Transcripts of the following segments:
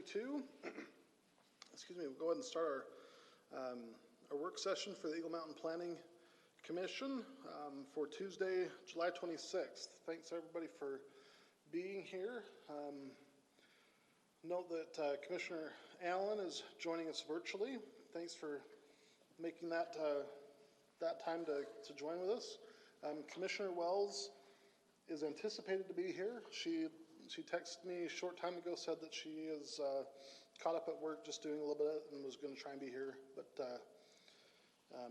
32. Excuse me, we'll go ahead and start our work session for the Eagle Mountain Planning Commission for Tuesday, July 26th. Thanks everybody for being here. Note that Commissioner Allen is joining us virtually. Thanks for making that time to join with us. Commissioner Wells is anticipated to be here. She texted me a short time ago, said that she is caught up at work just doing a little bit and was going to try and be here, but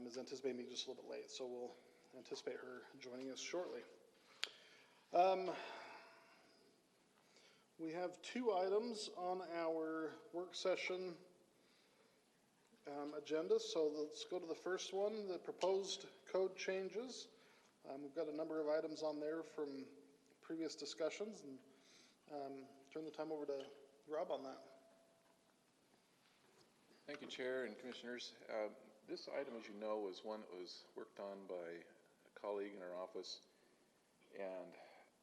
is anticipating being just a little bit late. So we'll anticipate her joining us shortly. We have two items on our work session agenda. So let's go to the first one, the proposed code changes. We've got a number of items on there from previous discussions, and turn the time over to Rob on that. Thank you, Chair and Commissioners. This item, as you know, was one that was worked on by a colleague in our office, and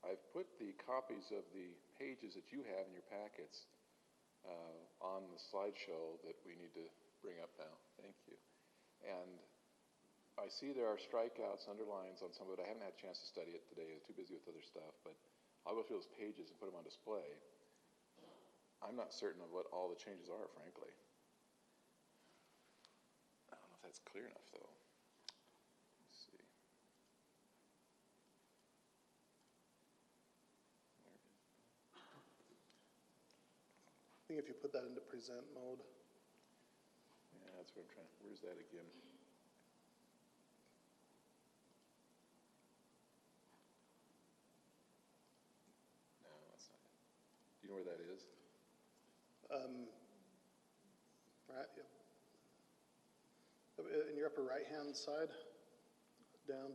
I've put the copies of the pages that you have in your packets on the slideshow that we need to bring up now. Thank you. And I see there are strikeouts, underlines on some of it. I haven't had a chance to study it today. I was too busy with other stuff, but I'll go through those pages and put them on display. I'm not certain of what all the changes are, frankly. I don't know if that's clear enough, though. Let's see. I think if you put that into present mode. Yeah, that's what I'm trying. Where's that again? No, that's not it. Do you know where that is? Right, yep. In your upper right-hand side, down,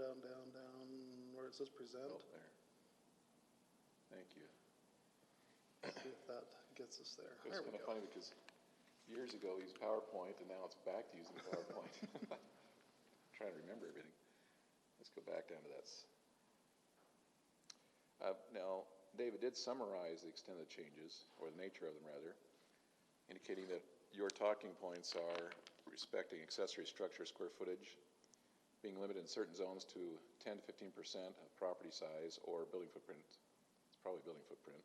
where it says present. Oh, there. Thank you. See if that gets us there. It's kind of funny because years ago we used PowerPoint, and now it's back to using PowerPoint. I'm trying to remember everything. Let's go back down to that. Now, David did summarize the extent of the changes, or the nature of them rather, indicating that your talking points are respecting accessory structure square footage, being limited in certain zones to 10 to 15% of property size or building footprint. It's probably building footprint.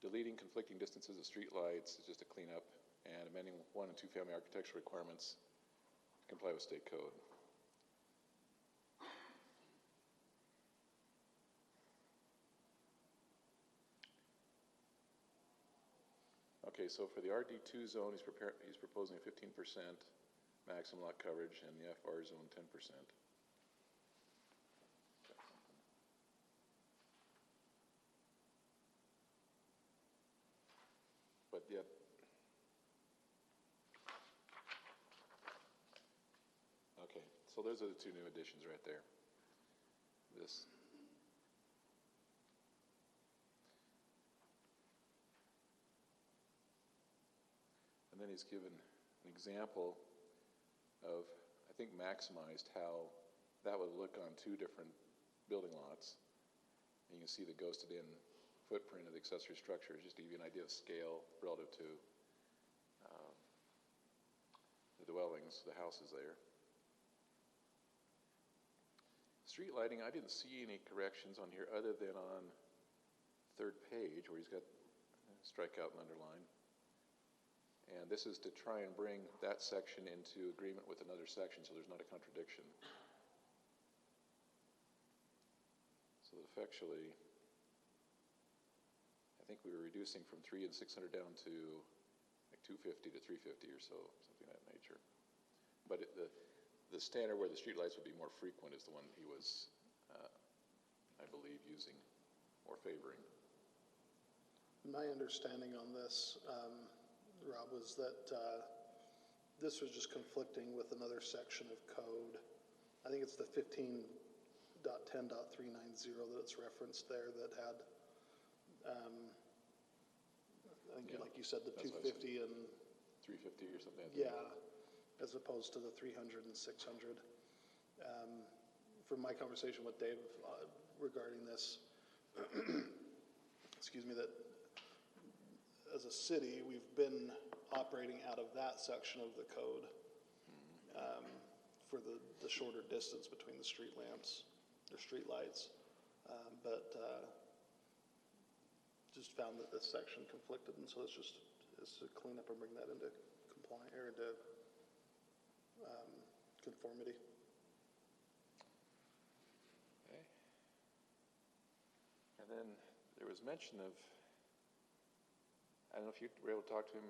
Deleting conflicting distances of street lights is just a cleanup, and amending 1 and 2 family architectural requirements to comply with state code. Okay, so for the RD2 zone, he's proposing a 15% maximum lot coverage, and the FR zone 10%. But yet, okay, so those are the two new additions right there. This. And then he's given an example of, I think, maximized how that would look on 2 different building lots. And you can see the ghosted in footprint of the accessory structures, just to give you an idea of scale relative to the dwellings, the houses there. Street lighting, I didn't see any corrections on here other than on the 3rd page where he's got strikeout and underline. And this is to try and bring that section into agreement with another section so there's not a contradiction. So that effectually, I think we were reducing from 3 and 600 down to like 250 to 350 or so, something of that nature. But the standard where the streetlights would be more frequent is the one he was, I believe, using or favoring. My understanding on this, Rob, was that this was just conflicting with another section of code. I think it's the 15.10.390 that it's referenced there that had, I think, yeah, like you said, the 250 and 350 or something. Yeah, as opposed to the 300 and 600. From my conversation with Dave regarding this, excuse me, that as a city, we've been operating out of that section of the code for the shorter distance between the street lamps or street lights. But just found that this section conflicted, and so it's to clean up and bring that into compliance or into conformity. Okay. And then there was mention of, I don't know if you were able to talk to him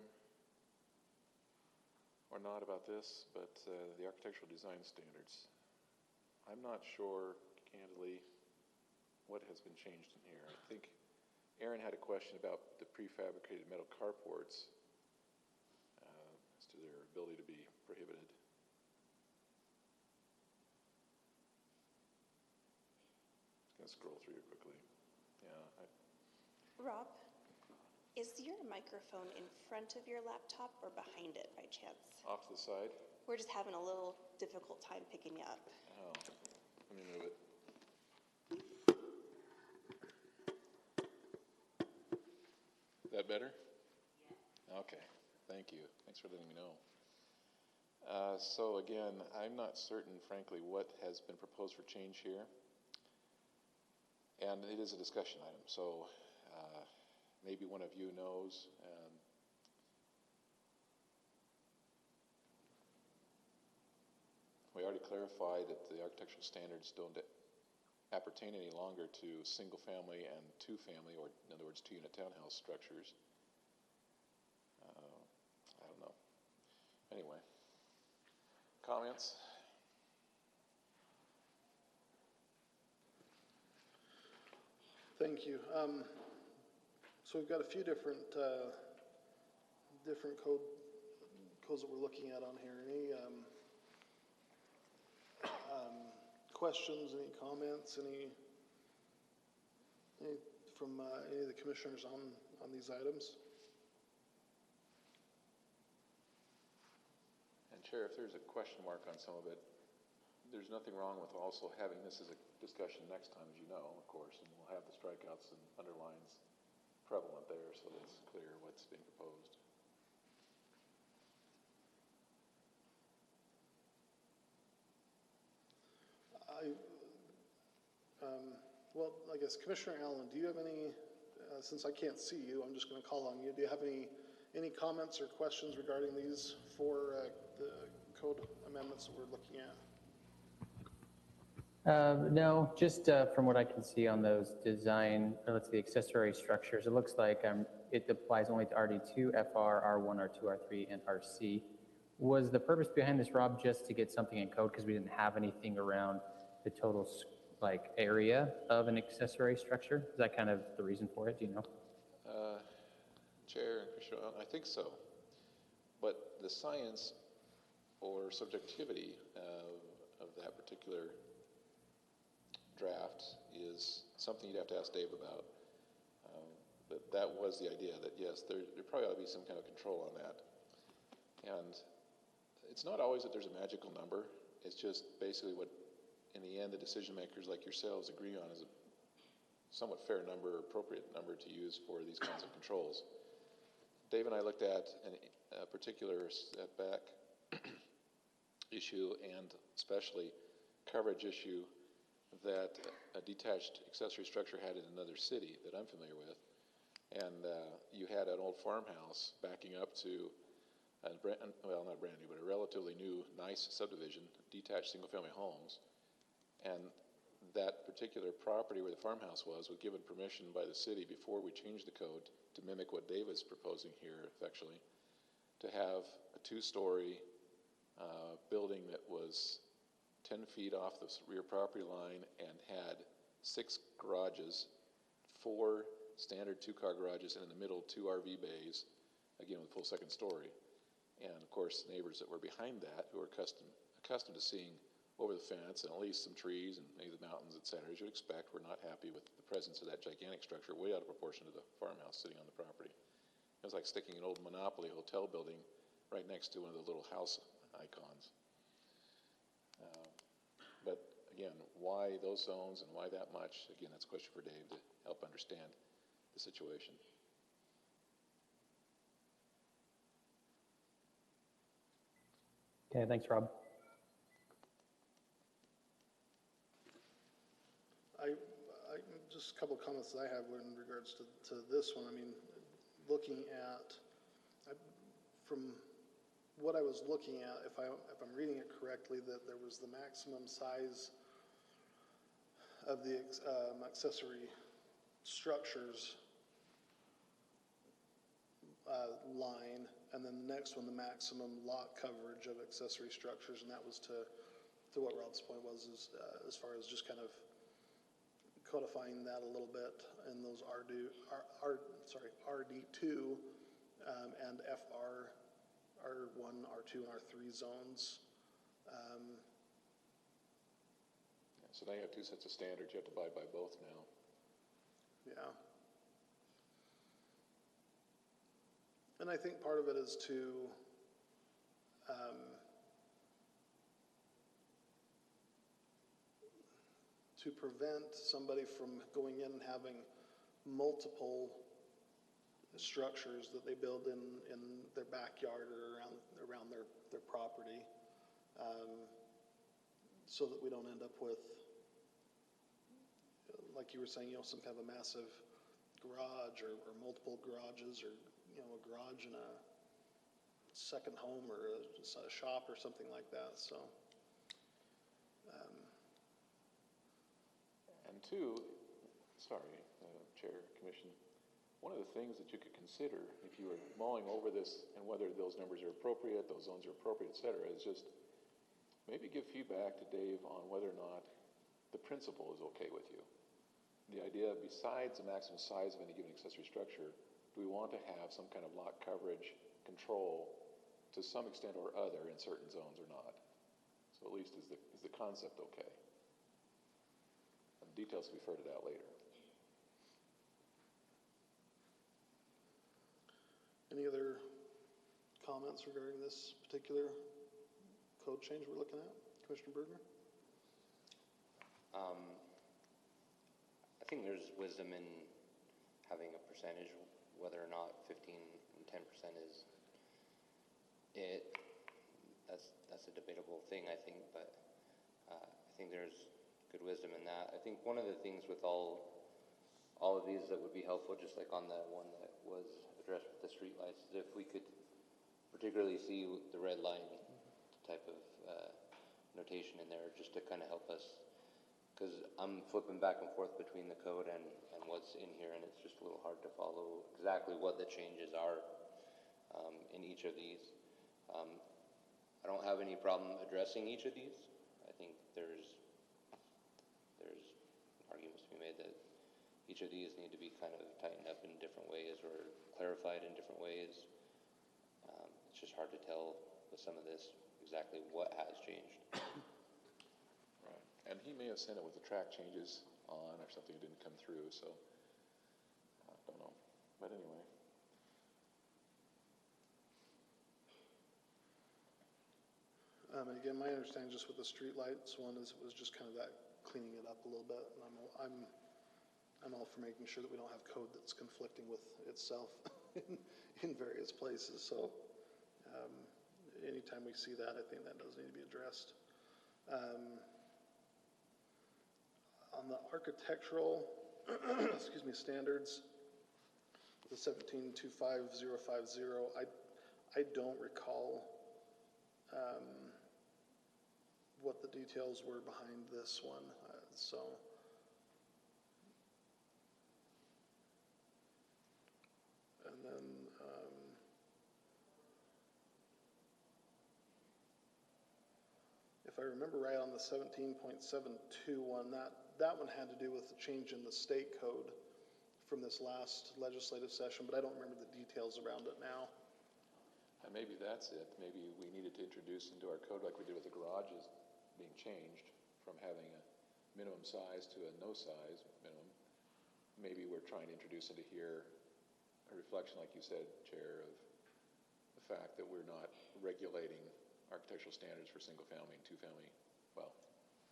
or not about this, but the architectural design standards. I'm not sure, candidly, what has been changed in here. I think Aaron had a question about the prefabricated metal carports as to their ability to be prohibited. Just gonna scroll through it quickly. Yeah. Rob, is your microphone in front of your laptop or behind it by chance? Off to the side. We're just having a little difficult time picking you up. Oh, let me move it. Is that better? Okay, thank you. Thanks for letting me know. So again, I'm not certain, frankly, what has been proposed for change here. And it is a discussion item, so maybe one of you knows. We already clarified that the architectural standards don't appertain any longer to single-family and two-family, or in other words, two-unit townhouse structures. I don't know. Anyway, comments? Thank you. So we've got a few different codes that we're looking at on here. Any questions, any comments, any from any of the commissioners on these items? And Chair, if there's a question mark on some of it, there's nothing wrong with also having this as a discussion next time, as you know, of course, and we'll have the strikeouts and underlines prevalent there so that it's clear what's being proposed. Well, I guess Commissioner Allen, do you have any, since I can't see you, I'm just going to call on you. Do you have any comments or questions regarding these four the code amendments that we're looking at? No, just from what I can see on those design, let's see, accessory structures, it looks like it applies only to RD2, FR, R1, R2, R3, and RC. Was the purpose behind this, Rob, just to get something in code because we didn't have anything around the total area of an accessory structure? Is that kind of the reason for it? Do you know? Chair and Commissioner, I think so. But the science or subjectivity of that particular draft is something you'd have to ask Dave about. But that was the idea, that yes, there probably ought to be some kind of control on that. And it's not always that there's a magical number. It's just basically what, in the end, the decision makers like yourselves agree on is a somewhat fair number, appropriate number to use for these kinds of controls. Dave and I looked at a particular setback issue and especially coverage issue that a detached accessory structure had in another city that I'm familiar with. And you had an old farmhouse backing up to, well, not brand new, but a relatively new, nice subdivision, detached single-family homes. And that particular property where the farmhouse was given permission by the city before we changed the code to mimic what Dave is proposing here, effectually, to have a two-story building that was 10 feet off the rear property line and had 6 garages, 4 standard 2-car garages, and in the middle 2 RV bays, again with full second story. And of course, neighbors that were behind that, who were accustomed to seeing over the fence and at least some trees and maybe the mountains, et cetera, as you'd expect, were not happy with the presence of that gigantic structure way out of proportion to the farmhouse sitting on the property. It was like sticking an old Monopoly hotel building right next to one of the little house icons. But again, why those zones and why that much? Again, that's a question for Dave to help understand the situation. Okay, thanks, Rob. Just a couple of comments that I have in regards to this one. I mean, looking at, from what I was looking at, if I'm reading it correctly, that there was the maximum size of the accessory structures line, and then the next one, the maximum lot coverage of accessory structures, and that was to what Rob's point was, is as far as just kind of codifying that a little bit in those RD2 and FR, R1, R2, and R3 zones. So now you have two sets of standards. You have to abide by both now. Yeah. And I think part of it is to prevent somebody from going in and having multiple structures that they build in their backyard or around their property, so that we don't end up with, like you were saying, some kind of a massive garage or multiple garages, or a garage and a second home or a shop or something like that. So and two, Chair, Commission, one of the things that you could consider if you were mulling over this and whether those numbers are appropriate, those zones are appropriate, et cetera, is just maybe give feedback to Dave on whether or not the principle is okay with you. The idea, besides the maximum size of any given accessory structure, do we want to have some kind of lot coverage control to some extent or other in certain zones or not? So at least is the concept okay? And details will be ferreted out later. any other comments regarding this particular code change we're looking at? Commissioner Bergner? I think there's wisdom in having a percentage, whether or not 15 and 10% is it. That's a debatable thing, I think, but I think there's good wisdom in that. I think one of the things with all of these that would be helpful, just like on the one that was addressed with the streetlights, is if we could particularly see the red line type of notation in there, just to kind of help us, because I'm flipping back and forth between the code and what's in here, and it's just a little hard to follow exactly what the changes are in each of these. I don't have any problem addressing each of these. I think there's arguments to be made that each of these need to be kind of tightened up in different ways or clarified in different ways. It's just hard to tell with some of this exactly what has changed. Right. And he may have sent it with the track changes on or something that didn't come through, so I don't know. But anyway. And again, my understanding just with the streetlights one is it was just kind of that cleaning it up a little bit, and I'm all for making sure that we don't have code that's conflicting with itself in various places. So anytime we see that, I think that does need to be addressed. On the architectural standards, the 1725050, I don't recall what the details were behind this one. And then if I remember right on the 17.72 one, that one had to do with the change in the state code from this last legislative session, but I don't remember the details around it now. And maybe that's it. Maybe we needed to introduce into our code, like we did with the garages being changed from having a minimum size to a no size minimum. Maybe we're trying to introduce into here a reflection, like you said, Chair, of the fact that we're not regulating architectural standards for single family and two family, well,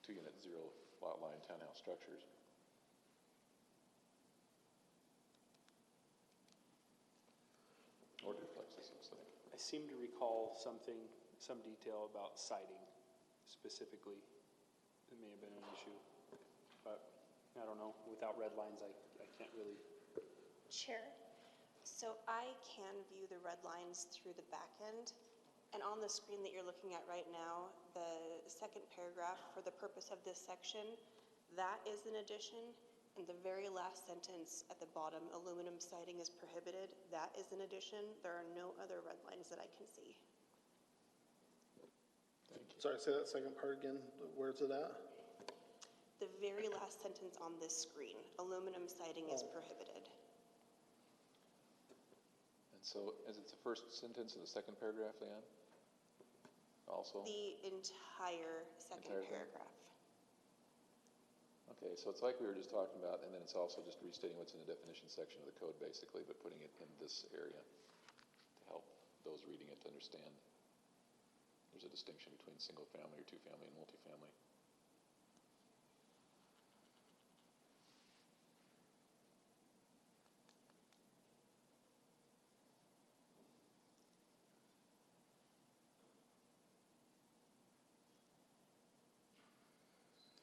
2-unit, 0 lot line townhouse structures. Or duplexes, looks like. I seem to recall something some detail about siding specifically. It may have been an issue, but I don't know. Without red lines, I can't really. Chair, so I can view the red lines through the back end, and on the screen that you're looking at right now, the second paragraph, for the purpose of this section, that is an addition, and the very last sentence at the bottom, aluminum siding is prohibited, that is an addition. There are no other red lines that I can see. Sorry, say that second part again. Where's it at? The very last sentence on this screen, aluminum siding is prohibited. And so, is it the first sentence of the second paragraph, Leanne? Also? The entire second Entire thing? paragraph. Okay, so it's like we were just talking about, and then it's also just restating what's in the definition section of the code, basically, but putting it in this area to help those reading it to understand there's a distinction between single-family or two-family and multifamily.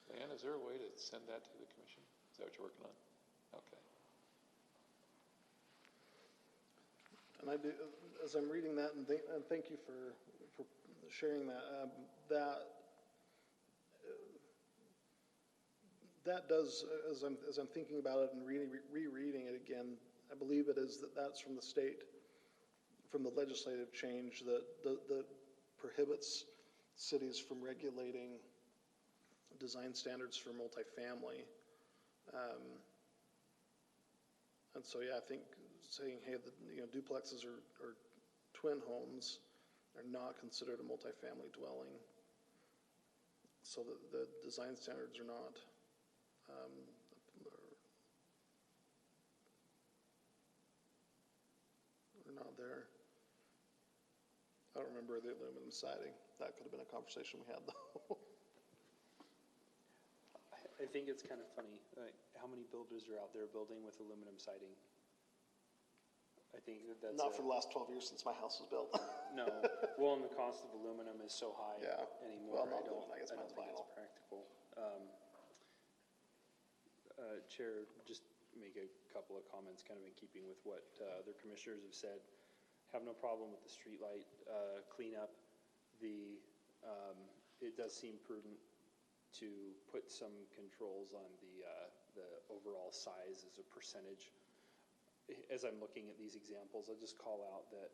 Leanne, is there a way to send that to the commission? Is that what you're working on? Okay. And I do, as I'm reading that, and thank you for sharing that, that does, as I'm thinking about it and rereading it again, I believe it is that's from the state, from the legislative change that prohibits cities from regulating design standards for multifamily. And so, yeah, I think saying, hey, duplexes or twin homes are not considered a multifamily dwelling. So the design standards are not, there. I don't remember the aluminum siding. That could have been a conversation we had, though. I think it's kind of funny, like how many builders are out there building with aluminum siding? I think that's Not for the last 12 years since my house was built. No. Well, and the cost of aluminum is so high Yeah. anymore. Well, I guess I don't mine's think vinyl. it's practical. Chair, just make a couple of comments kind of in keeping with what other commissioners have said. Have no problem with the streetlight cleanup. It does seem prudent to put some controls on the overall size as a percentage. As I'm looking at these examples, I'll just call out that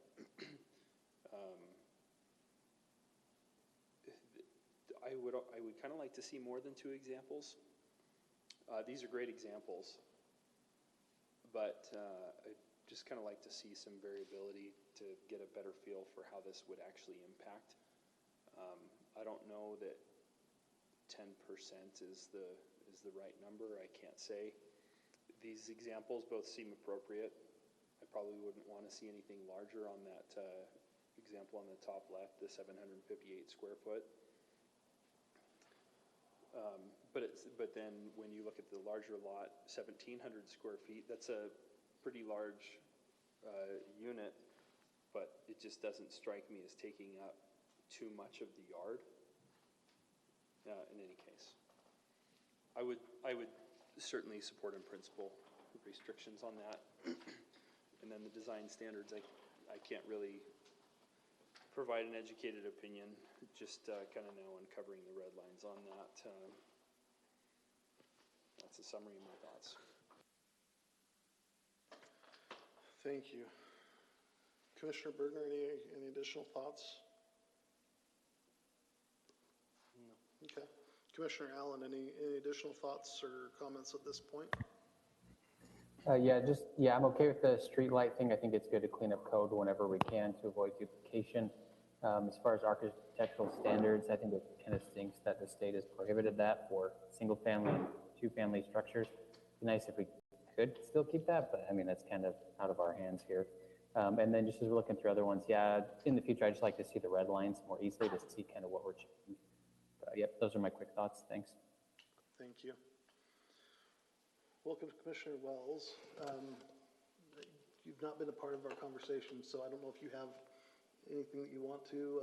I would kind of like to see more than 2 examples. These are great examples, but I just kind of like to see some variability to get a better feel for how this would actually impact. I don't know that 10% is the right number. I can't say. These examples both seem appropriate. I probably wouldn't want to see anything larger on that example on the top left, the 758 square foot. But then when you look at the larger lot, 1,700 square feet, that's a pretty large unit, but it just doesn't strike me as taking up too much of the yard. In any case, I would certainly support in principle restrictions on that. And then the design standards, I can't really provide an educated opinion, just kind of now uncovering the red lines on that. That's a summary of my thoughts. Thank you. Commissioner Bergner, any additional thoughts? No. Okay. Commissioner Allen, any additional thoughts or comments at this point? I'm okay with the street light thing. I think it's good to clean up code whenever we can to avoid duplication. As far as architectural standards, I think it kind of stinks that the state has prohibited that for single-family and two-family structures. It'd be nice if we could still keep that, but I mean, that's kind of out of our hands here. And then just as we're looking through other ones, in the future, I'd just like to see the red lines more easily to see kind of what we're changing. Yep, those are my quick thoughts. Thanks. Thank you. Welcome to Commissioner Wells. You've not been a part of our conversation, so I don't know if you have anything that you want to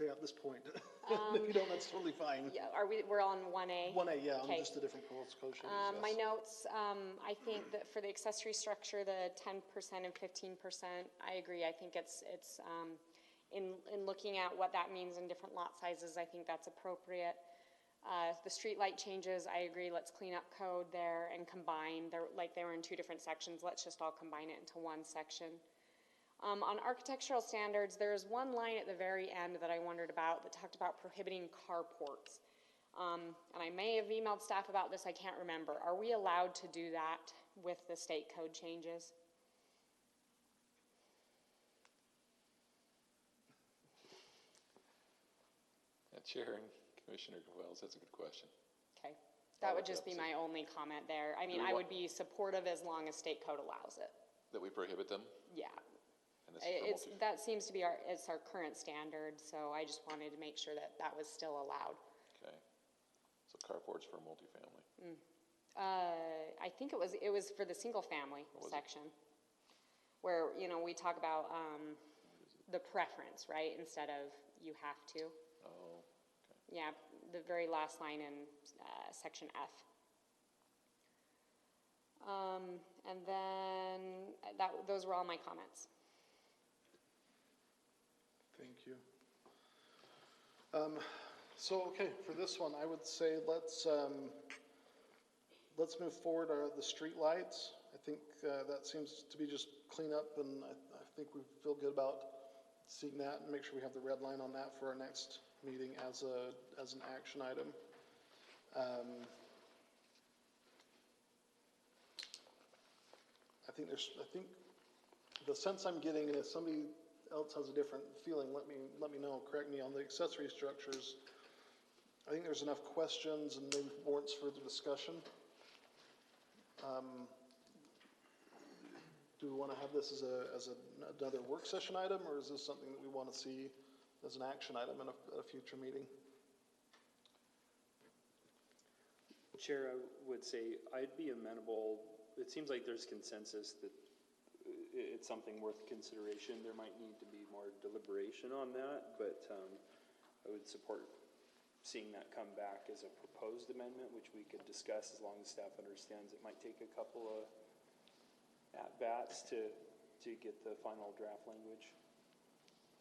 say at this point. If you don't, that's totally fine. Yeah, we're on 1A? 1A, yeah, on Okay. just the different code changes, My yes. notes, I think that for the accessory structure, the 10% and 15%, I agree. I think it's in looking at what that means in different lot sizes, I think that's appropriate. The streetlight changes, I agree, let's clean up code there and combine. Like they were in two different sections, let's just all combine it into one section. On architectural standards, there's one line at the very end that I wondered about that talked about prohibiting carports. And I may have emailed staff about this, I can't remember. Are we allowed to do that with the state code changes? Chair and Commissioner Wells, that's a good question. Okay, that would just be my only comment there. I mean, I would be supportive as long as state code allows it. That we prohibit them? Yeah. And this is for That seems to be it's our current standard, so I just wanted to make sure that that was still allowed. Okay. So carports for multifamily. I think it was for the single family section, where, you know, we talk about the preference, right, instead of you have to. Oh, okay. Yeah, the very last line in section F. And then those were all my comments. Thank you. So, okay, for this one, I would say let's move forward the street lights. I think that seems to be just clean up, and I think we feel good about seeing that and make sure we have the red line on that for our next meeting as an action item. I think the sense I'm getting, and if somebody else has a different feeling, let me know, correct me on the accessory structures. I think there's enough questions and maybe warrants further discussion. Do we want to have this as another work session item, or is this something that we want to see as an action item in a future meeting? Chair, I would say I'd be amenable. It seems like there's consensus that it's something worth consideration. There might need to be more deliberation on that, but I would support seeing that come back as a proposed amendment, which we could discuss as long as staff understands it might take a couple of at-bats to get the final draft language.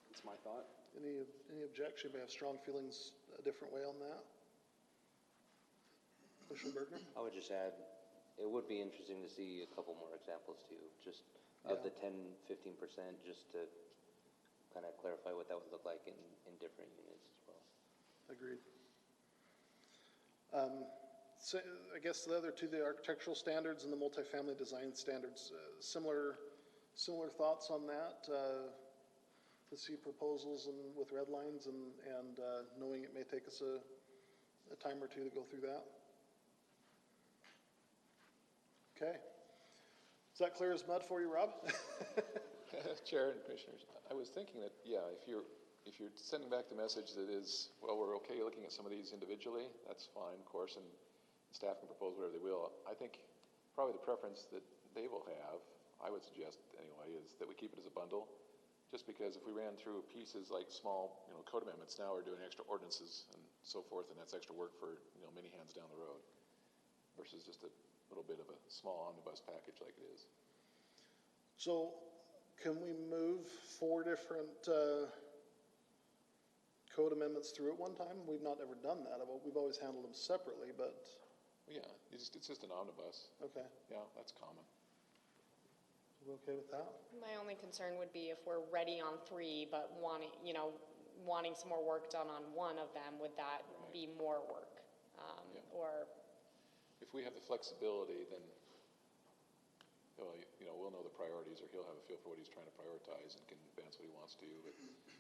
That's my thought. Any objection? We have strong feelings a different way on that. Commissioner Bergner? I would just add, it would be interesting to see a couple more examples too, just of the 10-15%, just to kind of clarify what that would look like in different units as well. Agreed. So I guess the other two, the architectural standards and the multifamily design standards, similar thoughts on that, to see proposals and with red lines and knowing it may take us a time or two to go through that. Okay. Is that clear as mud for you, Rob? Chair and Commissioners, I was thinking that, yeah, if you're sending back the message that is, well, we're okay looking at some of these individually, that's fine, of course, and staff can propose whatever they will. I think probably the preference that they will have, I would suggest anyway, is that we keep it as a bundle, just because if we ran through pieces like small, code amendments, now we're doing extra ordinances and so forth, and that's extra work for, many hands down the road, versus just a little bit of a small omnibus package like it is. So can we move 4 different code amendments through at one time? We've not ever done that. We've always handled them separately, but... Yeah, it's just an omnibus. Okay. Yeah, that's common. We okay with that? My only concern would be if we're ready on 3, but wanting some more work done on one of them, would that be more work? Or... If we have the flexibility, then we'll know the priorities, or he'll have a feel for what he's trying to prioritize and can advance what he wants to.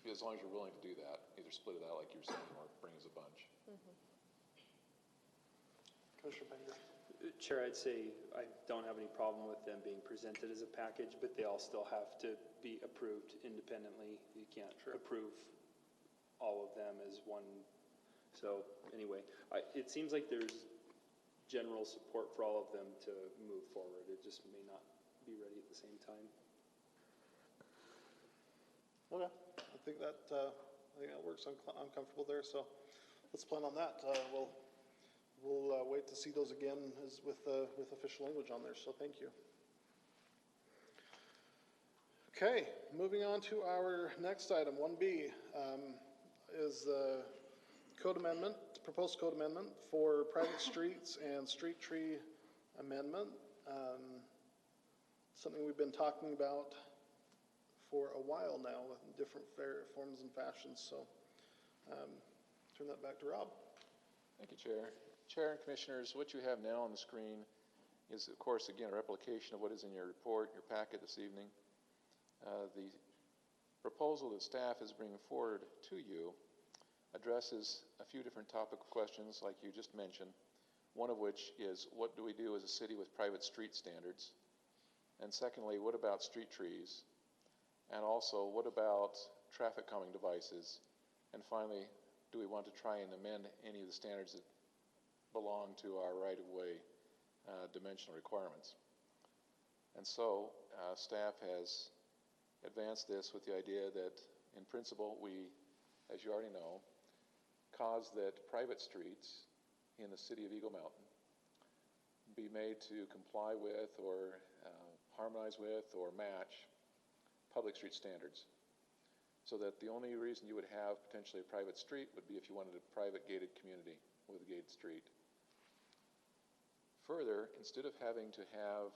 But as long as you're willing to do that, either split it out like you were saying, or bring as a bunch. Commissioner Banger. Chair, I'd say I don't have any problem with them being presented as a package, but they all still have to be approved independently. You can't approve all of them as one. So anyway, it seems like there's general support for all of them to move forward. It just may not be ready at the same time. Okay. I think that I think that works. I'm comfortable there, so let's plan on that. We'll wait to see those again with official language on there, so thank you. Okay, moving on to our next item, 1B, is the code amendment, proposed code amendment for private streets and street tree amendment. Something we've been talking about for a while now in different forms and fashions, so turn that back to Rob. Thank you, Chair. Chair and Commissioners, what you have now on the screen is, of course, again, a replication of what is in your report, your packet this evening. The proposal that staff is bringing forward to you addresses a few different topical questions like you just mentioned, one of which is what do we do as a city with private street standards? And secondly, what about street trees? And also, what about traffic calming devices? And finally, do we want to try and amend any of the standards that belong to our right-of-way dimensional requirements? And so, staff has advanced this with the idea that, in principle, we, as you already know, cause that private streets in the city of Eagle Mountain be made to comply with or harmonize with or match public street standards, so that the only reason you would have potentially a private street would be if you wanted a private gated community with a gated street. Further, instead of having to have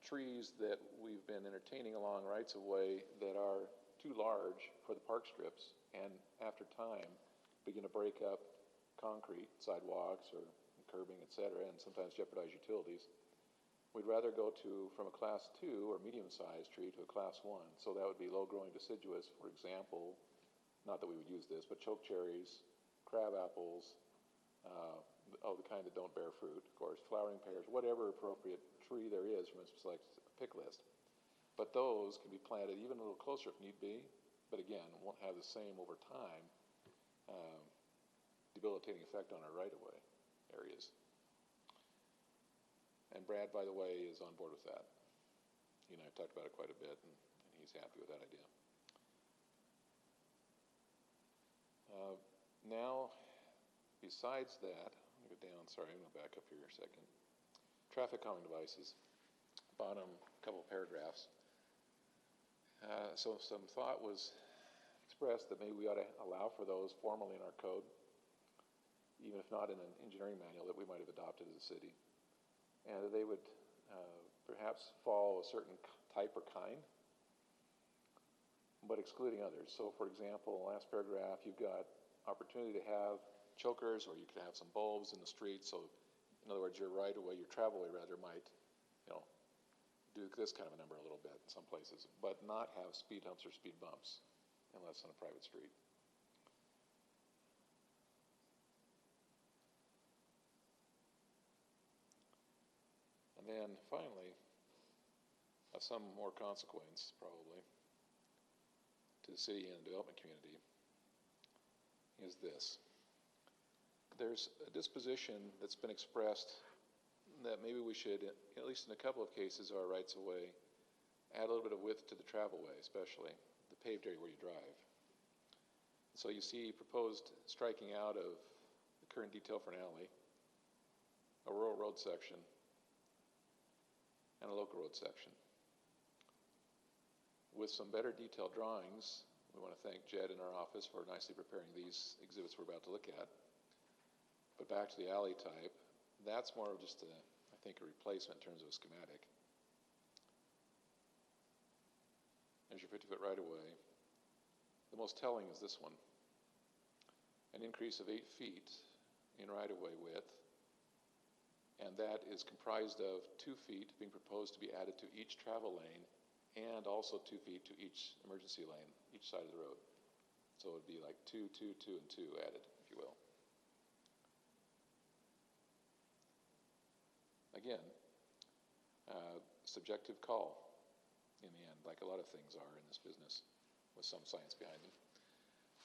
trees that we've been entertaining along rights of way that are too large for the park strips and after time begin to break up concrete, sidewalks or curbing, etc., and sometimes jeopardize utilities, we'd rather go from a class 2 or medium-sized tree to a class 1. So that would be low-growing deciduous, for example, not that we would use this, but choke cherries, crab apples, the kind that don't bear fruit, of course, flowering pears, whatever appropriate tree there is from a select pick list. But those can be planted even a little closer if need be, but again, won't have the same over time debilitating effect on our right-of-way areas. And Brad, by the way, is on board with that. He and I have talked about it quite a bit, and he's happy with that idea. Now, besides that, I'm going to go down, sorry, I'm going to back up here a second. Traffic calming devices, bottom couple paragraphs. So some thought was expressed that maybe we ought to allow for those formally in our code, even if not in an engineering manual that we might have adopted as a city. And they would perhaps follow a certain type or kind, but excluding others. So, for example, in the last paragraph, you've got opportunity to have chokers, or you could have some bulbs in the street. So, in other words, your right-of-way, your travel-way rather, might, do this kind of a number a little bit in some places, but not have speed humps or speed bumps unless on a private street. And then finally, of some more consequence probably to the city and the development community is this. There's a disposition that's been expressed that maybe we should, at least in a couple of cases, our rights of way, add a little bit of width to the travel way, especially the paved area where you drive. So you see proposed striking out of the current detail for an alley, a rural road section, and a local road section. With some better detailed drawings, we want to thank Jed in our office for nicely preparing these exhibits we're about to look at. But back to the alley type, that's more of just I think a replacement in terms of a schematic. There's your 50-foot right-of-way. The most telling is this one. An increase of 8 feet in right-of-way width, and that is comprised of 2 feet being proposed to be added to each travel lane and also 2 feet to each emergency lane, each side of the road. So it would be like 2, 2, 2, and 2 added, if you will. Again, subjective call in the end, like a lot of things are in this business with some science behind them.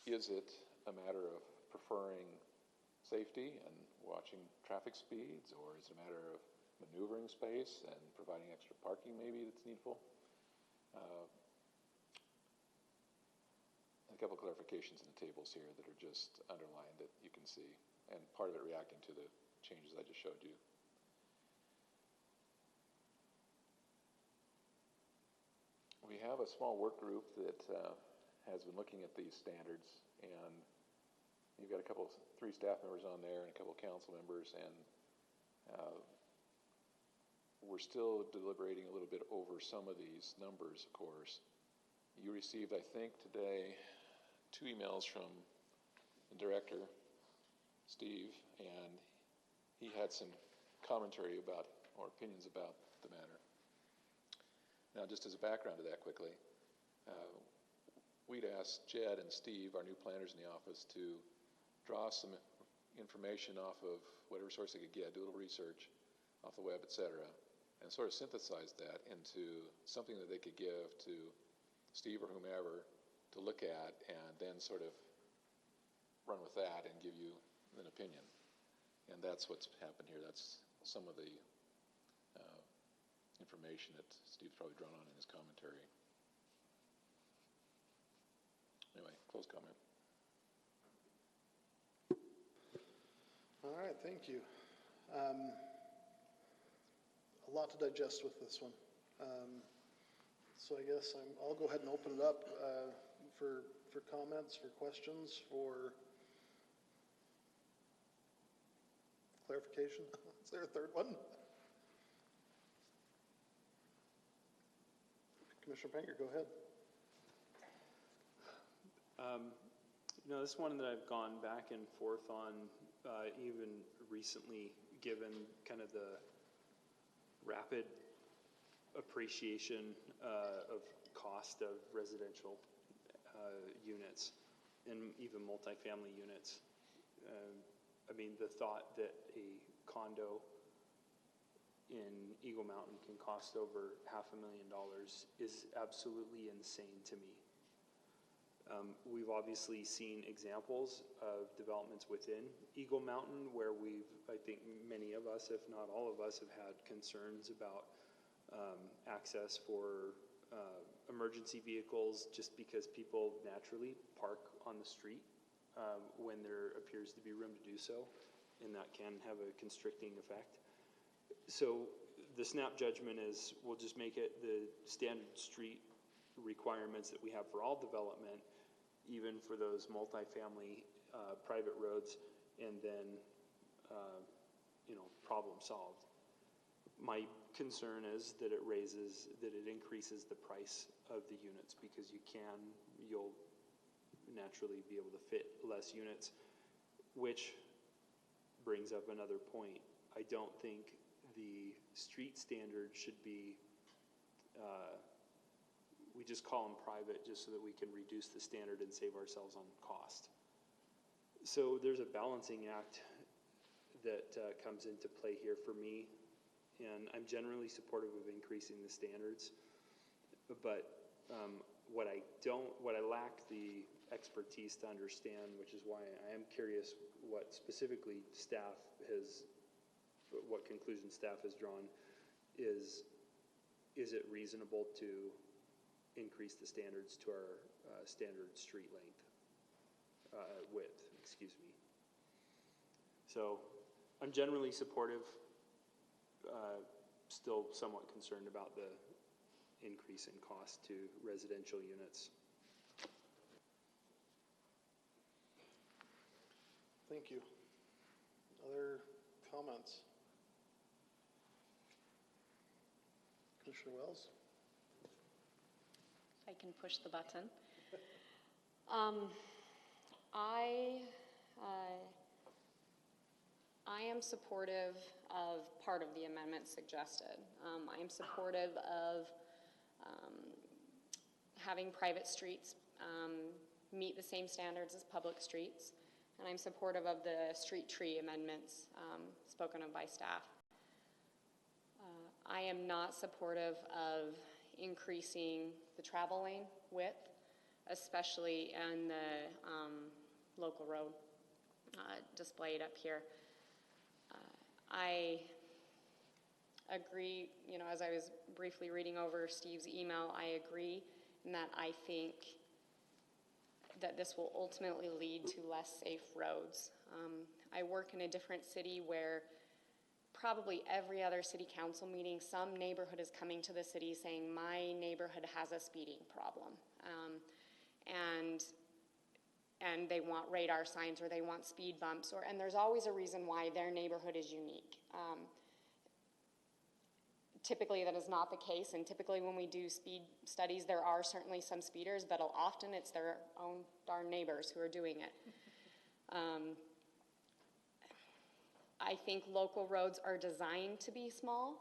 Is it a matter of preferring safety and watching traffic speeds, or is it a matter of maneuvering space and providing extra parking maybe that's needful? a couple clarifications in the tables here that are just underlined that you can see, and part of it reacting to the changes I just showed you. We have a small work group that has been looking at these standards, and you've got three staff members on there and a couple of council members, and we're still deliberating a little bit over some of these numbers, of course. You received, I think, today 2 emails from the director, Steve, and he had some commentary about, or opinions about the matter. Now, just as a background to that quickly, we'd asked Jed and Steve, our new planners in the office, to draw some information off of whatever source they could get, do a little research off the web, etc., and sort of synthesize that into something that they could give to Steve or whomever to look at, and then sort of run with that and give you an opinion. And that's what's happened here. That's some of the information that Steve's probably drawn on in his commentary. Anyway, close comment. All right, thank you. A lot to digest with this one. So I guess I'll go ahead and open it up for comments, for questions, for clarification. Is there a third one? Commissioner Panger, go ahead. This is one that I've gone back and forth on even recently, given kind of the rapid appreciation of cost of residential units and even multifamily units. I mean, the thought that a condo in Eagle Mountain can cost over $500,000 is absolutely insane to me. We've obviously seen examples of developments within Eagle Mountain where I think many of us, if not all of us, have had concerns about access for emergency vehicles just because people naturally park on the street when there appears to be room to do so, and that can have a constricting effect. So the snap judgment is we'll just make it the standard street requirements that we have for all development, even for those multifamily private roads, and then problem solved. My concern is that it increases the price of the units because you'll naturally be able to fit less units, which brings up another point. I don't think the street standard should be, we just call them private just so that we can reduce the standard and save ourselves on cost. So there's a balancing act that comes into play here for me, and I'm generally supportive of increasing the standards, but what I lack the expertise to understand, which is why I am curious what specifically what conclusion staff has drawn, is it reasonable to increase the standards to our standard street width, excuse me. So I'm generally supportive, still somewhat concerned about the increase in cost to residential units. Thank you. Other comments? Commissioner Wells? I can push the button. I am supportive of part of the amendment suggested. I am supportive of having private streets meet the same standards as public streets, and I'm supportive of the street tree amendments spoken of by staff. I am not supportive of increasing the travel lane width, especially in the local road displayed up here. I agree, as I was briefly reading over Steve's email, I agree in that I think that this will ultimately lead to less safe roads. I work in a different city where probably every other city council meeting, some neighborhood is coming to the city saying, my neighborhood has a speeding problem. And they want radar signs or they want speed bumps, and there's always a reason why their neighborhood is unique. Typically that is not the case, and typically when we do speed studies, there are certainly some speeders, but often it's their own darn neighbors who are doing it. I think local roads are designed to be small.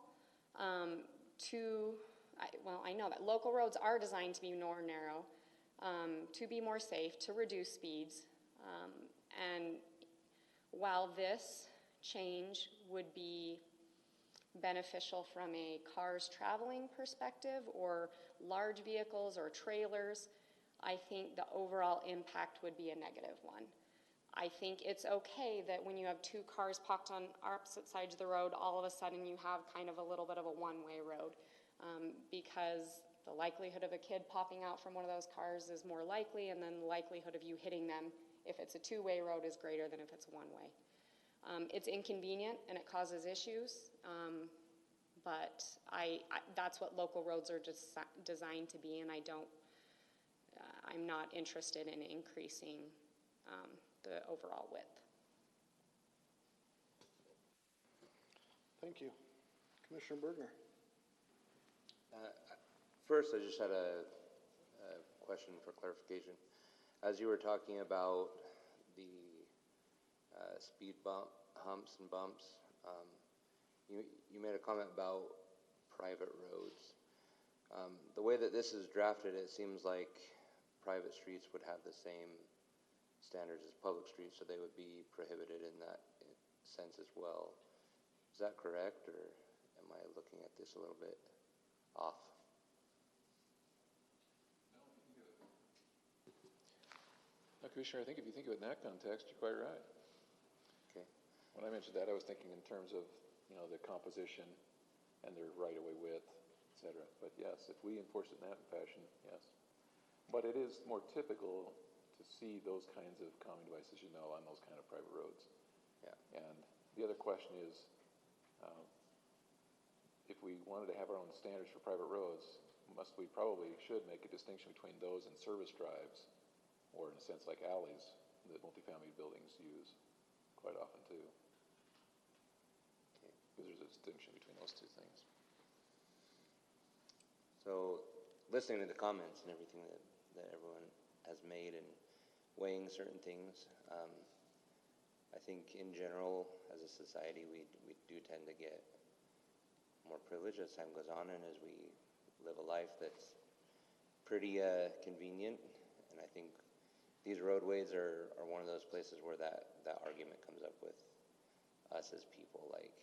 I know that local roads are designed to be more narrow, to be more safe, to reduce speeds. And while this change would be beneficial from a cars traveling perspective or large vehicles or trailers, I think the overall impact would be a negative one. I think it's okay that when you have two cars parked on opposite sides of the road, all of a sudden you have kind of a little bit of a one-way road, because the likelihood of a kid popping out from one of those cars is more likely, and then the likelihood of you hitting them if it's a two-way road is greater than if it's one-way. It's inconvenient and it causes issues, but that's what local roads are just designed to be, and I'm not interested in increasing the overall width. Thank you. Commissioner Bergner. First, I just had a question for clarification. As you were talking about the speed humps and bumps, you made a comment about private roads. The way that this is drafted, it seems like private streets would have the same standards as public streets, so they would be prohibited in that sense as well. Is that correct, or am I looking at this a little bit off? No, Commissioner, I think if you think of it in that context, you're quite right. Okay. When I mentioned that, I was thinking in terms of, the composition and their right-of-way width, et cetera. But yes, if we enforce it in that fashion, yes. But it is more typical to see those kinds of calming devices, on those kind of private roads. Yeah. And the other question is, if we wanted to have our own standards for private roads, we probably should make a distinction between those and service drives, or in a sense like alleys that multifamily buildings use quite often too. Okay. Because there's a distinction between those two things. So, listening to the comments and everything that everyone has made and weighing certain things, I think in general, as a society, we do tend to get more privilege as time goes on and as we live a life that's pretty convenient. And I think these roadways are one of those places where that argument comes up with us as people, like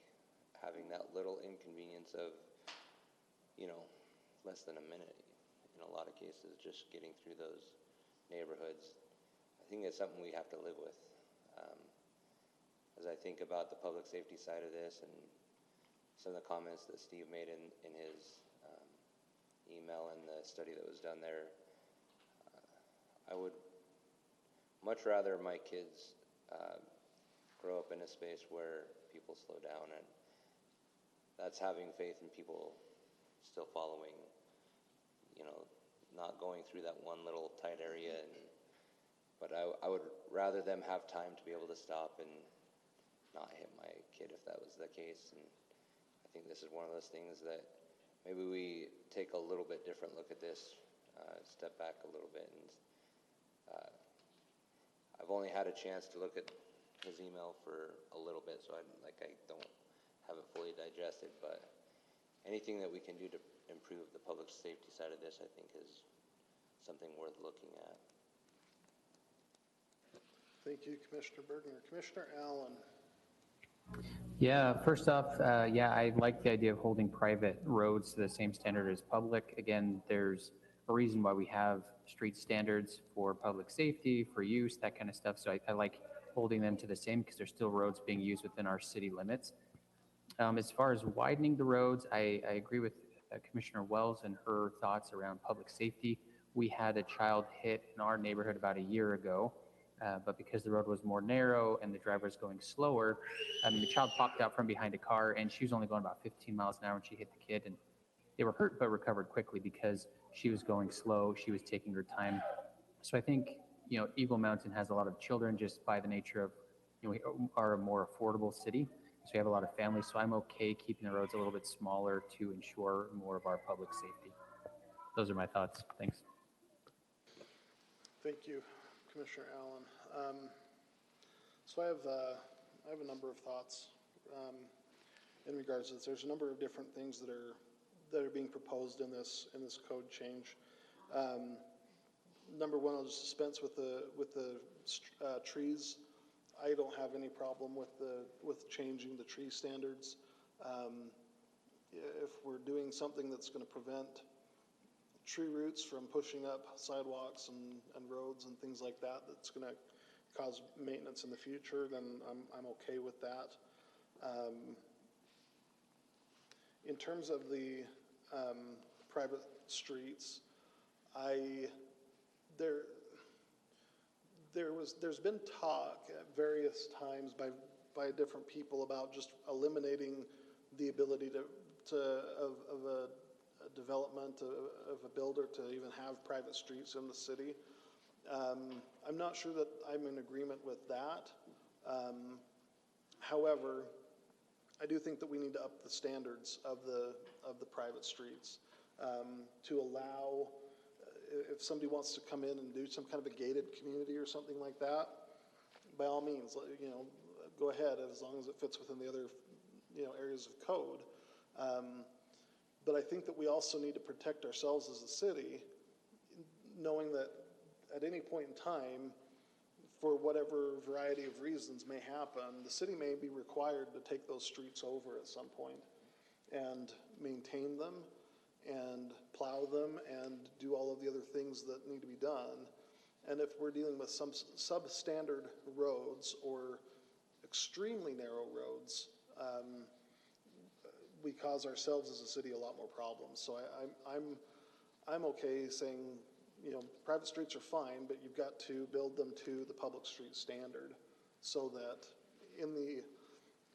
having that little inconvenience of, less than a minute in a lot of cases, just getting through those neighborhoods. I think it's something we have to live with. As I think about the public safety side of this and some of the comments that Steve made in his email and the study that was done there, I would much rather my kids grow up in a space where people slow down, and that's having faith in people still following, not going through that one little tight area. But I would rather them have time to be able to stop and not hit my kid if that was the case. And I think this is one of those things that maybe we take a little bit different look at this, step back a little bit. And I've only had a chance to look at his email for a little bit, so I don't have it fully digested. But anything that we can do to improve the public safety side of this, I think, is something worth looking at. Thank you, Commissioner Bergner. Commissioner Allen. Yeah, first off, I like the idea of holding private roads to the same standard as public. Again, there's a reason why we have street standards for public safety, for use, that kind of stuff. So I like holding them to the same because they're still roads being used within our city limits. As far as widening the roads, I agree with Commissioner Wells and her thoughts around public safety. We had a child hit in our neighborhood about a year ago, but because the road was more narrow and the driver was going slower, the child popped out from behind a car, and she was only going about 15 miles an hour when she hit the kid, and they were hurt but recovered quickly because she was going slow, she was taking her time. So I think, Eagle Mountain has a lot of children just by the nature of, we are a more affordable city, so we have a lot of families, so I'm okay keeping the roads a little bit smaller to ensure more of our public safety. Those are my thoughts. Thanks. Thank you, Commissioner Allen. So I have a number of thoughts in regards to this. There's a number of different things that are being proposed in this code change. Number one, I'll just dispense with the trees. I don't have any problem with changing the tree standards. If we're doing something that's going to prevent tree roots from pushing up sidewalks and roads and things like that, that's going to cause maintenance in the future, then I'm okay with that. In terms of the private streets, there's been talk at various times by different people about just eliminating the ability of a development of a builder to even have private streets in the city. I'm not sure that I'm in agreement with that. However, I do think that we need to up the standards of the private streets to allow, if somebody wants to come in and do some kind of a gated community or something like that, by all means, go ahead, as long as it fits within the other, areas of code. But I think that we also need to protect ourselves as a city, knowing that at any point in time, for whatever variety of reasons may happen, the city may be required to take those streets over at some point and maintain them and plow them and do all of the other things that need to be done. And if we're dealing with some substandard roads or extremely narrow roads, we cause ourselves as a city a lot more problems. So I'm okay saying, private streets are fine, but you've got to build them to the public street standard so that in the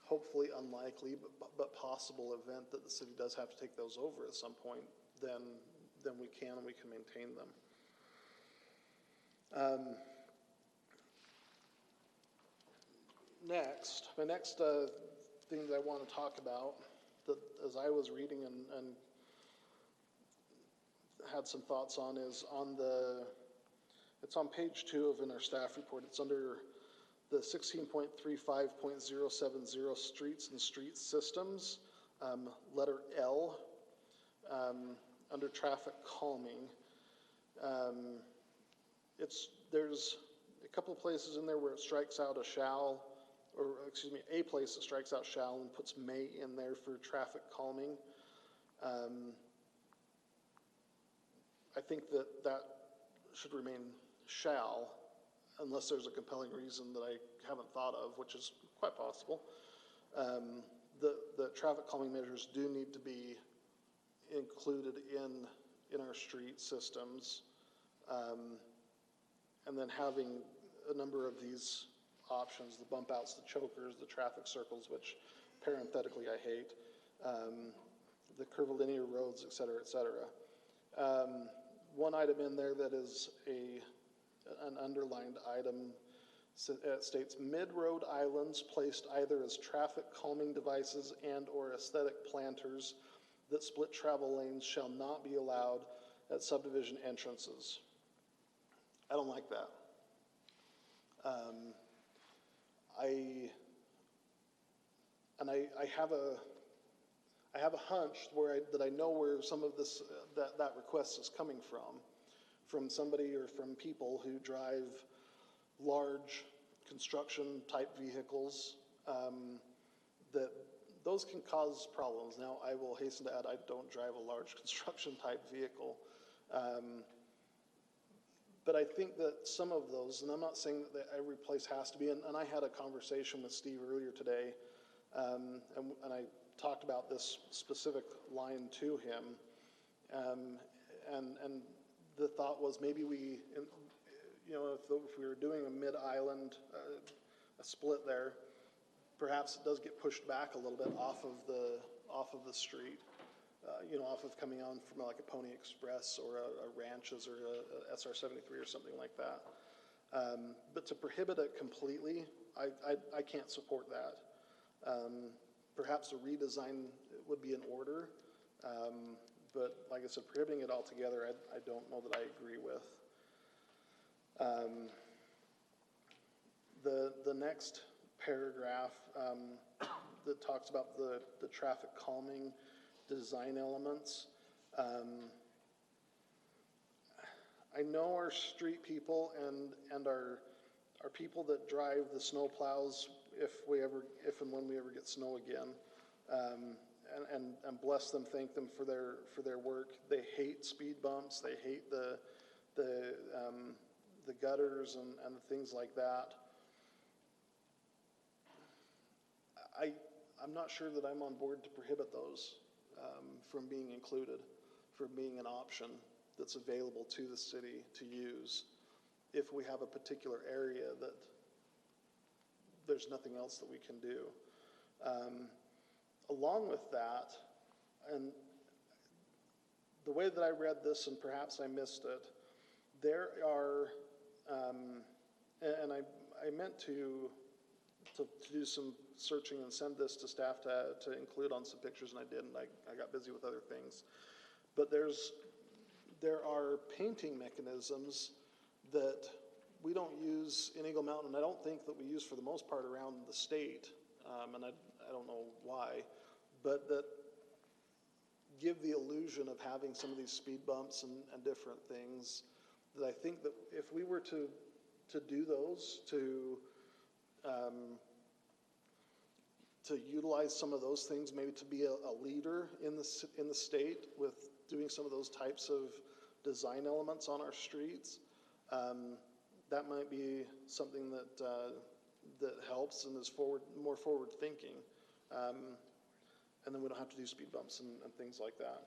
hopefully unlikely but possible event that the city does have to take those over at some point, then we can maintain them. My next thing that I want to talk about, that as I was reading and had some thoughts on, is it's on page 2 in our staff report. It's under the 16.35.070 streets and street systems, letter L, under traffic calming. There's a couple of places in there where it strikes out a shall, or excuse me, a place that strikes out shall and puts may in there for traffic calming. I think that should remain shall, unless there's a compelling reason that I haven't thought of, which is quite possible. The traffic calming measures do need to be included in our street systems, and then having a number of these options, the bump outs, the chokers, the traffic circles, which parenthetically I hate, the curvilinear roads, et cetera, et cetera. One item in there that is an underlined item states mid-road islands placed either as traffic calming devices and or aesthetic planters that split travel lanes shall not be allowed at subdivision entrances. I don't like that. I have a hunch that I know where some of this that request is coming from somebody or from people who drive large construction type vehicles, that those can cause problems. Now, I will hasten to add, I don't drive a large construction type vehicle. But I think that some of those, and I'm not saying that every place has to be, and I had a conversation with Steve earlier today, and I talked about this specific line to him, and the thought was maybe we, you know, if we were doing a mid-island, a split there, perhaps it does get pushed back a little bit off of the street, you know, off of coming on from like a Pony Express or a Ranches or a SR 73 or something like that. But to prohibit it completely, I can't support that. Perhaps a redesign would be in order, but like I said, prohibiting it altogether, I don't know that I agree with. The next paragraph that talks about the traffic calming design elements. I know our street people and our people that drive the snow plows if and when we ever get snow again, and bless them, thank them for their work. They hate speed bumps. They hate the gutters and the things like that. I'm not sure that I'm on board to prohibit those from being included, from being an option that's available to the city to use if we have a particular area that there's nothing else that we can do. Along with that, and the way that I read this, and perhaps I missed it, there are, and I meant to do some searching and send this to staff to include on some pictures, and I didn't. I got busy with other things. But there are painting mechanisms that we don't use in Eagle Mountain, and I don't think that we use for the most part around the state, and I don't know why, but that give the illusion of having some of these speed bumps and different things, that I think that if we were to do those, to utilize some of those things, maybe to be a leader in the state with doing some of those types of design elements on our streets, that might be something that helps and is more forward thinking, and then we don't have to do speed bumps and things like that.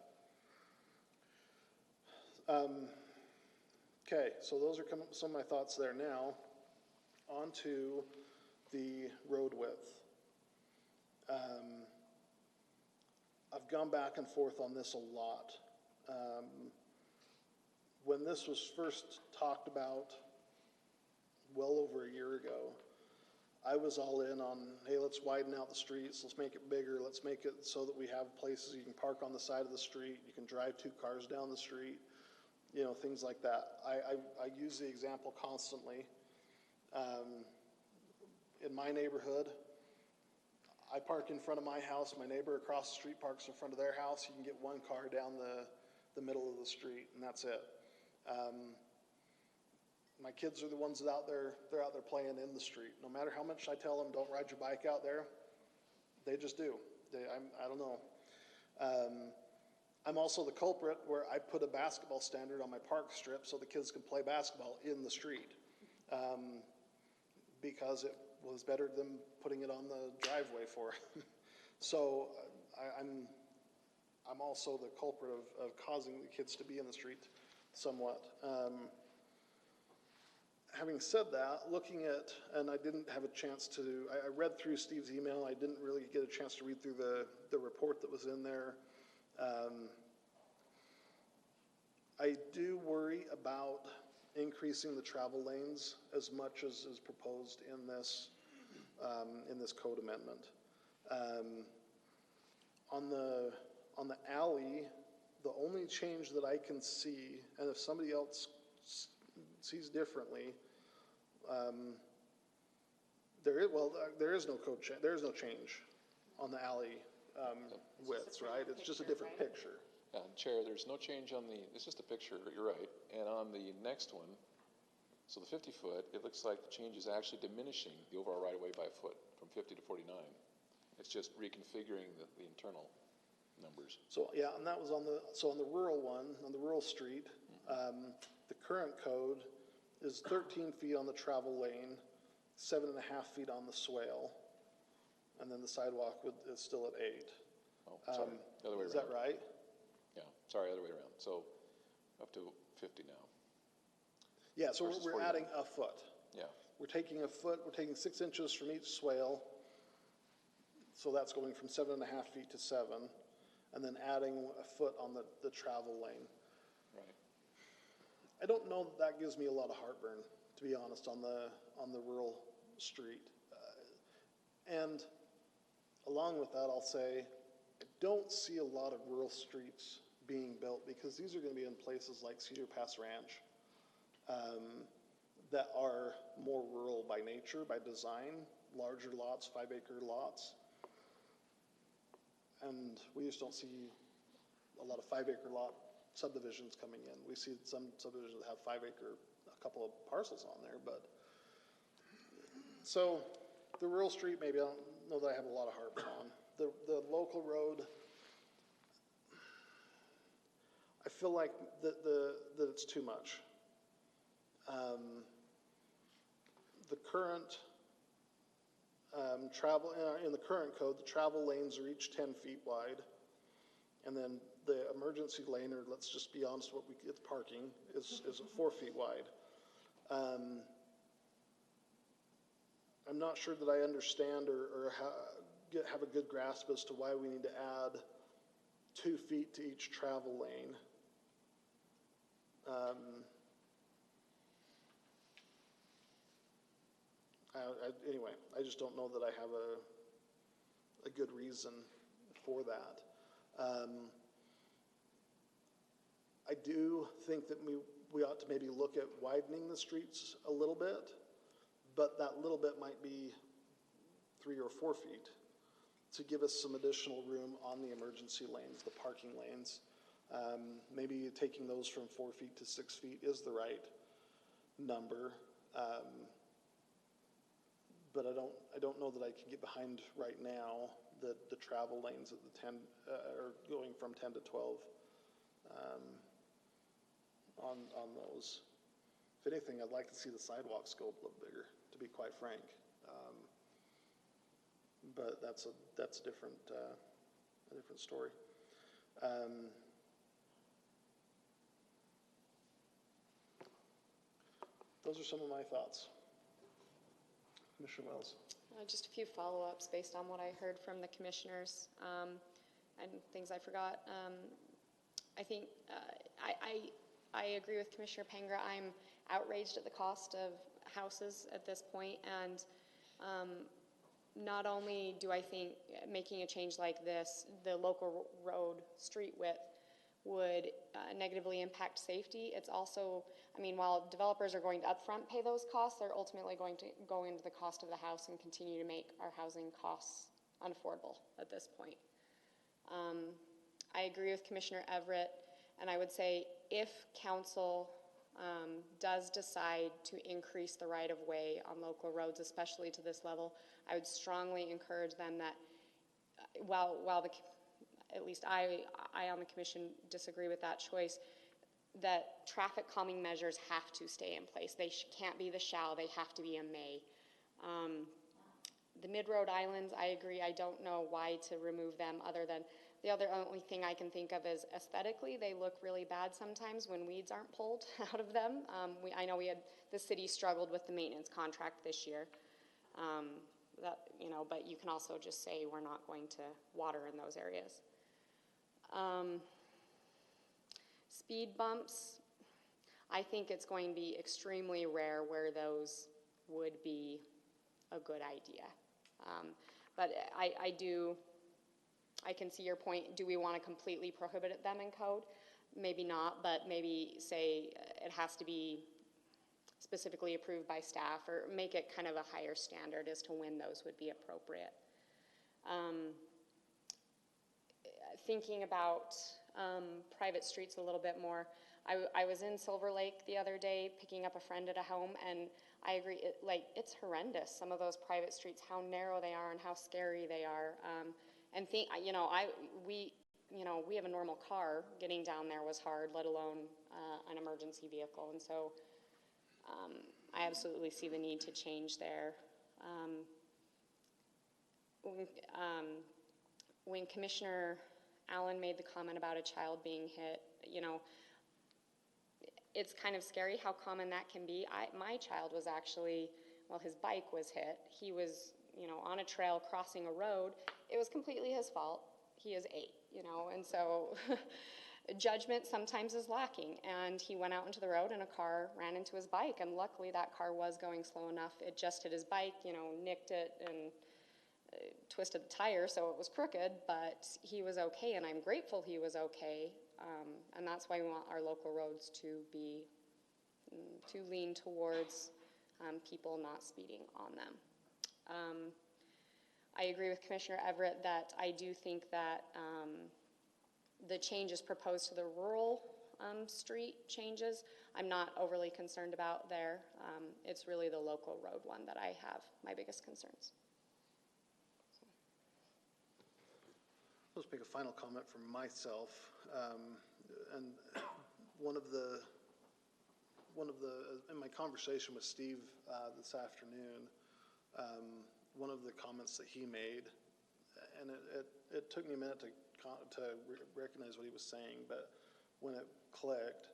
Okay, so those are some of my thoughts there. Now, on to the road width. I've gone back and forth on this a lot. When this was first talked about well over a year ago, I was all in on, hey, let's widen out the streets, let's make it bigger, let's make it so that we have places you can park on the side of the street, you can drive 2 cars down the street, you know, things like that. I use the example constantly. In my neighborhood, I park in front of my house, my neighbor across the street parks in front of their house, you can get 1 car down the middle of the street, and that's it. My kids are the ones that they're out there playing in the street. No matter how much I tell them, don't ride your bike out there, they just do. I don't know. I'm also the culprit where I put a basketball standard on my park strip so the kids can play basketball in the street, because it was better than putting it on the driveway for them. So I'm also the culprit of causing the kids to be in the street somewhat. Having said that, looking at, and I didn't have a chance to, I read through Steve's email. I didn't really get a chance to read through the report that was in there. I do worry about increasing the travel lanes as much as is proposed in this code amendment. On the alley, the only change that I can see, and if somebody else sees differently, there is no code change. There is no change on the alley widths, right? It's just a different picture. Chair, there's no change on it's just a picture, you're right. And on the next one, so the 50-foot, it looks like the change is actually diminishing the overall right-of-way by a foot from 50 to 49. It's just reconfiguring the internal numbers. So yeah, and that was on the rural one, on the rural street, the current code is 13 feet on the travel lane, 7.5 feet on the swale, and then the sidewalk is still at 8. Oh, sorry, the other way around. Is that right? Yeah, sorry, other way around. So up to 50 now. Yeah, so Versus we're 49. adding a foot. Yeah, We're taking a foot, we're taking 6 inches from each swale. So that's going from 7.5 feet to 7, and then adding a foot on the travel lane. right. I don't know that gives me a lot of heartburn, to be honest, on the rural street. And along with that, I'll say, I don't see a lot of rural streets being built because these are going to be in places like Cedar Pass Ranch that are more rural by nature, by design, larger lots, 5-acre lots. And we just don't see a lot of 5-acre lot subdivisions coming in. We see some subdivisions that have 5-acre, a couple of parcels on there, but. So the rural street, maybe I don't know that I have a lot of heartburn on. The local road, I feel like that it's too much. The current travel, in the current code, the travel lanes are each 10 feet wide. And then the emergency lane, or let's just be honest, what we get parking is 4 feet wide. I'm not sure that I understand or have a good grasp as to why we need to add 2 feet to each travel lane. Anyway, I just don't know that I have a good reason for that. I do think that we ought to maybe look at widening the streets a little bit, but that little bit might be 3 or 4 feet to give us some additional room on the emergency lanes, the parking lanes. Maybe taking those from 4 feet to 6 feet is the right number. But I don't know that I can get behind right now the travel lanes at the 10 are going from 10 to 12 on those. If anything, I'd like to see the sidewalks go a little bigger, to be quite frank. But that's a different story. Those are some of my thoughts. Commissioner Wells. Just a few follow-ups based on what I heard from the commissioners and things I forgot. I think I agree with Commissioner Pengra. I'm outraged at the cost of houses at this point, and not only do I think making a change like this, the local road street width would negatively impact safety. It's also, I mean, while developers are going to upfront pay those costs, they're ultimately going to go into the cost of the house and continue to make our housing costs unaffordable at this point. I agree with Commissioner Everett, and I would say if council does decide to increase the right-of-way on local roads, especially to this level, I would strongly encourage them that while at least I on the commission disagree with that choice, that traffic calming measures have to stay in place. They can't be the shall, they have to be a may. The mid-road islands, I agree, I don't know why to remove them other than, the only thing I can think of is aesthetically, they look really bad sometimes when weeds aren't pulled out of them. I know the city struggled with the maintenance contract this year. But you can also just say we're not going to water in those areas. Speed bumps, I think it's going to be extremely rare where those would be a good idea. But I can see your point. Do we want to completely prohibit them in code? Maybe not, but maybe say it has to be specifically approved by staff, or make it kind of a higher standard as to when those would be appropriate. Thinking about private streets a little bit more, I was in Silver Lake the other day picking up a friend at a home, and I agree, it's horrendous, some of those private streets, how narrow they are and how scary they are. We have a normal car, getting down there was hard, let alone an emergency vehicle, and so I absolutely see the need to change there. When Commissioner Allen made the comment about a child being hit, it's kind of scary how common that can be. My child was actually, well, his bike was hit. He was, on a trail crossing a road. It was completely his fault. He is 8, and so judgment sometimes is lacking. And he went out into the road and a car ran into his bike, and luckily that car was going slow enough. It just hit his bike, nicked it and twisted the tire, so it was crooked, but he was okay, and I'm grateful he was okay. And that's why we want our local roads to be, to lean towards people not speeding on them. I agree with Commissioner Everett that I do think that the changes proposed to the rural street changes, I'm not overly concerned about there. It's really the local road one that I have my biggest concerns. Let's make a final comment from myself. And one of the, in my conversation with Steve this afternoon, one of the comments that he made, and it took me a minute to recognize what he was saying, but when it clicked,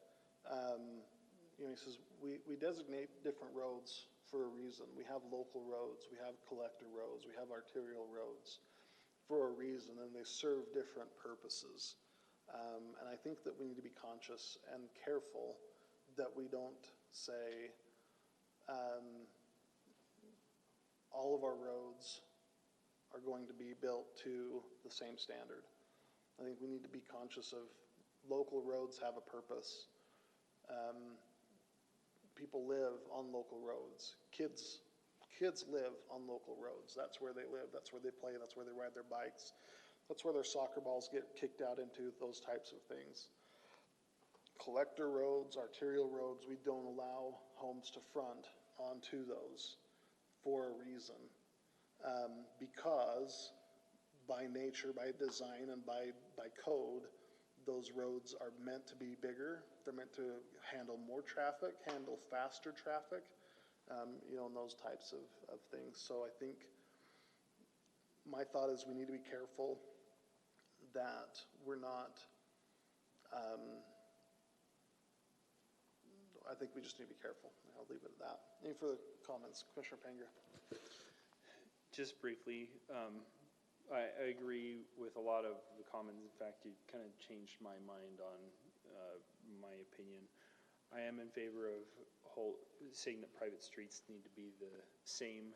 he says, we designate different roads for a reason. We have local roads, we have collector roads, we have arterial roads for a reason, and they serve different purposes. And I think that we need to be conscious and careful that we don't say all of our roads are going to be built to the same standard. I think we need to be conscious of local roads have a purpose. People live on local roads. Kids live on local roads. That's where they live, that's where they play, that's where they ride their bikes. That's where their soccer balls get kicked out into, those types of things. Collector roads, arterial roads, we don't allow homes to front onto those for a reason. Because by nature, by design, and by code, those roads are meant to be bigger. They're meant to handle more traffic, handle faster traffic, and those types of things. So I think my thought is we need to be careful that we're not, I think we just need to be careful. I'll leave it at that. Any further comments? Commissioner Panger. Just briefly, I agree with a lot of the comments. In fact, you kind of changed my mind on my opinion. I am in favor of saying that private streets need to be the same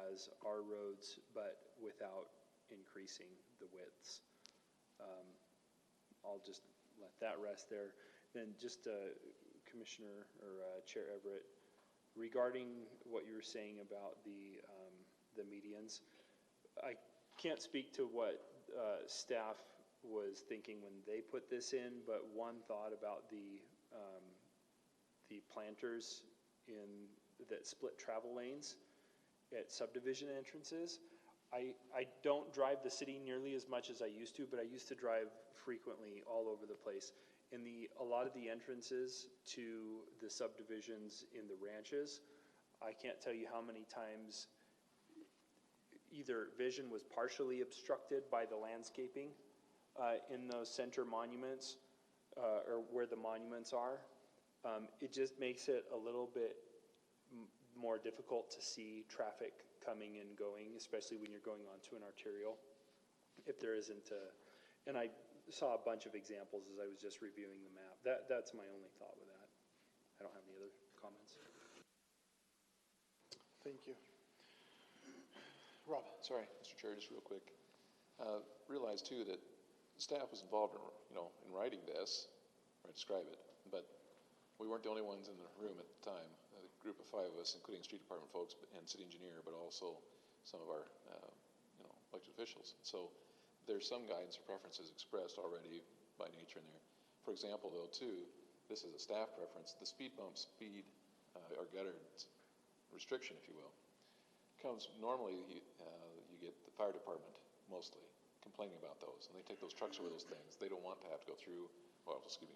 as our roads, but without increasing the widths. I'll just let that rest there. Then just Commissioner or Chair Everett, regarding what you were saying about the medians, I can't speak to what staff was thinking when they put this in, but one thought about the planters that split travel lanes at subdivision entrances. I don't drive the city nearly as much as I used to, but I used to drive frequently all over the place. And a lot of the entrances to the subdivisions in the ranches, I can't tell you how many times either vision was partially obstructed by the landscaping in those center monuments or where the monuments are. It just makes it a little bit more difficult to see traffic coming and going, especially when you're going onto an arterial, if there isn't and I saw a bunch of examples as I was just reviewing the map. That's my only thought with that. I don't have any other comments. Thank you. Rob. Sorry, Mr. Chair, just real quick. Realize too that staff was involved in writing this, or describe it, but we weren't the only ones in the room at the time. A group of 5 of us, including street department folks and city engineer, but also some of our elected officials. So there's some guidance or preferences expressed already by nature in there. For example, though, too, this is a staff preference. The speed bump speed or gutter restriction, if you will, comes normally. You get the fire department mostly complaining about those, and they take those trucks over those things. They don't want to have to go through,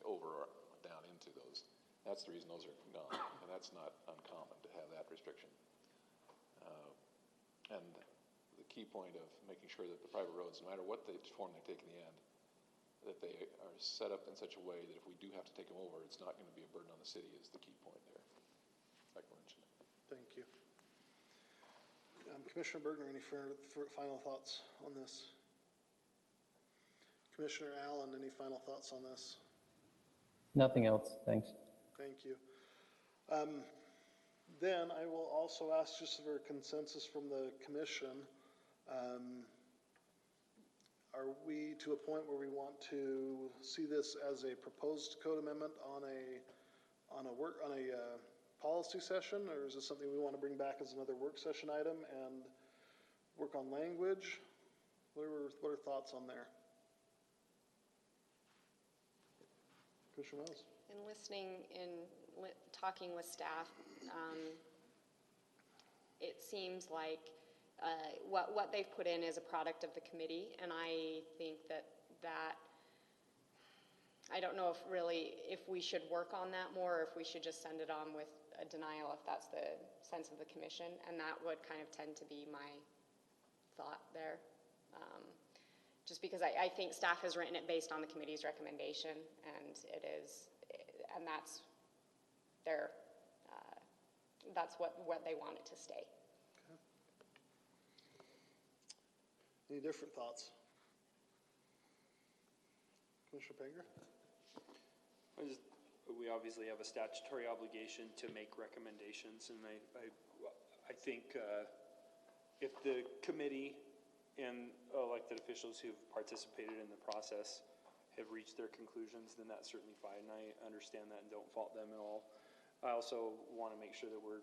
over or down into those. That's the reason those are gone, and that's not uncommon to have that restriction. And the key point of making sure that the private roads, no matter what form they take in the end, that they are set up in such a way that if we do have to take them over, it's not going to be a burden on the city is the key point there, like I mentioned. Thank you. Commissioner Bergner, any final thoughts on this? Commissioner Allen, any final thoughts on this? Nothing else, thanks. Thank you. Then I will also ask just for consensus from the commission. Are we to a point where we want to see this as a proposed code amendment on a policy session, or is this something we want to bring back as another work session item and work on language? What are thoughts on there? Commissioner Wells? In listening talking with staff, it seems like what they've put in is a product of the committee, and I think that I don't know if we should work on that more, or if we should just send it on with a denial, if that's the sense of the commission, and that would kind of tend to be my thought there. Just because I think staff has written it based on the committee's recommendation, and that's that's what they want it to stay. Okay. Any different thoughts? Commissioner Panger? We obviously have a statutory obligation to make recommendations, and I think if the committee and elected officials who've participated in the process have reached their conclusions, then that's certainly fine. I understand that and don't fault them at all. I also want to make sure that we're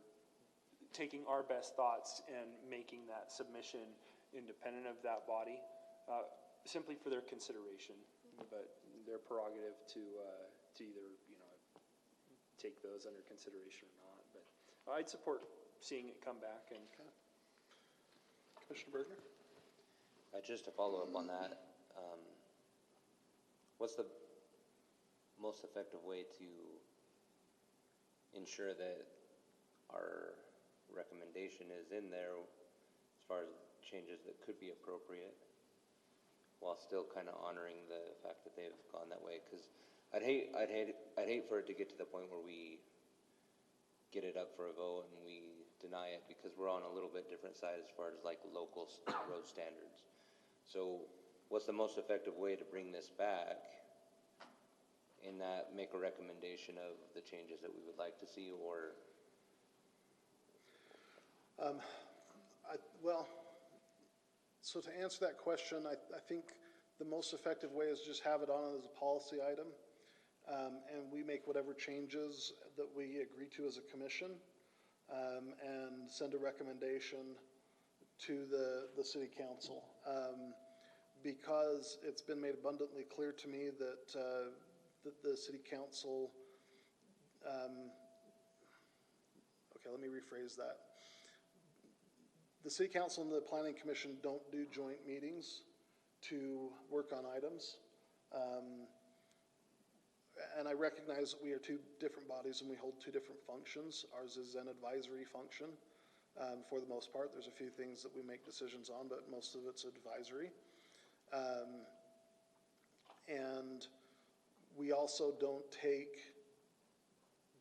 taking our best thoughts and making that submission independent of that body, simply for their consideration, but their prerogative to either take those under consideration or not. But I'd support seeing it come back. And Commissioner Bergner? Just to follow up on that, what's the most effective way to ensure that our recommendation is in there as far as changes that could be appropriate, while still kind of honoring the fact that they've gone that way? Because I'd hate for it to get to the point where we get it up for a vote and we deny it, because we're on a little bit different side as far as like local road standards. So what's the most effective way to bring this back in that make a recommendation of the changes that we would like to see? Or so to answer that question, I think the most effective way is just have it on as a policy item, and we make whatever changes that we agree to as a commission, and send a recommendation to the city council. Because it's been made abundantly clear to me that the city council, okay, let me rephrase that. The city council and the planning commission don't do joint meetings to work on items. And I recognize that we are two different bodies and we hold two different functions. Ours is an advisory function for the most part. There's a few things that we make decisions on, but most of it's advisory. And we also don't take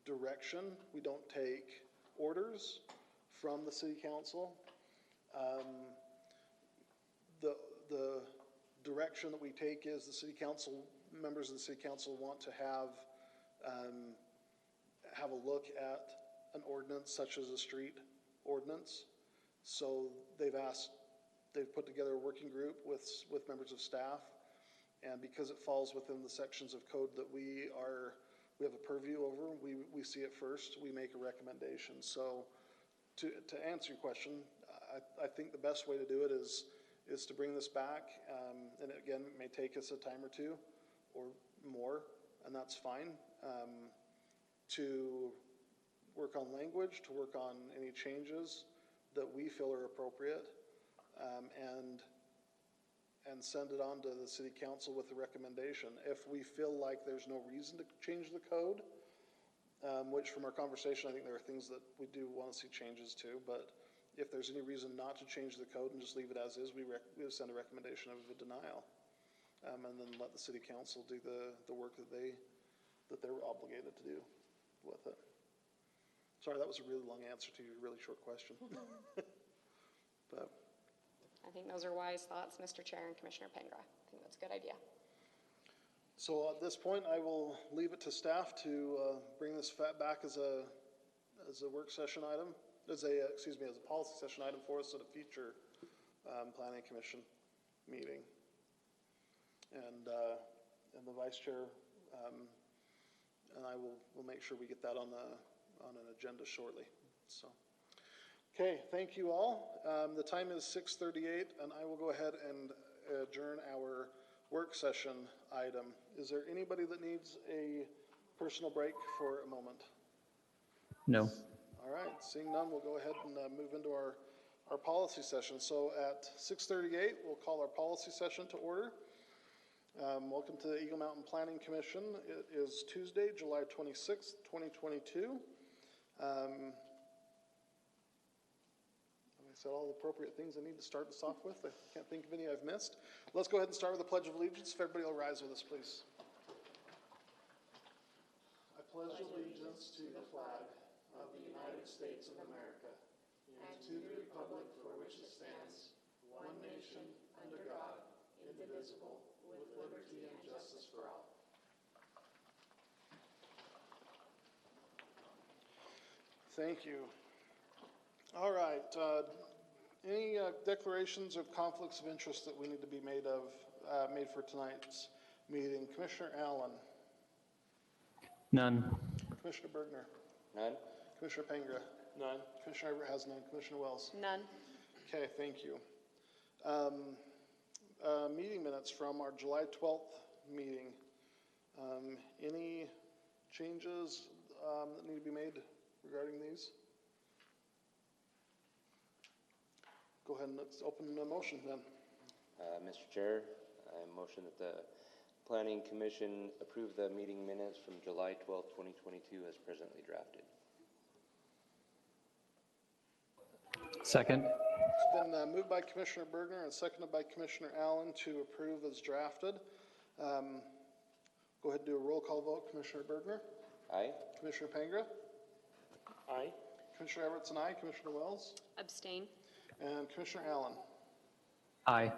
direction. We don't take orders from the city council. The direction that we take is the city council, members of the city council want to have a look at an ordinance such as a street ordinance. So they've put together a working group with members of staff, and because it falls within the sections of code that we have a purview over, we see it first, we make a recommendation. So to answer your question, I think the best way to do it is to bring this back, and again, it may take us a time or two or more, and that's fine, to work on language, to work on any changes that we feel are appropriate, and send it on to the city council with a recommendation. If we feel like there's no reason to change the code, which from our conversation, I think there are things that we do want to see changes to, but if there's any reason not to change the code and just leave it as is, we send a recommendation of a denial. and then let the city council do the work that they're obligated to do with it. Sorry, that was a really long answer to your really short question. But I think those are wise thoughts, Mr. Chair and Commissioner Pengra. I think that's a good idea. so at this point, I will leave it to staff to bring this back as a work session item, as a policy session item for us at a future planning commission meeting. And the vice chair and I will make sure we get that on an agenda shortly. So, okay, thank you all. The time is 6:38, and I will go ahead and adjourn our work session item. Is there anybody that needs a personal break for a moment? No. All right, seeing none, we'll go ahead and move into our policy session. So at 6:38, we'll call our policy session to order. Welcome to the Eagle Mountain Planning Commission. It is Tuesday, July 26th, 2022. I said all the appropriate things I need to start this off with. I can't think of any I've missed. Let's go ahead and start with the Pledge of Allegiance. If everybody will rise with us, please. I pledge allegiance to the flag of the United States of America and to the republic for which it stands, one nation, under God, indivisible, with liberty and justice for all. Thank you. All right. Any declarations of conflicts of interest that we need to be made for tonight's meeting? Commissioner Allen. None. Commissioner Bergner. None? Commissioner Pengra. None? Commissioner Everett has none. Commissioner Wells. None. Okay, thank you. Meeting minutes from our July 12th meeting. Any changes that need to be made regarding these? Go ahead and let's open the motion then. Mr. Chair, I motion that the Planning Commission approve the meeting minutes from July 12th, 2022 as presently drafted. Second. It's been moved by Commissioner Bergner and seconded by Commissioner Allen to approve as drafted. Go ahead and do a roll call vote. Commissioner Bergner? Aye? Commissioner Pengra? Aye. Commissioner Everett's an aye. Commissioner Wells? Abstain. And Commissioner Allen? Aye.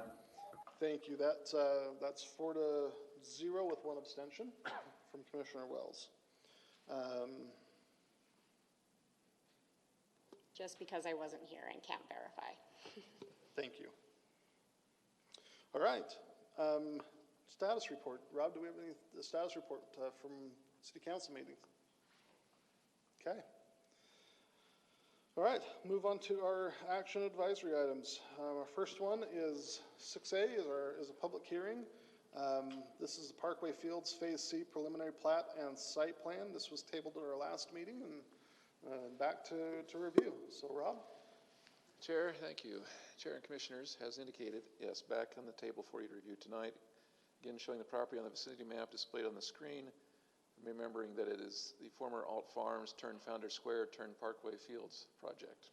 Thank you. That's 4-0 with one abstention from Commissioner Wells. Just because I wasn't here and can't verify. Thank you. All right. Status report. Rob, do we have any status report from City Council meetings? Okay. All right. Move on to our action advisory items. Our first one is 6A is a public hearing. This is the Parkway Fields Phase C preliminary plat and site plan. This was tabled at our last meeting and back to review. So, Rob? Chair, thank you. Chair and Commissioners, as indicated, yes, back on the table for you to review tonight. Again, showing the property on the vicinity map displayed on the screen, remembering that it is the former Alt Farms turned Founder Square turned Parkway Fields project.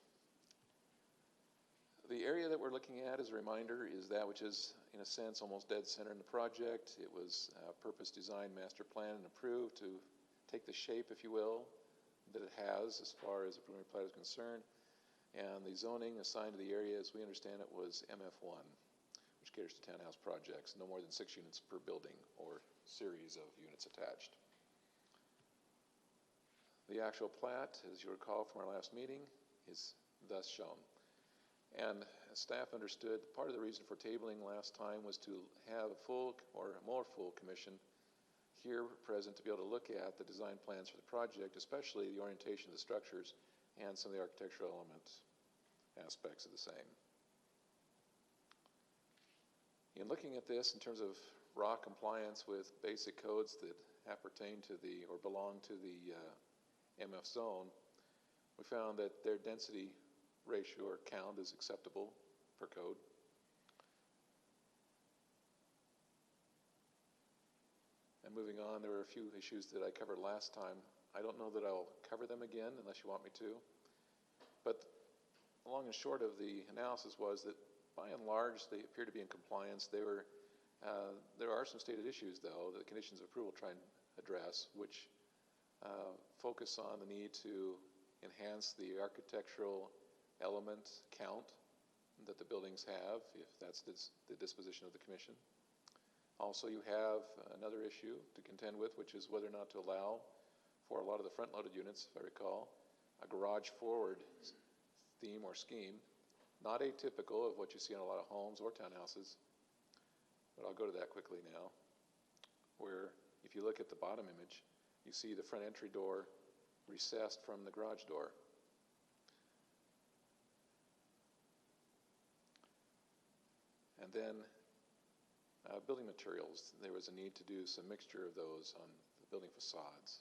The area that we're looking at, as a reminder, is that which is, in a sense, almost dead center in the project. It was purpose designed, master planned, and approved to take the shape, if you will, that it has as far as the preliminary plat is concerned. And the zoning assigned to the area, as we understand it, was MF1, which caters to townhouse projects, no more than 6 units per building or series of units attached. The actual plat, as you recall from our last meeting, is thus shown. And as staff understood, part of the reason for tabling last time was to have a full or a more full commission here present to be able to look at the design plans for the project, especially the orientation of the structures and some of the architectural elements, aspects of the same. In looking at this in terms of raw compliance with basic codes that appertain to the or belong to the MF zone, we found that their density ratio or count is acceptable per code. And moving on, there were a few issues that I covered last time. I don't know that I'll cover them again unless you want me to. But the long and short of the analysis was that by and large, they appear to be in compliance. They were There are some stated issues, though, that conditions of approval try and address, which focus on the need to enhance the architectural element count that the buildings have, if that's the disposition of the commission. Also, you have another issue to contend with, which is whether or not to allow for a lot of the front-loaded units, if I recall, a garage-forward theme or scheme, not atypical of what you see in a lot of homes or townhouses, but I'll go to that quickly now, where if you look at the bottom image, you see the front entry door recessed from the garage door. And then building materials, there was a need to do some mixture of those on the building facades.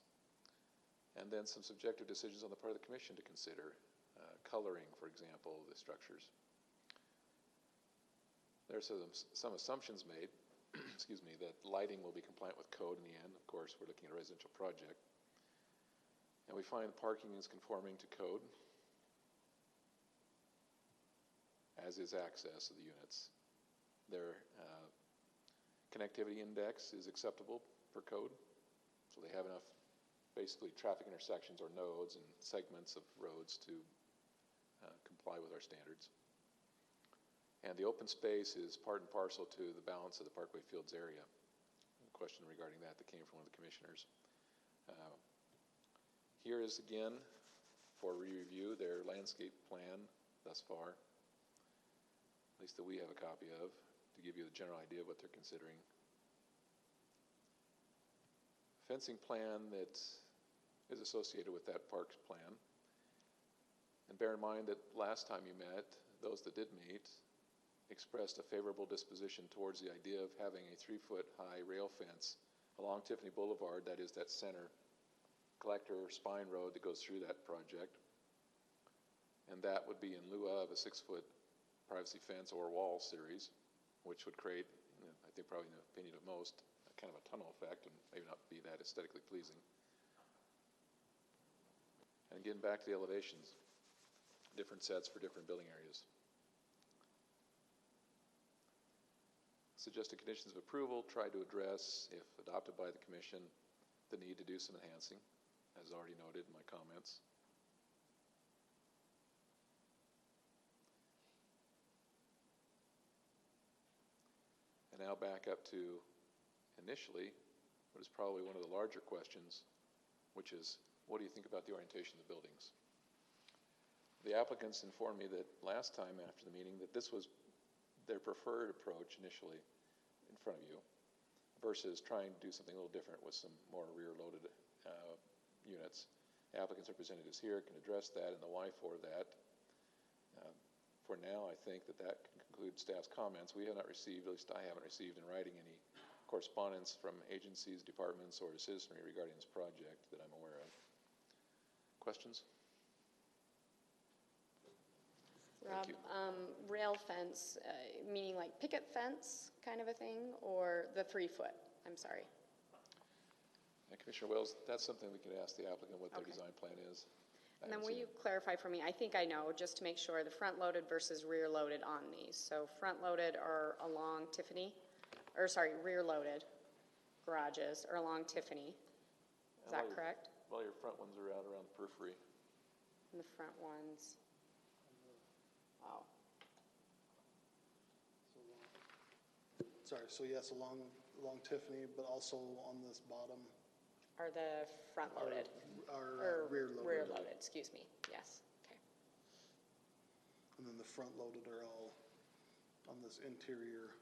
And then some subjective decisions on the part of the commission to consider, coloring, for example, the structures. There's some assumptions made, excuse me, that lighting will be compliant with code in the end. Of course, we're looking at a residential project. And we find parking is conforming to code, as is access of the units. Their connectivity index is acceptable per code, so they have enough basically traffic intersections or nodes and segments of roads to comply with our standards. And the open space is part and parcel to the balance of the Parkway Fields area. A question regarding that came from one of the commissioners. Here is again, for review, their landscape plan thus far, at least that we have a copy of, to give you the general idea of what they're considering. Fencing plan that is associated with that parks plan. And bear in mind that last time you met, those that did meet expressed a favorable disposition towards the idea of having a 3-foot high rail fence along Tiffany Boulevard, that is that center collector spine road that goes through that project. And that would be in lieu of a 6-foot privacy fence or wall series, which would create, I think probably in the opinion of most, kind of a tunnel effect and maybe not be that aesthetically pleasing. And getting back to the elevations, different sets for different building areas. Suggested conditions of approval try to address, if adopted by the commission, the need to do some enhancing, as already noted in my comments. And now back up to initially what is probably one of the larger questions, which is, what do you think about the orientation of the buildings? The applicants informed me that last time after the meeting that this was their preferred approach initially in front of you, versus trying to do something a little different with some more rear-loaded units. Applicants representatives here can address that and the why for that. For now, I think that concludes staff's comments. We have not received, at least I haven't received in writing, any correspondence from agencies, departments, or citizenry regarding this project that I'm aware of. Questions? Rob, rail fence, meaning like picket fence kind of a thing, or the 3-foot? I'm sorry. Commissioner Wells, that's something we could ask the applicant what their Okay. design plan is. And then will you clarify for me, I think I know, just to make sure, the front-loaded versus rear-loaded on these. So front-loaded are along Tiffany, or sorry, rear-loaded garages are along Tiffany. Is that correct? Well, your front ones are out around the periphery. And the front ones. Oh, Sorry, so yes, along Tiffany, but also on this bottom. are the front-loaded? Our rear loaded. Rear-loaded, excuse me, yes, okay. And then the front loaded are all on this interior,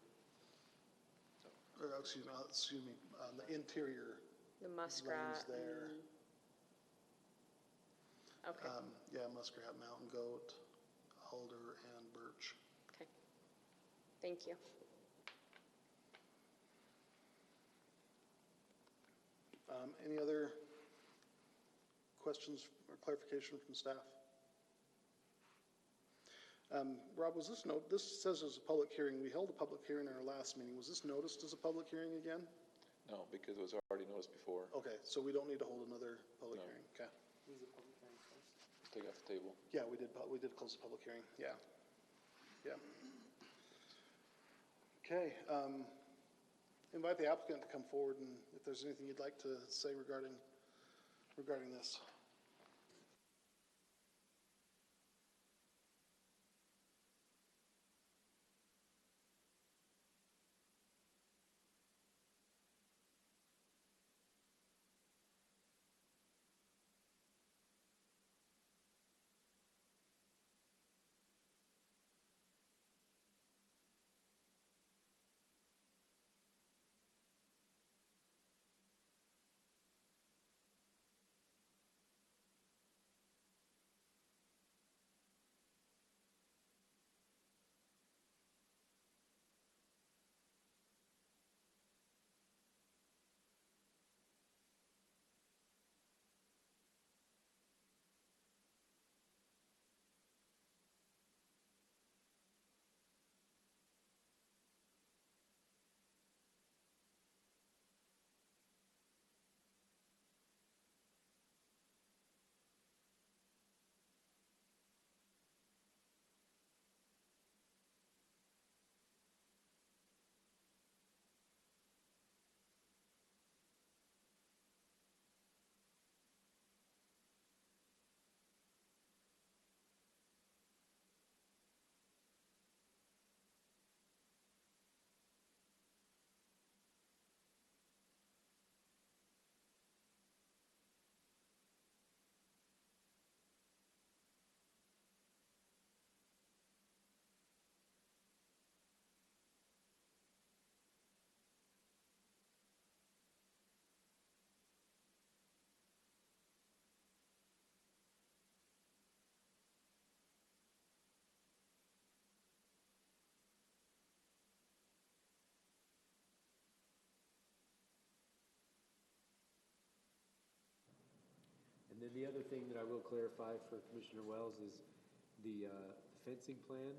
or excuse me, on the interior The muskrat. lanes there. Okay, Yeah, muskrat, mountain goat, alder, and birch. okay. Thank you. Any other questions or clarification from staff? Rob, was this this says as a public hearing. We held a public hearing in our last meeting. Was this noticed as a public hearing again? No, because it was already noticed before. Okay, so we don't need to hold another public No. hearing. Okay. Take off the table. Yeah, we did close the public hearing. Yeah. Yeah. Okay, invite the applicant to come forward and if there's anything you'd like to say regarding this. And then the other thing that I will clarify for Commissioner Wells is the fencing plan.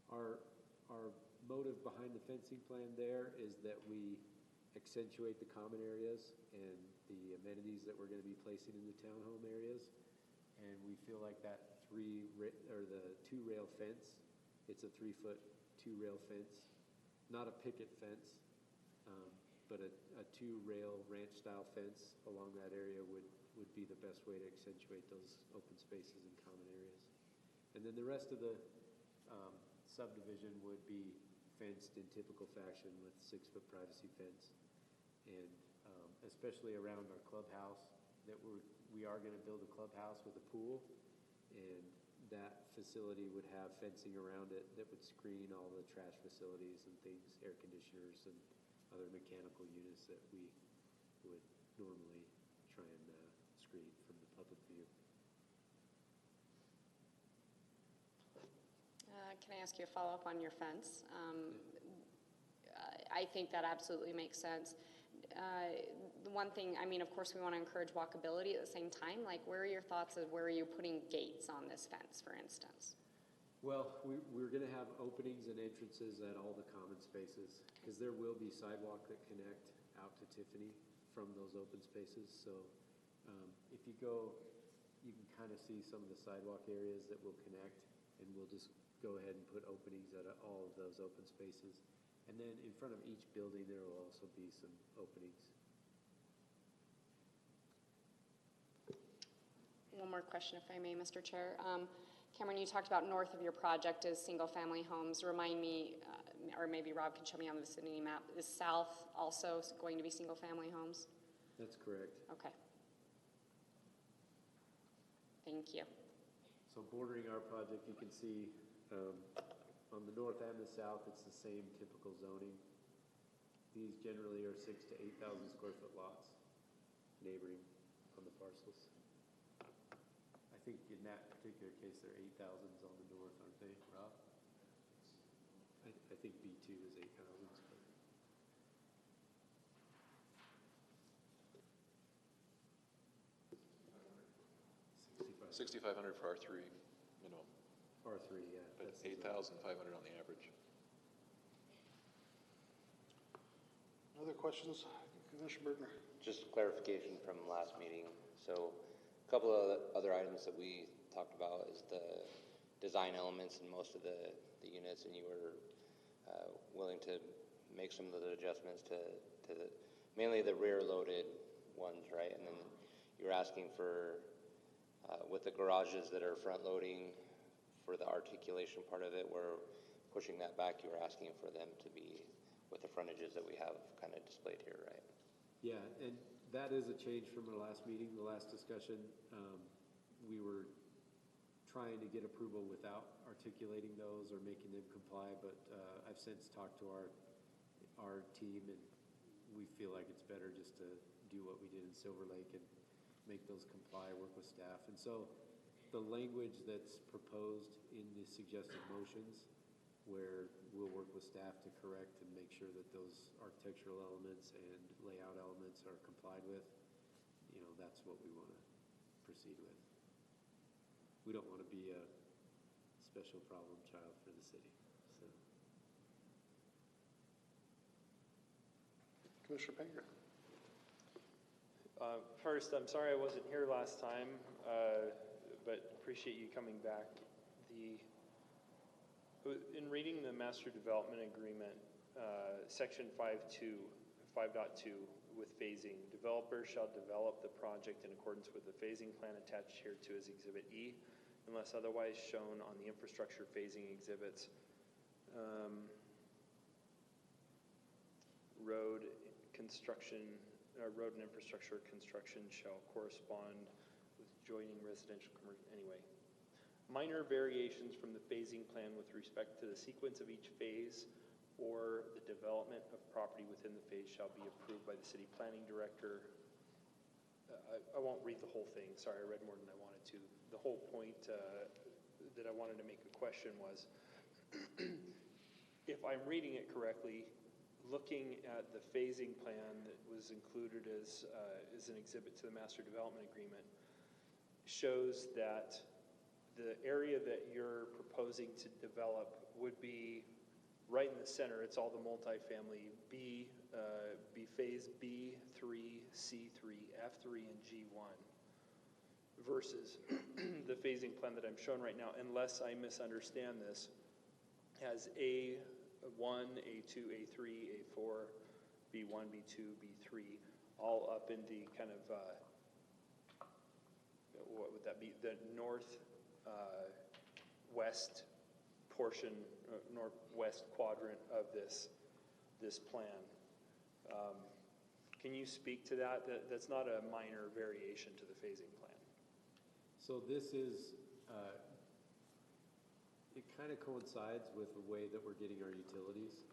Our motive behind the fencing plan there is that we accentuate the common areas and the amenities that we're going to be placing in the townhome areas. And we feel like that the 2-rail fence, it's a 3-foot 2-rail fence, not a picket fence, but a 2-rail ranch-style fence along that area would be the best way to accentuate those open spaces and common areas. And then the rest of the subdivision would be fenced in typical fashion with 6-foot privacy fence. And especially around our clubhouse, that we are going to build a clubhouse with a pool, and that facility would have fencing around it that would screen all the trash facilities and things, air conditioners and other mechanical units that we would normally try and screen from the public view. Can I ask you a follow-up on your fence? I think that absolutely makes sense. The one thing, I mean, of course, we want to encourage walkability at the same time. Like, where are your thoughts of where are you putting gates on this fence, for instance? Well, we're going to have openings and entrances at all the common spaces, because there will be sidewalk that connect out to Tiffany from those open spaces. So if you go, you can kind of see some of the sidewalk areas that will connect, and we'll just go ahead and put openings at all of those open spaces. And then in front of each building, there will also be some openings. One more question, if I may, Mr. Chair. Cameron, you talked about north of your project is single-family homes. Remind me, or maybe Rob can show me on the vicinity map, is south also going to be single-family homes? That's correct. Okay. Thank you. So bordering our project, you can see on the north and the south, it's the same typical zoning. These generally are 6,000 to 8,000 square foot lots neighboring on the parcels. I think in that particular case, there are 8,000s on the north, aren't they, Rob? I think B2 is 8,000s. 6,500 for R3, minimum, R3, yeah. but That's the 8,500 on the average. Other questions? Commissioner Bergner. Just clarification from last meeting. So a couple of other items that we talked about is the design elements in most of the units, and you were willing to make some of the adjustments to mainly the rear-loaded ones, right? And then you're asking for, with the garages that are front-loading, for the articulation part of it, we're pushing that back. You were asking for them to be with the frontages that we have kind of displayed here, right? Yeah, and that is a change from our last meeting, the last discussion. We were trying to get approval without articulating those or making them comply, but I've since talked to our team, and we feel like it's better just to do what we did in Silver Lake and make those comply, work with staff. And so the language that's proposed in the suggested motions, where we'll work with staff to correct and make sure that those architectural elements and layout elements are complied with, that's what we want to proceed with. We don't want to be a special problem child for the city, so. Commissioner Panger. First, I'm sorry I wasn't here last time, but appreciate you coming back. In reading the Master Development Agreement, Section 5.2, with phasing, developers shall develop the project in accordance with the phasing plan attached hereto as Exhibit E, unless otherwise shown on the infrastructure phasing exhibits. Road and infrastructure construction shall correspond with joining residential commercial, anyway. Minor variations from the phasing plan with respect to the sequence of each phase or the development of property within the phase shall be approved by the city planning director. I won't read the whole thing. Sorry, I read more than I wanted to. The whole point that I wanted to make a question was, if I'm reading it correctly, looking at the phasing plan that was included as an exhibit to the Master Development Agreement shows that the area that you're proposing to develop would be right in the center. It's all the multifamily be phase B3, C3, F3, and G1 versus the phasing plan that I'm showing right now, unless I misunderstand this, has A1, A2, A3, A4, B1, B2, B3, all up in the kind of, what would that be? The northwest portion, northwest quadrant of this plan. Can you speak to that? That's not a minor variation to the phasing plan. So this is, it kind of coincides with the way that we're getting our utilities.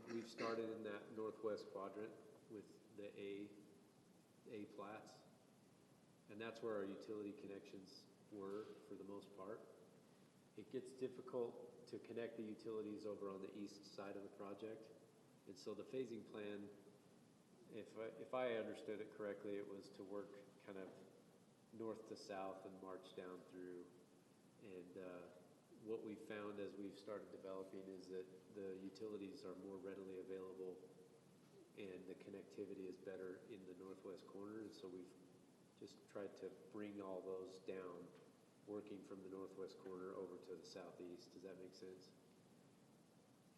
We've started in that northwest quadrant with the A Plats, and that's where our utility connections were for the most part. It gets difficult to connect the utilities over on the east side of the project, and so the phasing plan, if I understood it correctly, it was to work kind of north to south and march down through. And what we found as we've started developing is that the utilities are more readily available and the connectivity is better in the northwest corner. And so we've just tried to bring all those down, working from the northwest corner over to the southeast. Does that make sense?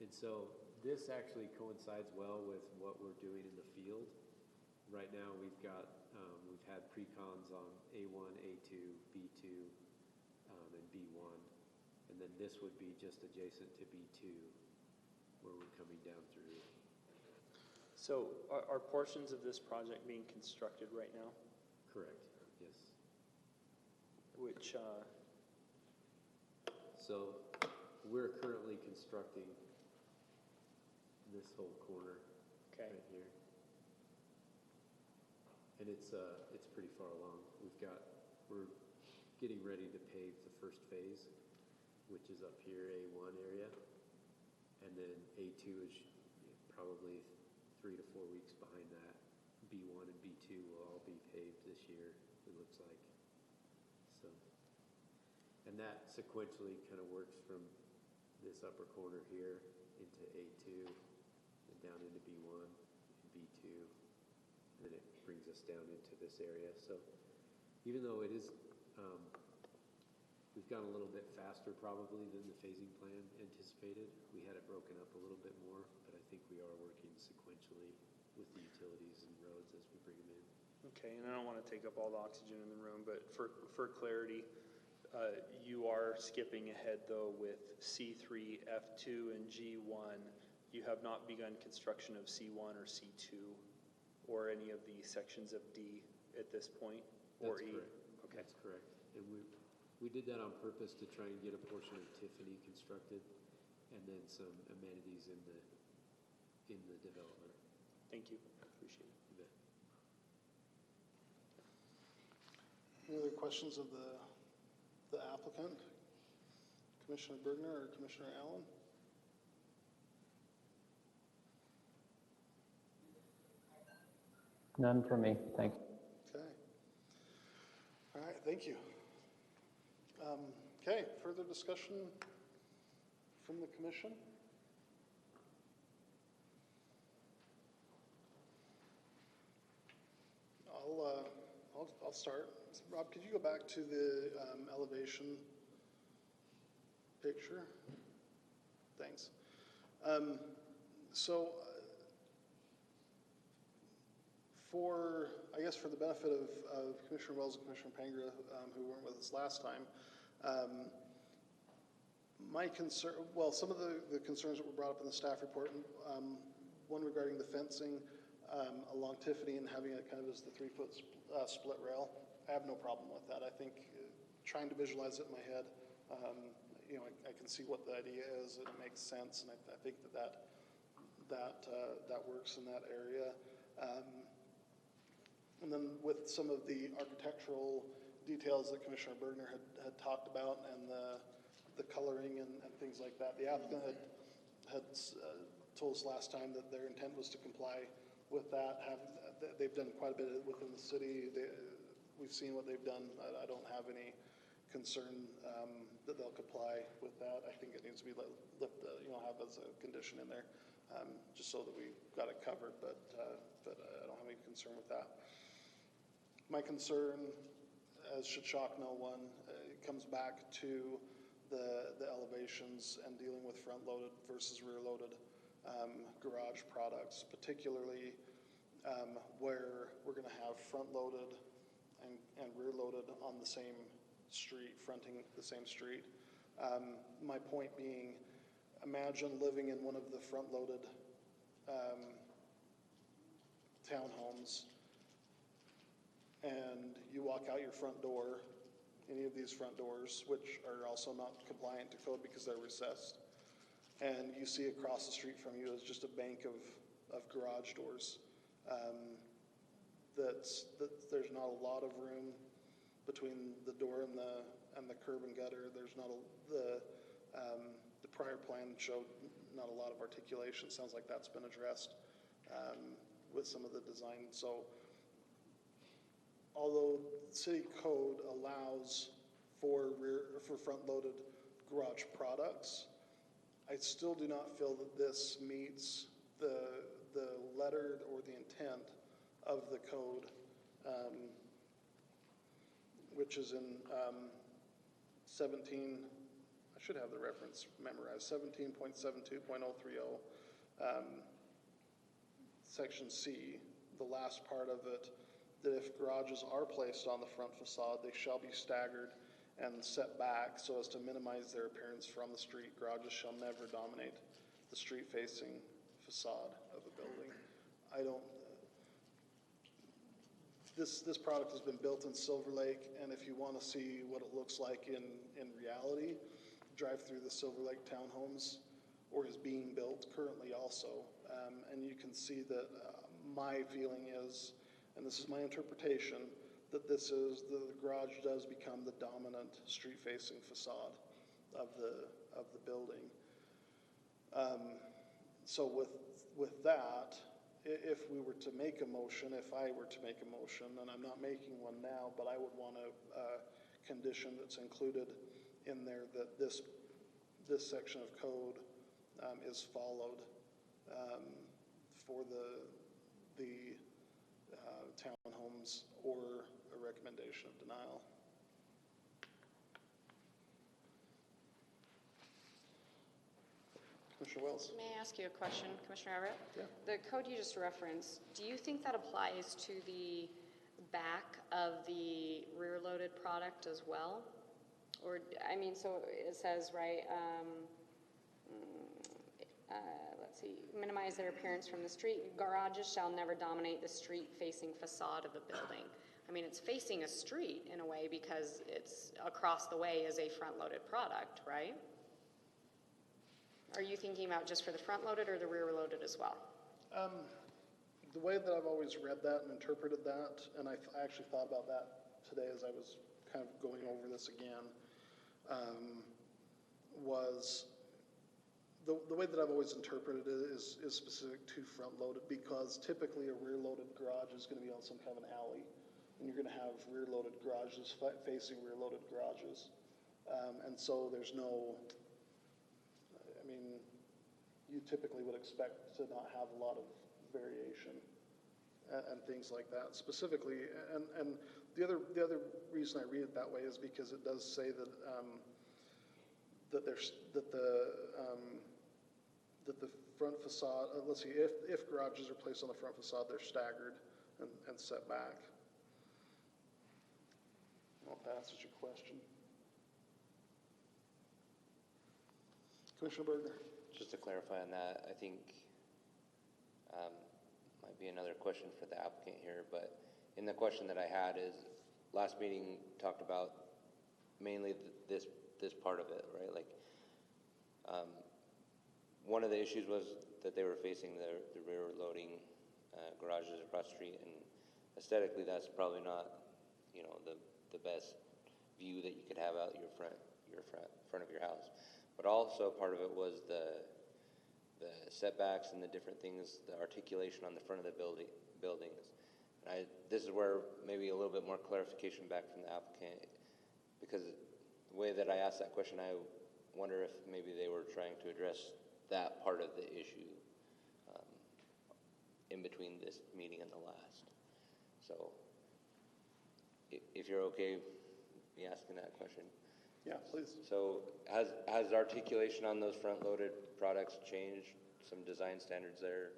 And so this actually coincides well with what we're doing in the field. Right now we've got, we've had pre-cons on A1, A2, B2, and B1. And then this would be just adjacent to B2 where we're coming down through. So are portions of this project being constructed right now? Correct, yes. Which, so we're currently constructing this whole corner right here. And it's pretty far along. We're getting ready to pave the first phase, which is up here, A1 area. And then A2 is probably 3 to 4 weeks behind that. B1 and B2 will all be paved this year, it looks like. So, and that sequentially kind of works from this upper corner here into A2 and down into B1 and B2. And then it brings us down into this area. So even though it is, we've gone a little bit faster probably than the phasing plan anticipated. We had it broken up a little bit more, but I think we are working sequentially with the utilities and roads as we bring them in. Okay, and I don't want to take up all the oxygen in the room, but for clarity, you are skipping ahead though with C3, F2, and G1. You have not begun construction of C1 or C2 or any of the sections of D at this point, or That's E? correct. Okay. That's correct. And we did that on purpose to try and get a portion of Tiffany constructed and then some amenities in the development. Thank you, appreciate it. You bet. Any other questions of the applicant? Commissioner Bergner or Commissioner Allen? None for me, thanks. Okay. All right, thank you. Okay, further discussion from the commission? I'll start. Rob, could you go back to the elevation picture? Thanks. So I guess for the benefit of Commissioner Wells and Commissioner Pangra, who weren't with us last time, my concern, well, some of the concerns that were brought up in the staff report, one regarding the fencing along Tiffany and having it kind of as the 3-foot split rail. I have no problem with that. I think trying to visualize it in my head, you know, I can see what the idea is and it makes sense, and I think that works in that area. And then with some of the architectural details that Commissioner Bergner had talked about and the coloring and things like that, the applicant had told us last time that their intent was to comply with that. They've done quite a bit within the city. We've seen what they've done. I don't have any concern that they'll comply with that. I think it needs to be have as a condition in there, just so that we've got it covered, but I don't have any concern with that. My concern, as should shock no one, it comes back to the elevations and dealing with front-loaded versus rear-loaded garage products, particularly where we're going to have front-loaded and rear-loaded on the same street, fronting the same street. My point being, imagine living in one of the front-loaded townhomes and you walk out your front door, any of these front doors, which are also not compliant to code because they're recessed, and you see across the street from you is just a bank of garage doors. There's not a lot of room between the door and the curb and gutter. There's not the prior plan showed not a lot of articulation. Sounds like that's been addressed with some of the design. So although city code allows for front-loaded garage products, I still do not feel that this meets the letter or the intent of the code, which is in 17, I should have the reference memorized, 17.72.030, section C, the last part of it, that if garages are placed on the front facade, they shall be staggered and set back so as to minimize their appearance from the street. Garages shall never dominate the street-facing facade of a building. This product has been built in Silver Lake, and if you want to see what it looks like in reality, drive through the Silver Lake townhomes, or is being built currently also, and you can see that my feeling is, and this is my interpretation, that the garage does become the dominant street-facing facade of the building. So with that, if we were to make a motion, if I were to make a motion, and I'm not making one now, but I would want a condition that's included in there that this section of code is followed for the townhomes, or a recommendation of denial. Commissioner Wells. May I ask you a question, Commissioner Everett? Yeah. The code you just referenced, do you think that applies to the back of the rear-loaded product as well? Or, I mean, so it says, right, let's see, minimize their appearance from the street. Garages shall never dominate the street-facing facade of a building. I mean, it's facing a street in a way because it's across the way is a front-loaded product, right? Are you thinking about just for the front-loaded or the rear-loaded as well? The way that I've always read that and interpreted that, and I actually thought about that today as I was kind of going over this again, was the way that I've always interpreted it is specific to front-loaded, because typically a rear-loaded garage is going to be on some kind of an alley, and you're going to have rear-loaded garages facing rear-loaded garages. And so there's no, I mean, you typically would expect to not have a lot of variation and things like that specifically. And the other reason I read it that way is because it does say that that the front facade, let's see, if garages are placed on the front facade, they're staggered and set back. I hope that answers your question. Commissioner Berger. Just to clarify on that, I think might be another question for the applicant here, but in the question that I had is, last meeting talked about mainly this part of it, right? Like, one of the issues was that they were facing the rear loading garages across the street, and aesthetically that's probably not, you know, the best view that you could have out your front of your house. But also part of it was the setbacks and the different things, the articulation on the front of the buildings. And this is where maybe a little bit more clarification back from the applicant, because the way that I asked that question, I wonder if maybe they were trying to address that part of the issue in between this meeting and the last. So if you're okay me asking that question. Yeah, please. So has articulation on those front-loaded products changed? Some design standards there?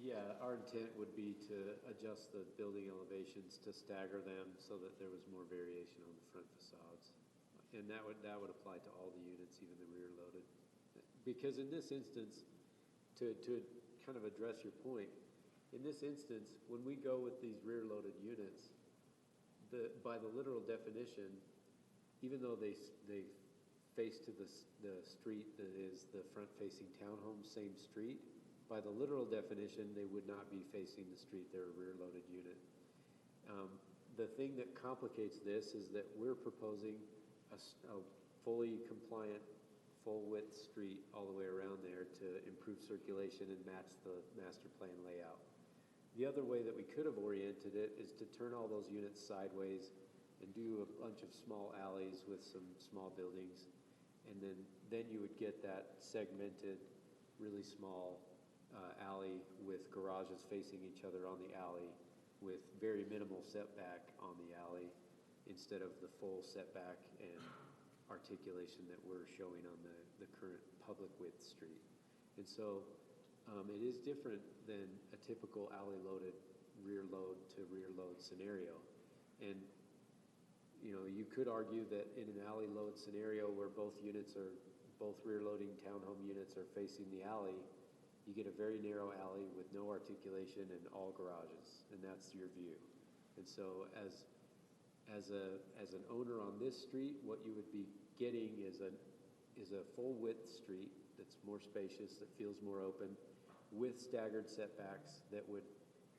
Yeah, our intent would be to adjust the building elevations to stagger them so that there was more variation on the front facades. And that would apply to all the units, even the rear loaded. Because in this instance, to kind of address your point, in this instance, when we go with these rear loaded units, by the literal definition, even though they face to the street that is the front-facing townhome, same street, by the literal definition, they would not be facing the street. They're a rear-loaded unit. The thing that complicates this is that we're proposing a fully compliant, full-width street all the way around there to improve circulation and match the master plan layout. The other way that we could have oriented it is to turn all those units sideways and do a bunch of small alleys with some small buildings, and then you would get that segmented, really small alley with garages facing each other on the alley with very minimal setback on the alley instead of the full setback and articulation that we're showing on the current public width street. And so it is different than a typical alley loaded rear load to rear load scenario. And you know, you could argue that in an alley load scenario where both rear loading townhome units are facing the alley, you get a very narrow alley with no articulation and all garages, and that's your view. And so as an owner on this street, what you would be getting is a full width street that's more spacious, that feels more open, with staggered setbacks that would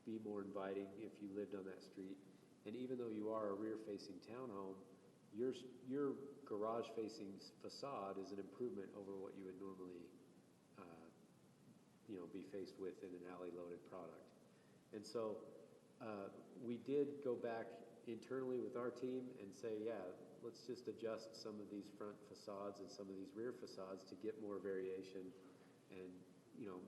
be more inviting if you lived on that street. And even though you are a rear-facing townhome, your garage-facing facade is an improvement over what you would normally, be faced with in an alley-loaded product. And so we did go back internally with our team and say, yeah, let's just adjust some of these front facades and some of these rear facades to get more variation and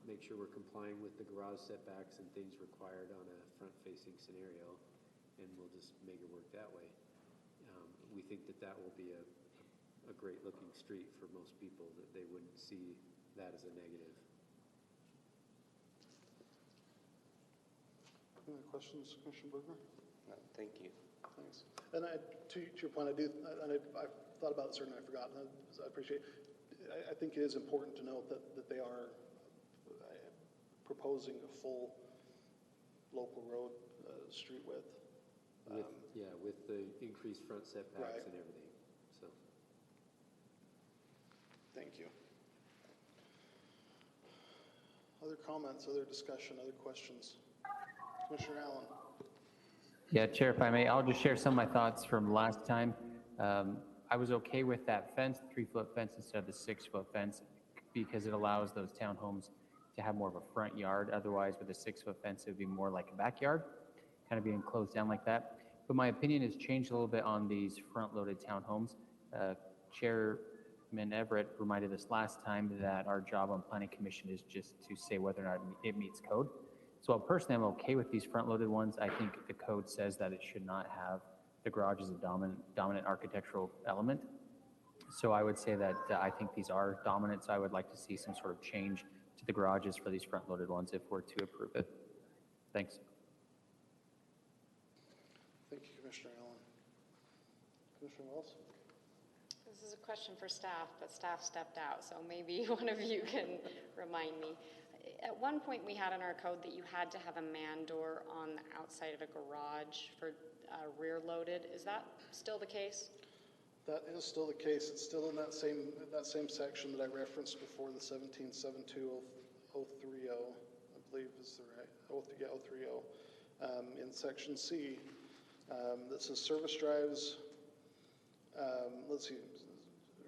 make sure we're complying with the garage setbacks and things required on a front-facing scenario, and we'll just make it work that way. We think that will be a great-looking street for most people, that they wouldn't see that as a negative. Any other questions, Commissioner Bergner? No, thank you. Thanks. And to your point, I thought about this earlier and I forgot, and I appreciate, I think it is important to note that they are proposing a full local road street width. With the increased front setbacks Right. and everything, so. Thank you. Other comments, other discussion, other questions? Commissioner Allen? Yeah, Chair, if I may, I'll just share some of my thoughts from last time. I was okay with that fence, 3-foot fence instead of the 6-foot fence, because it allows those townhomes to have more of a front yard. Otherwise, with a 6-foot fence, it would be more like a backyard, kind of being closed down like that. But my opinion has changed a little bit on these front-loaded townhomes. Chairman Everett reminded us last time that our job on Planning Commission is just to say whether or not it meets code. So personally, I'm okay with these front-loaded ones. I think the code says that it should not have the garage as a dominant architectural element. So I would say that I think these are dominant, so I would like to see some sort of change to the garages for these front-loaded ones if we're to approve it. Thanks. Thank you, Commissioner Allen. Commissioner Wells? This is a question for staff, but staff stepped out, so maybe one of you can remind me. At one point, we had in our code that you had to have a man door on the outside of a garage for rear loaded. Is that still the case? That is still the case. It's still in that same section that I referenced before, the 1772030, I believe is the right, 030, in section C, that says service drives, let's see,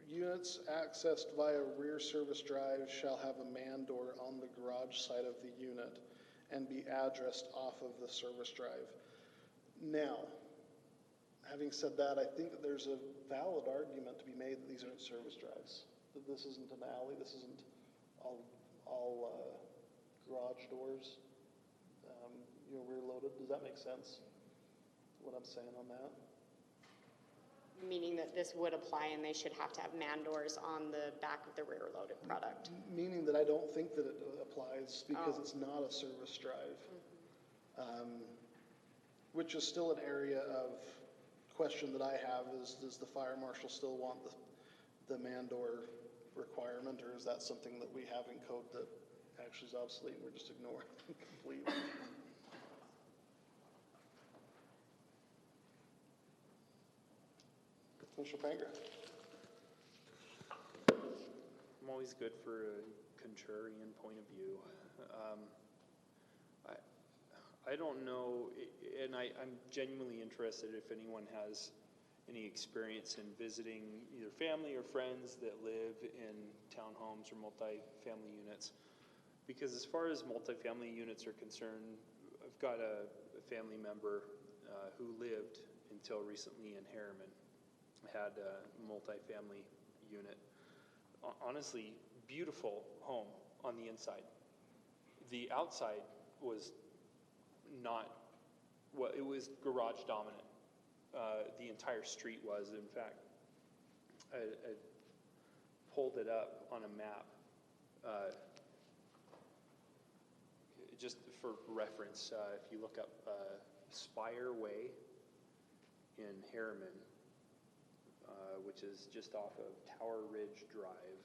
units accessed via rear service drive shall have a man door on the garage side of the unit and be addressed off of the service drive. Now, having said that, I think that there's a valid argument to be made that these aren't service drives, that this isn't an alley, this isn't all garage doors, rear loaded. Does that make sense, what I'm saying on that? Meaning that this would apply and they should have to have man doors on the back of the rear loaded product? Meaning that I don't think that it applies because it's not a service drive, which is still an area of question that I have is, does the fire marshal still want the man door requirement, or is that something that we have in code that actually is obsolete and we're just ignoring completely? Commissioner Panger? I'm always good for a contrarian point of view. I don't know, and I'm genuinely interested if anyone has any experience in visiting either family or friends that live in townhomes or multifamily units. Because as far as multifamily units are concerned, I've got a family member who lived until recently in Harriman, had a multifamily unit. Honestly, beautiful home on the inside. The outside was not, well, it was garage dominant. The entire street was, in fact. I pulled it up on a map. Just for reference, if you look up Spire Way in Harriman, which is just off of Tower Ridge Drive,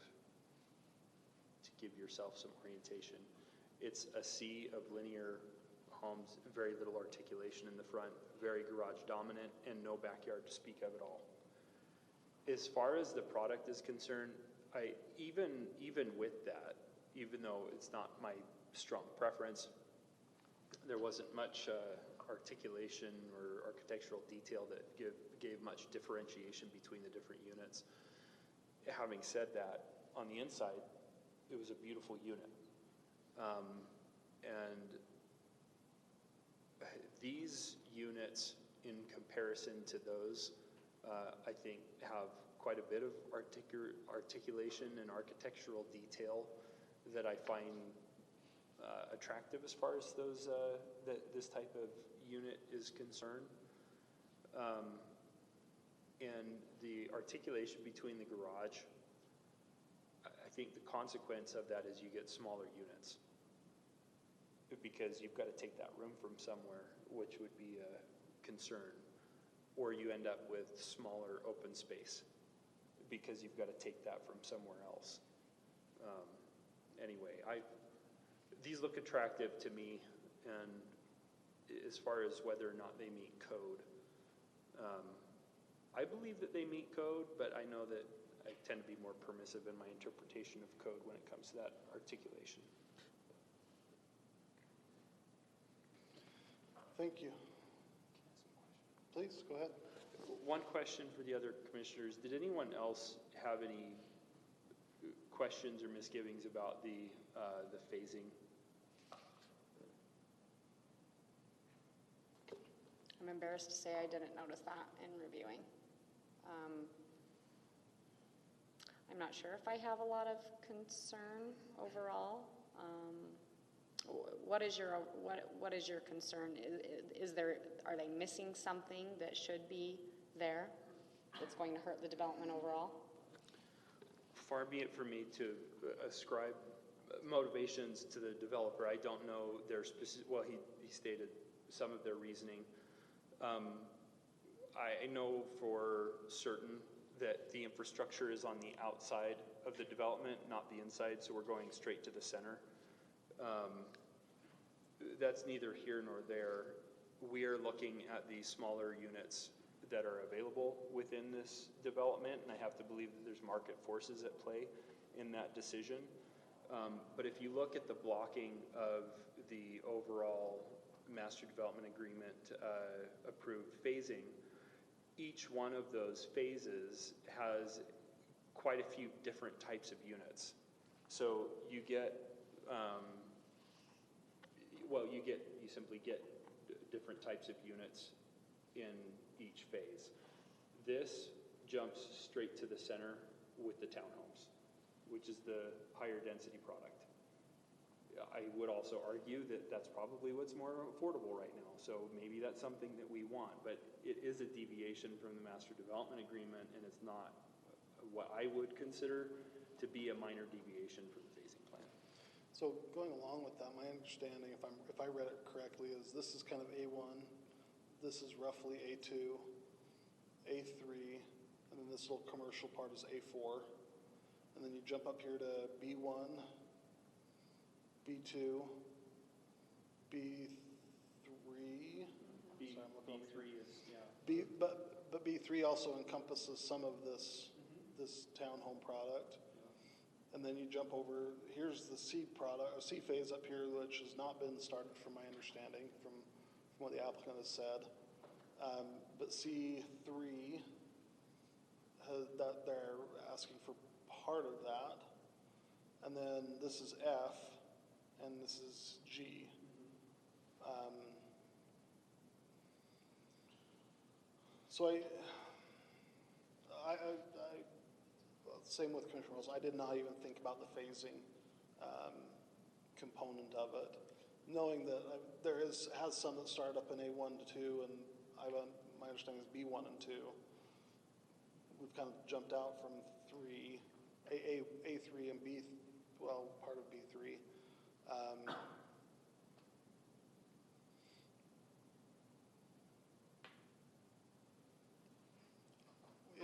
to give yourself some orientation. It's a sea of linear homes, very little articulation in the front, very garage dominant, and no backyard to speak of at all. As far as the product is concerned, even with that, even though it's not my strong preference, there wasn't much articulation or architectural detail that gave much differentiation between the different units. Having said that, on the inside, it was a beautiful unit. And these units, in comparison to those, I think have quite a bit of articulation and architectural detail that I find attractive as far as those this type of unit is concerned. And the articulation between the garage, I think the consequence of that is you get smaller units. Because you've got to take that room from somewhere, which would be a concern. Or you end up with smaller open space because you've got to take that from somewhere else. Anyway, these look attractive to me, and as far as whether or not they meet code, I believe that they meet code, but I know that I tend to be more permissive in my interpretation of code when it comes to that articulation. Thank you. Please, go ahead. One question for the other commissioners. Did anyone else have any questions or misgivings about the phasing? I'm embarrassed to say I didn't notice that in reviewing. I'm not sure if I have a lot of concern overall. What is your concern? Are they missing something that should be there that's going to hurt the development overall? Far be it for me to ascribe motivations to the developer. I don't know their specific, well, he stated some of their reasoning. I know for certain that the infrastructure is on the outside of the development, not the inside, so we're going straight to the center. That's neither here nor there. We are looking at the smaller units that are available within this development, and I have to believe that there's market forces at play in that decision. But if you look at the blocking of the overall master development agreement approved phasing, each one of those phases has quite a few different types of units. So you get, you simply get different types of units in each phase. This jumps straight to the center with the townhomes, which is the higher density product. I would also argue that that's probably what's more affordable right now. So maybe that's something that we want, but it is a deviation from the master development agreement, and it's not what I would consider to be a minor deviation from the phasing plan. So going along with that, my understanding, if I read it correctly, is this is kind of A1, this is roughly A2, A3, and then this little commercial part is A4, and then you jump up here to B1, B2, B3. B3 is, yeah. But B3 also encompasses some of this townhome product. And then you jump over, here's the C phase up here, which has not been started from my understanding, from what the applicant has said. But C3, that they're asking for part of that. And then this is F, and this is G. So same with Commissioner Wells, I did not even think about the phasing component of it, knowing that there has some that start up in A1 to 2, and my understanding is B1 and 2. We've kind of jumped out from A3 and B, well, part of B3.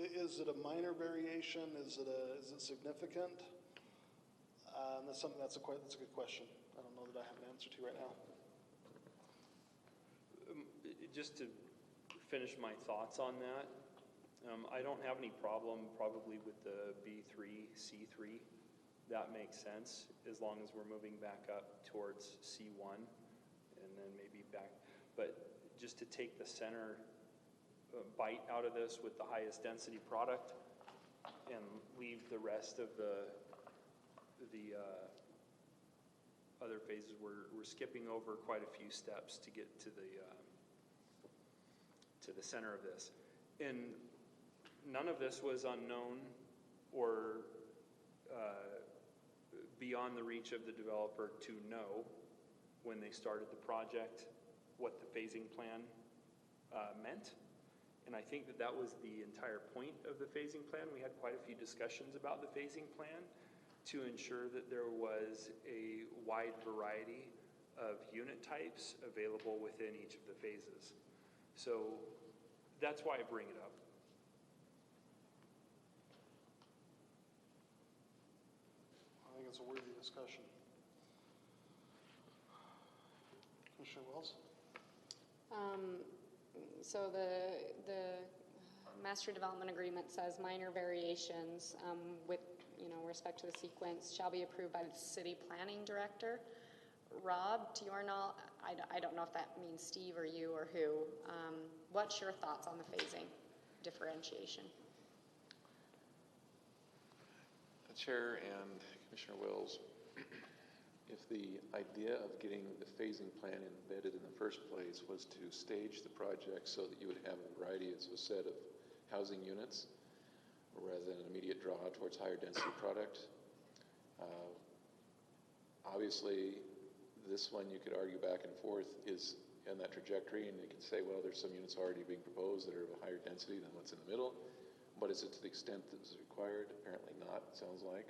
Is it a minor variation? Is it significant? That's a good question. I don't know that I have an answer to right now. Just to finish my thoughts on that, I don't have any problem probably with the B3, C3. That makes sense as long as we're moving back up towards C1 and then maybe back. But just to take the center bite out of this with the highest density product and leave the rest of the other phases, we're skipping over quite a few steps to get to the center of this. And none of this was unknown or beyond the reach of the developer to know when they started the project what the phasing plan meant. And I think that was the entire point of the phasing plan. We had quite a few discussions about the phasing plan. to ensure that there was a wide variety of unit types available within each of the phases. So that's why I bring it up. I think it's a worthy discussion. Commissioner Wells? So the master development agreement says minor variations with, respect to the sequence shall be approved by the city planning director. Rob, to your knowledge, I don't know if that means Steve or you or who. What's your thoughts on the phasing differentiation? The Chair and Commissioner Wells, if the idea of getting the phasing plan embedded in the first place was to stage the project so that you would have a variety of a set of housing units rather than an immediate draw towards higher density product, obviously this one you could argue back and forth is in that trajectory, and you could say, well, there's some units already being proposed that are of a higher density than what's in the middle, but is it to the extent that is required? Apparently not, it sounds like.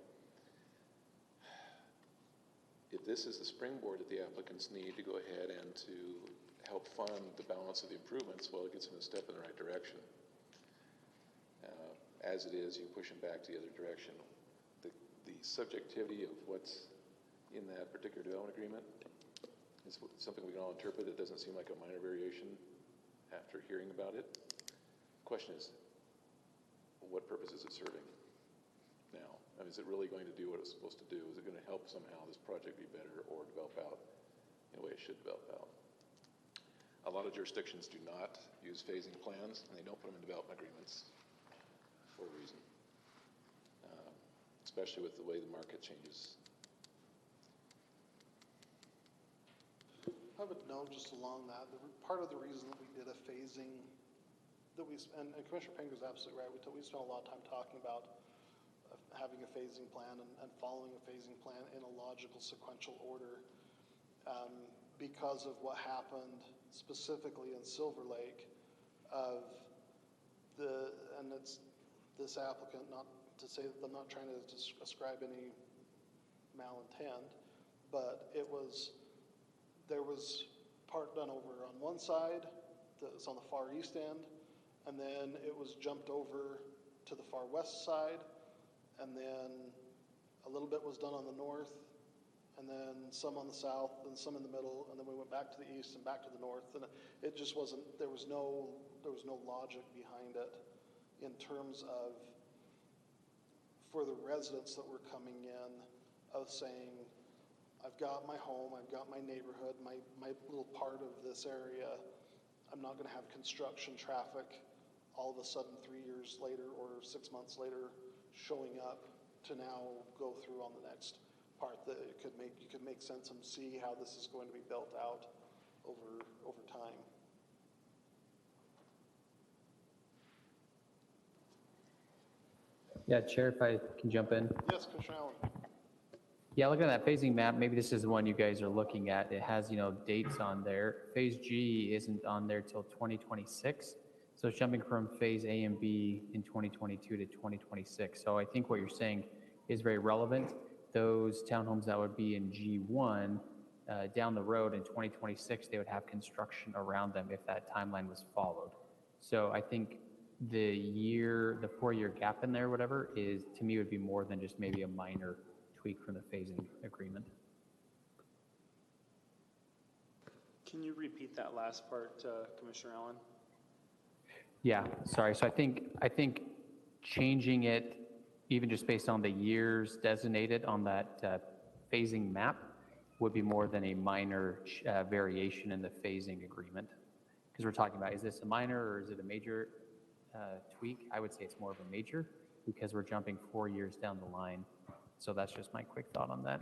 If this is the springboard that the applicants need to go ahead and to help fund the balance of the improvements, well, it gets them a step in the right direction. As it is, you push them back to the other direction. The subjectivity of what's in that particular development agreement is something we can all interpret. It doesn't seem like a minor variation after hearing about it. The question is, what purpose is it serving now? I mean, is it really going to do what it's supposed to do? Is it going to help somehow this project be better or develop out in a way it should develop out? A lot of jurisdictions do not use phasing plans, and they don't put them in development agreements for a reason, especially with the way the market changes. I would note just along that, part of the reason that we did a phasing, and Commissioner Pink was absolutely right, we spent a lot of time talking about having a phasing plan and following a phasing plan in a logical sequential order because of what happened specifically in Silver Lake and it's this applicant, not to say that I'm not trying to ascribe any malintent, but there was part done over on one side that's on the far east end, and then it was jumped over to the far west side, and then a little bit was done on the north, and then some on the south, and some in the middle, and then we went back to the east and back to the north, and it just wasn't, there was no logic behind it in terms of, for the residents that were coming in, of saying, I've got my home, I've got my neighborhood, my little part of this area. I'm not going to have construction traffic all of a sudden 3 years later or 6 months later showing up to now go through on the next part. That you could make sense and see how this is going to be built out over time. Yeah, Chair, if I can jump in. Yes, Commissioner Allen. Yeah, looking at that phasing map, maybe this is the one you guys are looking at. It has, dates on there. Phase G isn't on there till 2026. So it's jumping from phase A and B in 2022 to 2026. So I think what you're saying is very relevant. Those townhomes that would be in G1 down the road in 2026, they would have construction around them if that timeline was followed. So I think the 4-year gap in there, whatever, is, to me, would be more than just maybe a minor tweak from the phasing agreement. Can you repeat that last part, Commissioner Allen? Yeah, sorry. So I think changing it, even just based on the years designated on that phasing map, would be more than a minor variation in the phasing agreement. Because we're talking about, is this a minor or is it a major tweak? I would say it's more of a major because we're jumping 4 years down the line. So that's just my quick thought on that.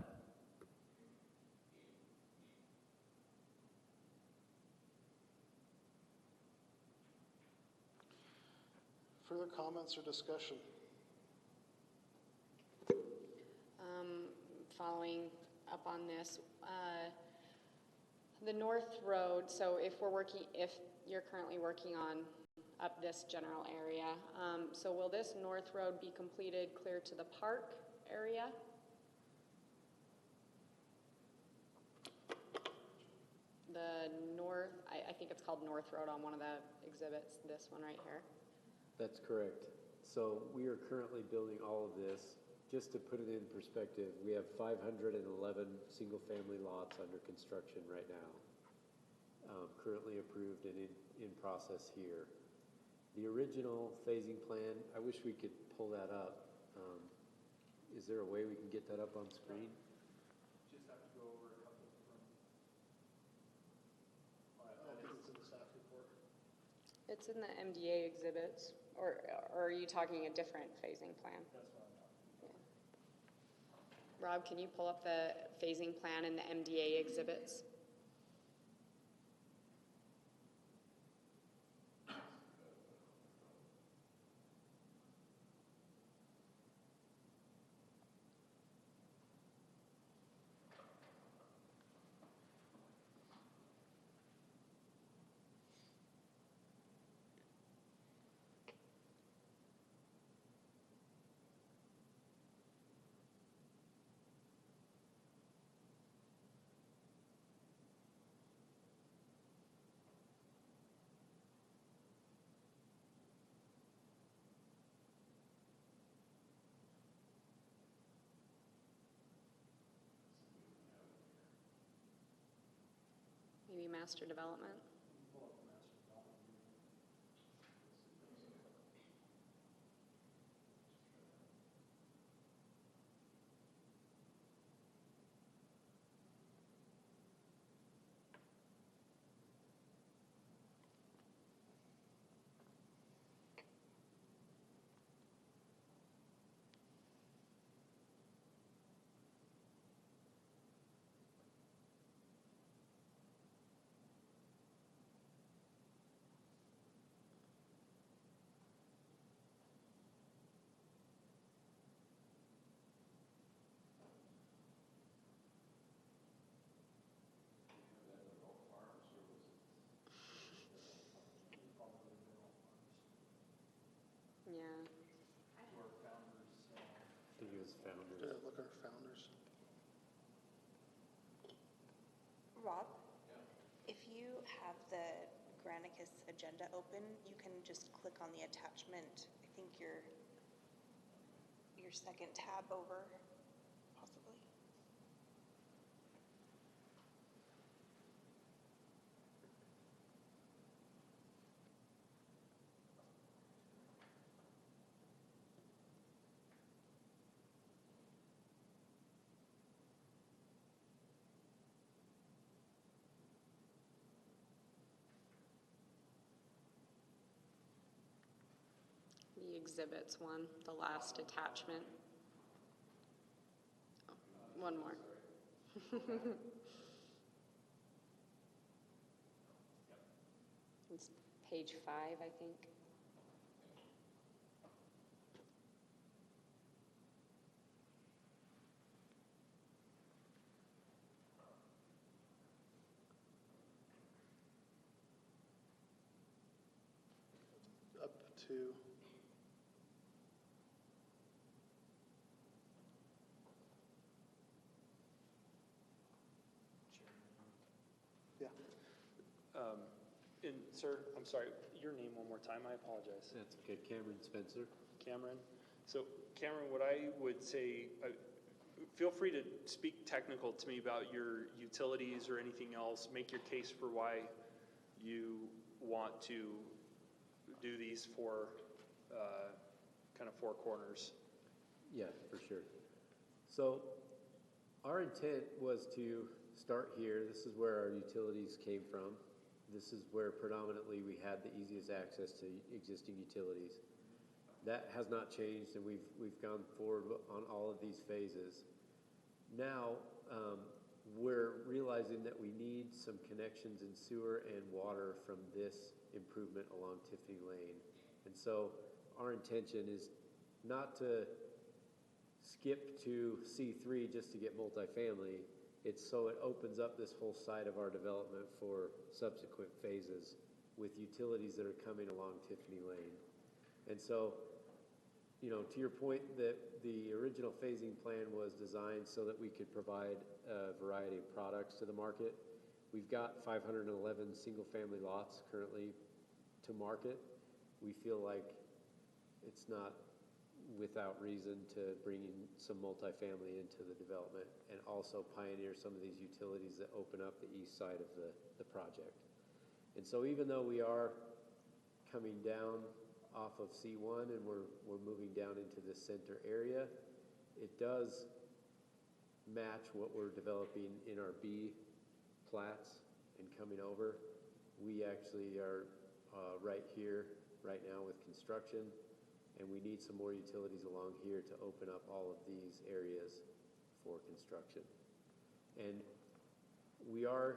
Further comments or discussion? Following up on this, the North Road, so if you're currently working on up this general area, so will this North Road be completed clear to the park area? The north, I think it's called North Road on one of the exhibits, this one right here. That's correct. So we are currently building all of this. Just to put it in perspective, we have 511 single-family lots under construction right now, currently approved and in process here. The original phasing plan, I wish we could pull that up. Is there a way we can get that up on screen? Just have to go over a couple from. It's in the staff report. It's in the MDA exhibits, or are you talking a different phasing plan? That's what I'm talking about. Rob, can you pull up the phasing plan in the MDA exhibits? Maybe master development? Yeah. I think it was founders. Yeah, look at our founders. Rob? If you have the Granicus agenda open, you can just click on the attachment. I think your second tab over, possibly. The exhibits one, the last attachment. Oh, one more. It's page 5, I think. Up to, yeah. And sir, I'm sorry, your name one more time, I apologize. That's okay, Cameron Spencer. Cameron. So Cameron, what I would say, feel free to speak technical to me about your utilities or anything else. Make your case for why you want to do these for kind of four corners. Yeah, for sure. So our intent was to start here. This is where our utilities came from. This is where predominantly we had the easiest access to existing utilities. That has not changed, and we've gone forward on all of these phases. Now, we're realizing that we need some connections in sewer and water from this improvement along Tiffany Lane. And so our intention is not to skip to C3 just to get multifamily. It's so it opens up this whole side of our development for subsequent phases with utilities that are coming along Tiffany Lane. And so, you know, to your point that the original phasing plan was designed so that we could provide a variety of products to the market. we've got 511 single-family lots currently to market. We feel like it's not without reason to bring in some multifamily into the development and also pioneer some of these utilities that open up the east side of the project. And so even though we are coming down off of C1 and we're moving down into the center area, it does match what we're developing in our B Plats and coming over. We actually are right here, right now with construction, and we need some more utilities along here to open up all of these areas for construction. And we are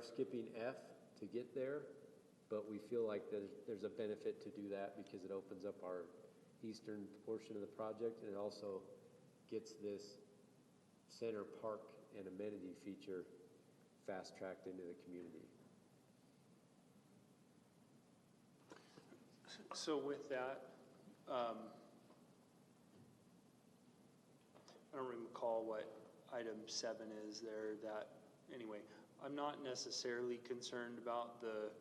skipping F to get there, but we feel like there's a benefit to do that because it opens up our eastern portion of the project, and it also gets this center park and amenity feature fast-tracked into the community. So with that, I don't recall what item 7 is there. That anyway, I'm not necessarily concerned about the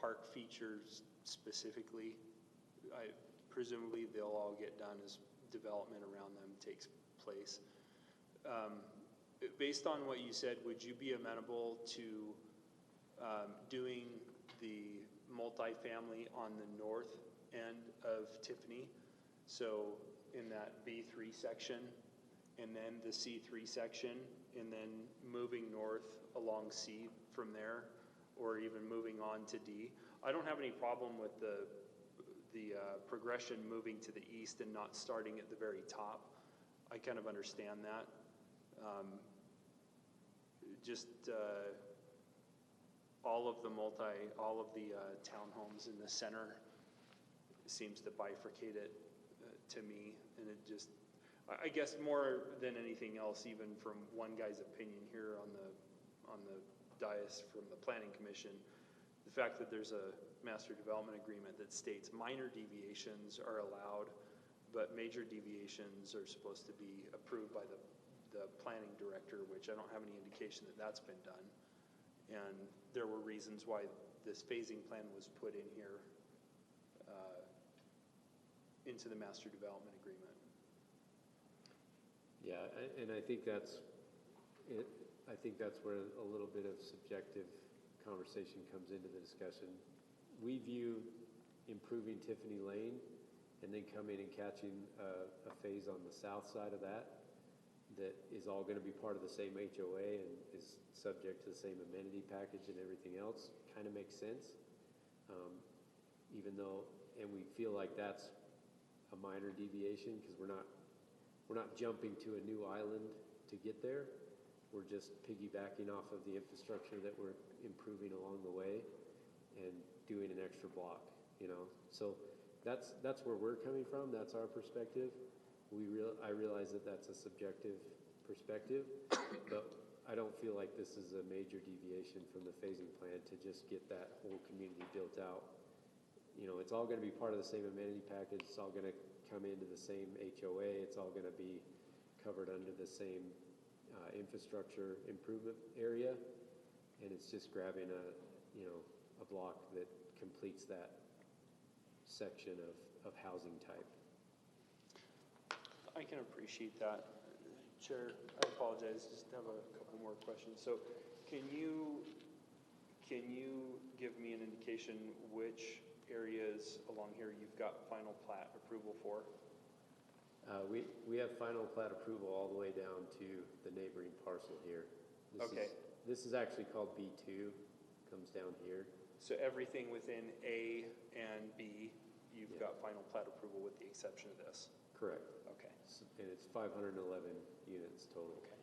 park features specifically. Presumably they'll all get done as development around them takes place. Based on what you said, would you be amenable to doing the multifamily on the north end of Tiffany? So in that B3 section, and then the C3 section, and then moving north along C from there, or even moving on to D. I don't have any problem with the progression moving to the east and not starting at the very top. I kind of understand that. All of the townhomes in the center seems to bifurcate it to me, and it just, I guess more than anything else, even from one guy's opinion here on the dais from the Planning Commission, the fact that there's a master development agreement that states minor deviations are allowed, but major deviations are supposed to be approved by the planning director, which I don't have any indication that that's been done. And there were reasons why this phasing plan was put in here into the master development agreement. Yeah, and I think that's it. I think that's where a little bit of subjective conversation comes into the discussion. We view improving Tiffany Lane and then coming and catching a phase on the south side of that is all going to be part of the same HOA and is subject to the same amenity package and everything else. Kind of makes sense, even though, and we feel like that's a minor deviation because we're not jumping to a new island to get there. We're just piggybacking off of the infrastructure that we're improving along the way and doing an extra block, you know. So that's where we're coming from. That's our perspective. I realize that that's a subjective perspective, but I don't feel like this is a major deviation from the phasing plan to just get that whole community built out. You know, it's all going to be part of the same amenity package. It's all going to come into the same HOA. It's all going to be covered under the same infrastructure improvement area, and it's just grabbing a block that completes that section of housing type. I can appreciate that. Chair, I apologize, just have a couple more questions. So can you give me an indication which areas along here you've got final plat approval for? We have final plat approval all the way down to the neighboring parcel here. This is actually called B2, comes down here. So everything within A and B, you've got final plat approval with the exception of this? Correct. Okay. And it's 511 units total. Okay.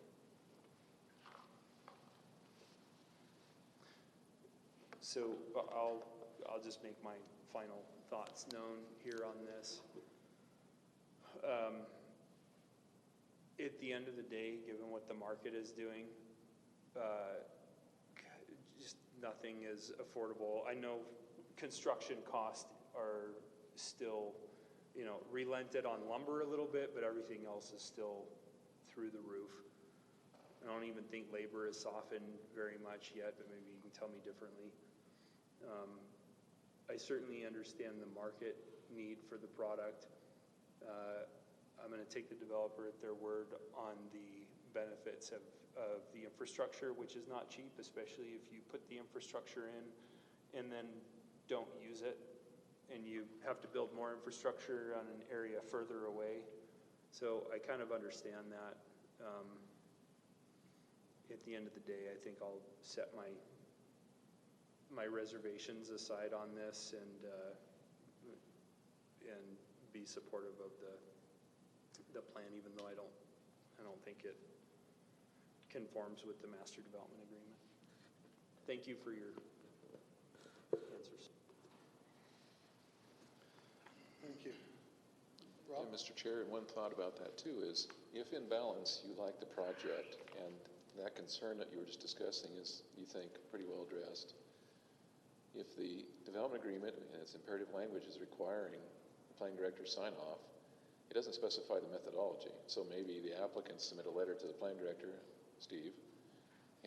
So I'll just make my final thoughts known here on this. At the end of the day, given what the market is doing, just nothing is affordable. I know construction costs are still, relented on lumber a little bit, but everything else is still through the roof. I don't even think labor has softened very much yet, but maybe you can tell me differently. I certainly understand the market need for the product. I'm going to take the developer at their word on the benefits of the infrastructure, which is not cheap, especially if you put the infrastructure in and then don't use it, and you have to build more infrastructure on an area further away. So I kind of understand that. At the end of the day, I think I'll set my reservations aside on this and be supportive of the plan, even though I don't think it conforms with the master development agreement. Thank you for your answers. Thank you. Yeah, Rob? Mr. Chair, one thought about that too is, if in balance you like the project and that concern that you were just discussing is, you think, pretty well addressed, if the development agreement and its imperative language is requiring the planning director's sign-off, it doesn't specify the methodology. So maybe the applicant submit a letter to the planning director, Steve,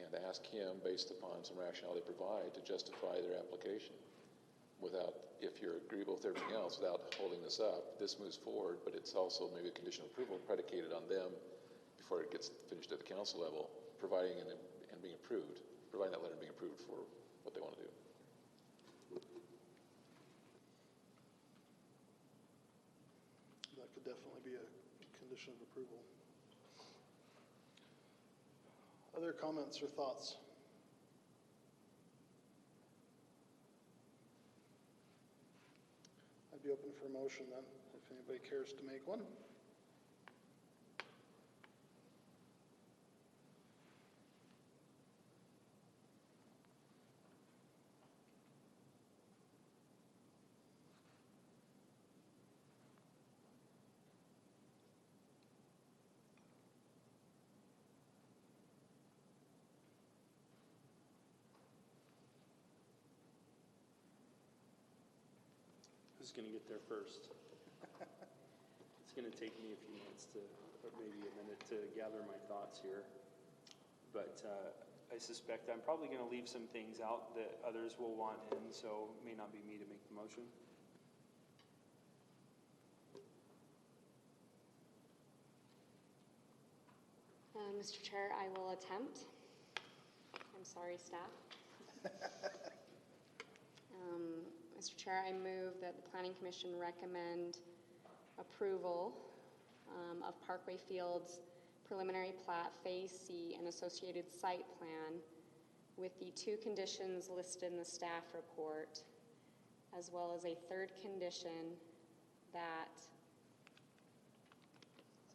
and ask him, based upon some rationale they provide, to justify their application without, if you're agreeable with everything else, without holding this up. This moves forward, but it's also maybe a condition of approval predicated on them before it gets finished at the council level, providing and being approved, providing that letter being approved for what they want to do. That could definitely be a condition of approval. Other comments or thoughts? I'd be open for a motion then, if anybody cares to make one. Who's going to get there first? It's going to take me a few minutes or maybe a minute to gather my thoughts here. But I suspect I'm probably going to leave some things out that others will want in, so it may not be me to make the motion. Mr. Chair, I will attempt. I'm sorry, staff. Mr. Chair, I move that the Planning Commission recommend approval of Parkway Fields preliminary plat Phase C and associated site plan with the 2 conditions listed in the staff report, as well as a third condition that,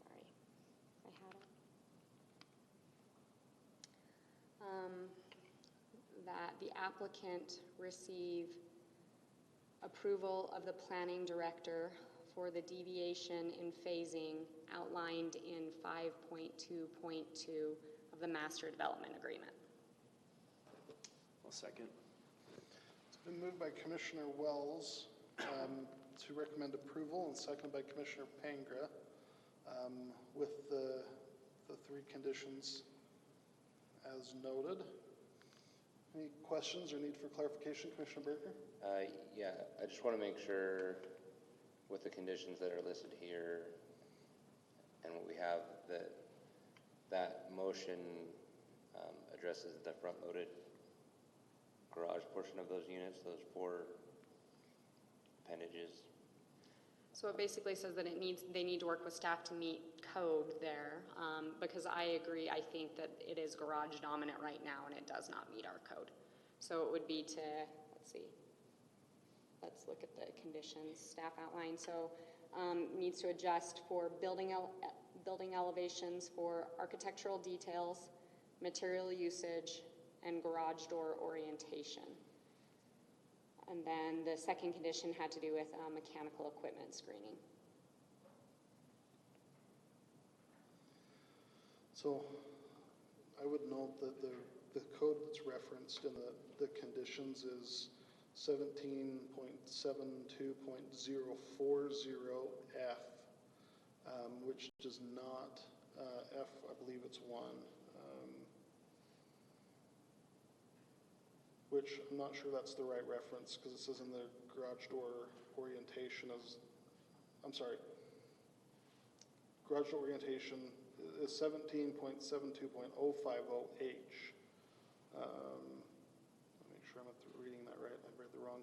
sorry, I had it. That the applicant receive approval of the planning director for the deviation in phasing outlined in 5.2.2 of the master development agreement. I'll second. It's been moved by Commissioner Wells to recommend approval, and seconded by Commissioner Pangra with the 3 conditions as noted. Any questions or need for clarification, Commissioner Berger? Yeah, I just want to make sure with the conditions that are listed here and what we have, that motion addresses the front-loaded garage portion of those units, those 4 appendages. So it basically says that they need to work with staff to meet code there, because I agree, I think that it is garage dominant right now and it does not meet our code. So it would be to, let's look at the conditions staff outline. So needs to adjust for building elevations for architectural details, material usage, and garage door orientation. And then the second condition had to do with mechanical equipment screening. So I would note that the code that's referenced in the conditions is 17.72.040F, which does not F, I believe it's 1. Which I'm not sure that's the right reference, because it says in the garage door orientation as, I'm sorry, garage door orientation is 17.72.050H. Make sure I'm reading that right. I read the wrong.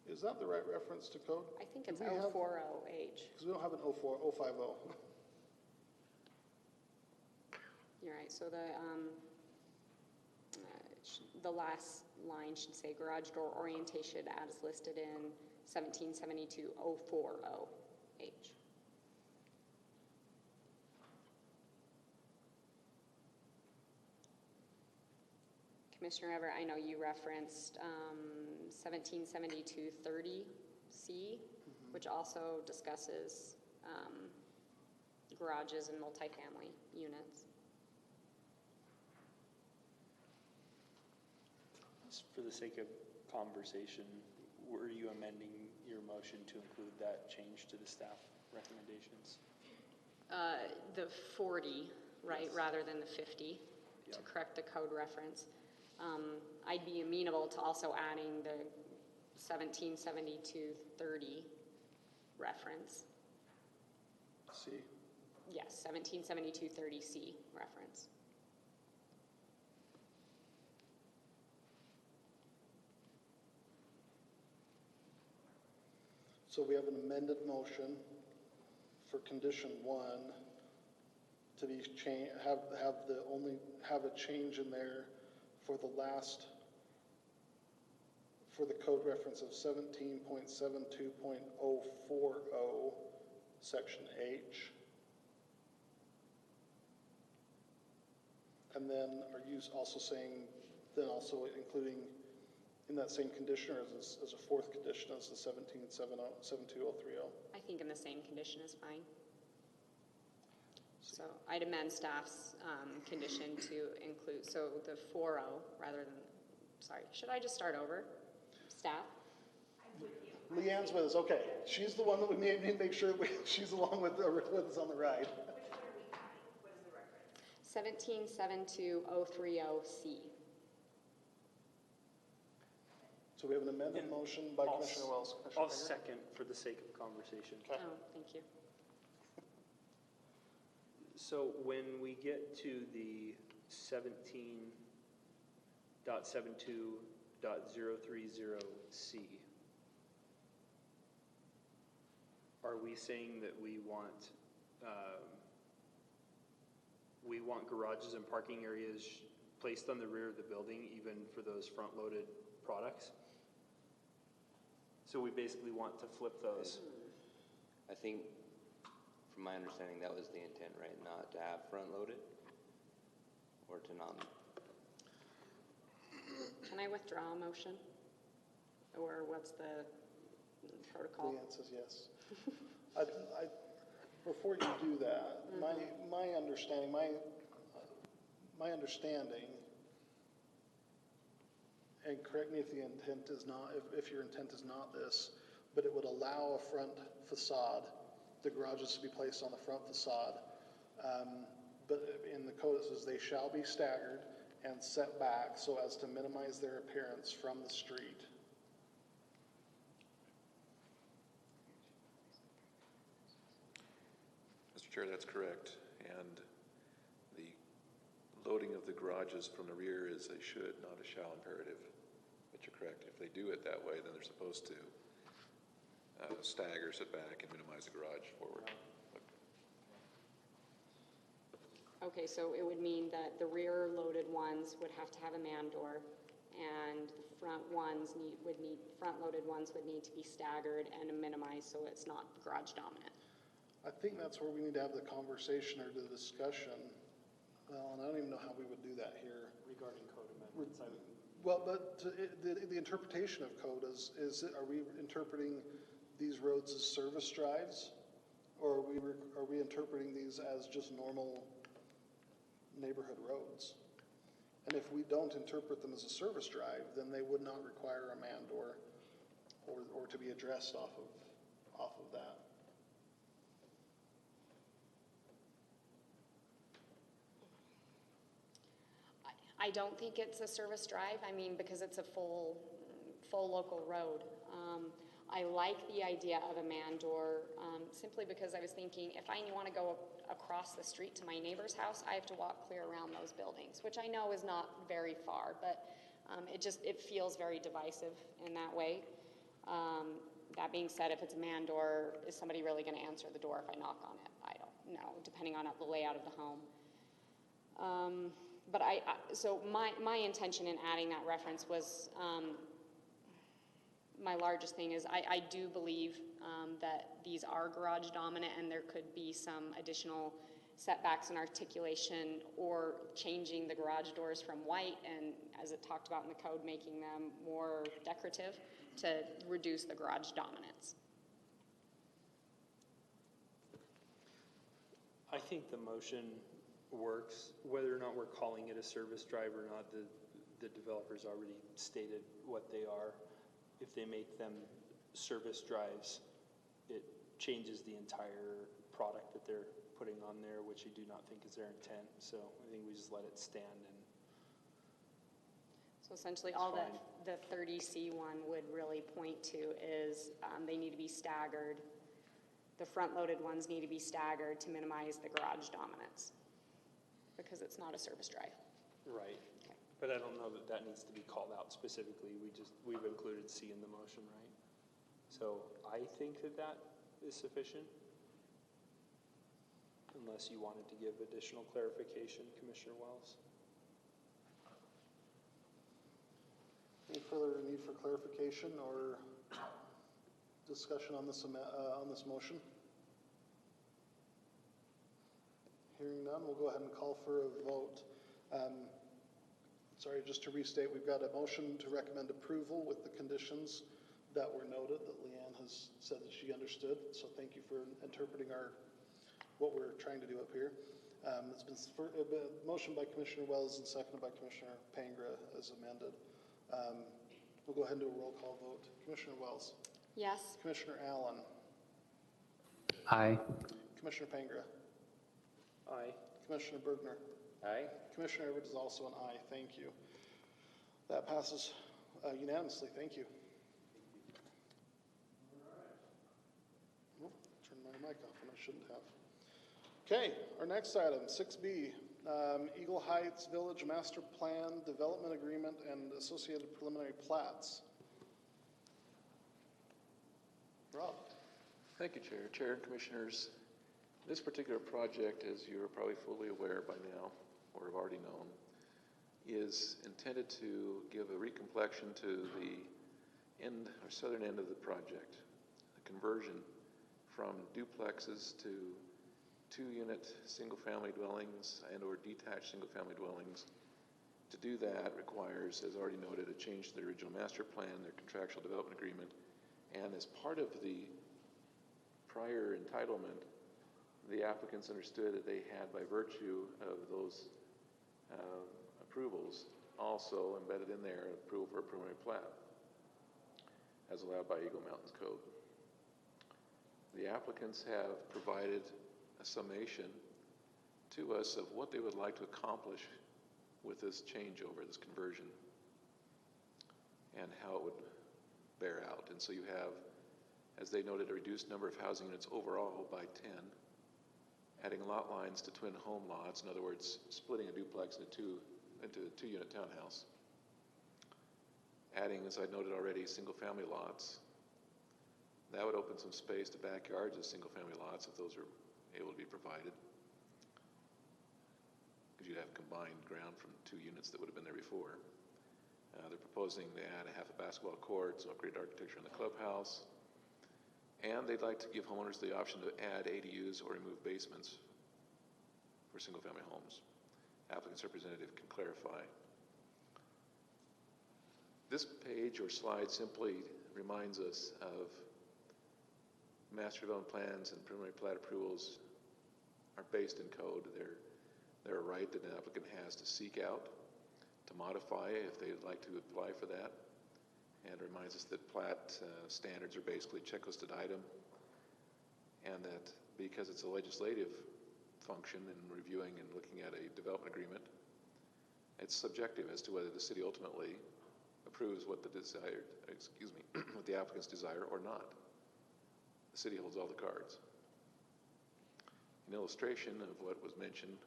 Is that the right reference to code? I think it's Do we have- 040H. Because we don't have an 050. You're right, so the last line should say garage door orientation as listed in 1772-040H. Commissioner Everett, I know you referenced 1772-30C, which also discusses garages and multifamily units. Just for the sake of conversation, were you amending your motion to include that change to the staff recommendations? The 40, right, rather than the 50, to correct the code reference. I'd be amenable to also adding the 1772-30 reference. C. Yes, 1772-30C reference. So we have an amended motion for condition 1 to be have a change in there for the last, for the code reference of 17.72.040 section H. And then are you also saying, then also including in that same condition, or as a fourth condition as the 17.72030? I think in the same condition is fine. So I'd amend staff's condition to include, so the 40 rather than, sorry, should I just start over? Staff? Leanne's with us, okay. She's the one that we need to make sure she's along with us on the ride. Which one are we adding? What is the reference? 1772-030C. So we have an amended motion by Commissioner Wells. I'll second for the sake of conversation. Okay. Oh, thank you. So when we get to the 17.72.030C, are we saying that we want garages and parking areas placed on the rear of the building, even for those front-loaded products? So we basically want to flip those. I think, from my understanding, that was the intent, right? Not to have front-loaded, or to not. Can I withdraw a motion? Or what's the protocol? Leanne says yes. Before you do that, my understanding, and correct me if the intent is not, if your intent is not this, but it would allow a front facade, the garages to be placed on the front facade. But in the code it says they shall be staggered and set back so as to minimize their appearance from the street. Mr. Chair, that's correct. And the loading of the garages from the rear is a should, not a shall imperative. But you're correct. If they do it that way, then they're supposed to stagger, sit back, and minimize the garage forward. Okay, so it would mean that the rear loaded ones would have to have a man door, and the front loaded ones would need to be staggered and minimized so it's not garage dominant. I think that's where we need to have the conversation or the discussion. Well, and I don't even know how we would do that here. Regarding code amendments, Well, but the interpretation of code is are we interpreting these roads as service drives? Or are we interpreting these as just normal neighborhood roads? And if we don't interpret them as a service drive, then they would not require a man door or to be addressed off of that. I don't think it's a service drive, I mean, because it's a full local road. I like the idea of a man door, simply because I was thinking, if I want to go across the street to my neighbor's house, I have to walk clear around those buildings, which I know is not very far, but it feels very divisive in that way. That being said, if it's a man door, is somebody really going to answer the door if I knock on it? I don't know, depending on the layout of the home. But so my intention in adding that reference was, my largest thing is I do believe that these are garage dominant, and there could be some additional setbacks in articulation or changing the garage doors from white and, as it talked about in the code, making them more decorative to reduce the garage dominance. I think the motion works, whether or not we're calling it a service drive or not. The developers already stated what they are. If they make them service drives, it changes the entire product that they're putting on there, which I do not think is their intent. So I think we just let it stand. And so essentially all that the 30C1 would really point to is they need to be staggered. The front-loaded ones need to be staggered to minimize the garage dominance, because it's not a service drive. right. Okay. But I don't know that that needs to be called out specifically. We've included C in the motion, right? So I think that is sufficient. Unless you wanted to give additional clarification, Commissioner Wells. Any further need for clarification or discussion on this motion? Hearing none, we'll go ahead and call for a vote. Sorry, just to restate, we've got a motion to recommend approval with the conditions that were noted that Leanne has said that she understood. So thank you for interpreting what we're trying to do up here. It's been motion by Commissioner Wells and seconded by Commissioner Pangra as amended. We'll go ahead and do a roll call vote. Commissioner Wells. Yes. Commissioner Allen. Aye. Commissioner Pangra. Aye. Commissioner Bergner. Aye. Commissioner Everett is also an aye. Thank you. That passes unanimously. Thank you. Oh, turned my mic off and I shouldn't have. Okay, our next item, 6B, Eagle Heights Village Master Plan Development Agreement and associated preliminary plats. Rob. Thank you, Chair. Chair and Commissioners, this particular project, as you're probably fully aware by now, or have already known, is intended to give a recomplexion to the end or southern end of the project, a conversion from duplexes to two-unit single-family dwellings and or detached single-family dwellings. To do that requires, as already noted, a change to the original master plan, their contractual development agreement, and as part of the prior entitlement, the applicants understood that they had, by virtue of those approvals, also embedded in there approval for a preliminary plat, as allowed by Eagle Mountains Code. The applicants have provided a summation to us of what they would like to accomplish with this changeover, this conversion, and how it would bear out. And so you have, as they noted, a reduced number of housing units overall by 10, adding lot lines to twin home lots, in other words, splitting a duplex into a two-unit townhouse, adding, as I noted already, single-family lots. That would open some space to backyards of single-family lots if those are able to be provided, because you'd have combined ground from two units that would have been there before. They're proposing to add a half a basketball court, so upgrade architecture in the clubhouse, and they'd like to give homeowners the option to add ADUs or remove basements for single-family homes. Applicant's representative can clarify. This page or slide simply reminds us of master development plans and preliminary plat approvals are based in code. They're a right that an applicant has to seek out modify if they'd like to apply for that. And reminds us that Plat standards are basically a checklisted item, and that because it's a legislative function in reviewing and looking at a development agreement, it's subjective as to whether the city ultimately approves what the desired, what the applicants desire or not. The city holds all the cards. An illustration of what was mentioned,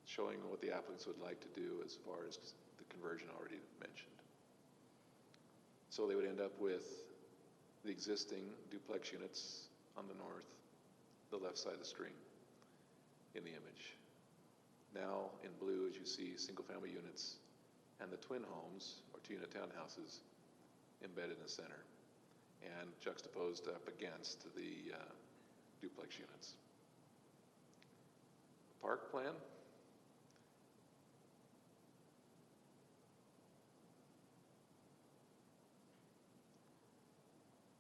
showing what the applicants would like to do as far as the conversion already mentioned. So they would end up with the existing duplex units on the north, the left side of the screen in the image. Now in blue, as you see, single-family units and the twin homes or two-unit townhouses embedded in the center and juxtaposed up against the duplex units. Park plan.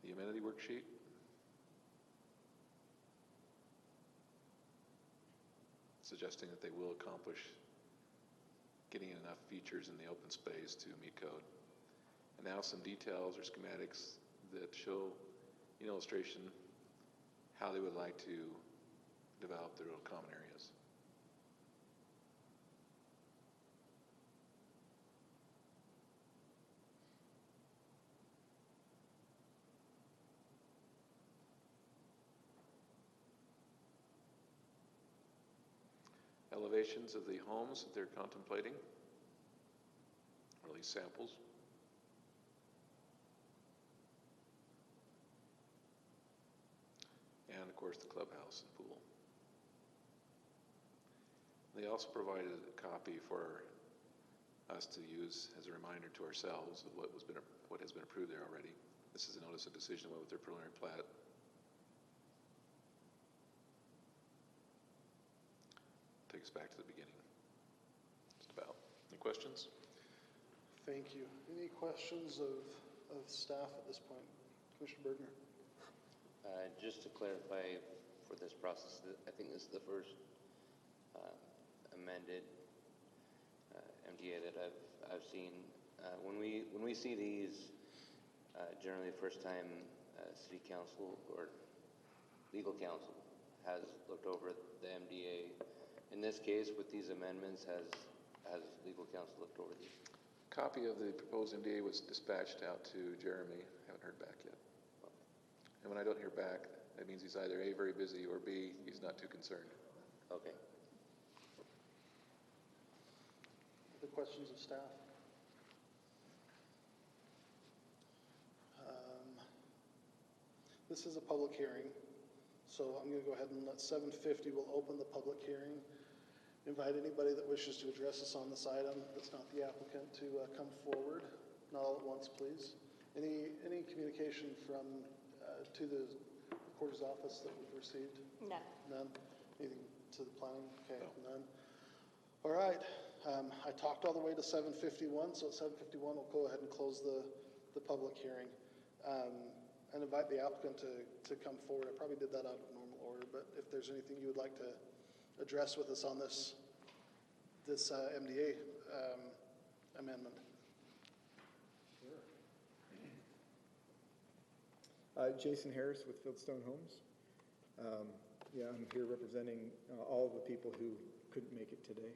The amenity worksheet. Suggesting that they will accomplish getting enough features in the open space to meet code. And now some details or schematics that show in illustration how they would like to develop their little common areas. Elevations of the homes that they're contemplating, or at least samples. And of course the clubhouse and pool. They also provided a copy for us to use as a reminder to ourselves of what has been approved there already. This is a notice of decision with their preliminary plat. Take us back to the beginning. Just about. Any questions? Thank you. Any questions of staff at this point? Commissioner Bergner? Just to clarify for this process, I think this is the first amended MDA that I've seen. When we see these, generally the first time City Council or Legal Council has looked over the MDA. In this case, with these amendments, has Legal Counsel looked over these? Copy of the proposed MDA was dispatched out to Jeremy. Haven't heard back yet. And when I don't hear back, that means he's either A, very busy, or B, he's not too concerned. Okay. Other questions of staff? This is a public hearing, so I'm going to go ahead and let 7:50, we'll open the public hearing. Invite anybody that wishes to address us on this item that's not the applicant to come forward. Not all at once, please. Any communication from to the recorder's office that we've received? None. None? Anything to the planning? Okay, no. None. All right. I talked all the way to 7:51, so at 7:51 we'll go ahead and close the public hearing and invite the applicant to come forward. I probably did that out of normal order, but if there's anything you would like to address with us on this MDA amendment. Sure. Jason Harris with Fieldstone Homes. Yeah, I'm here representing all of the people who couldn't make it today.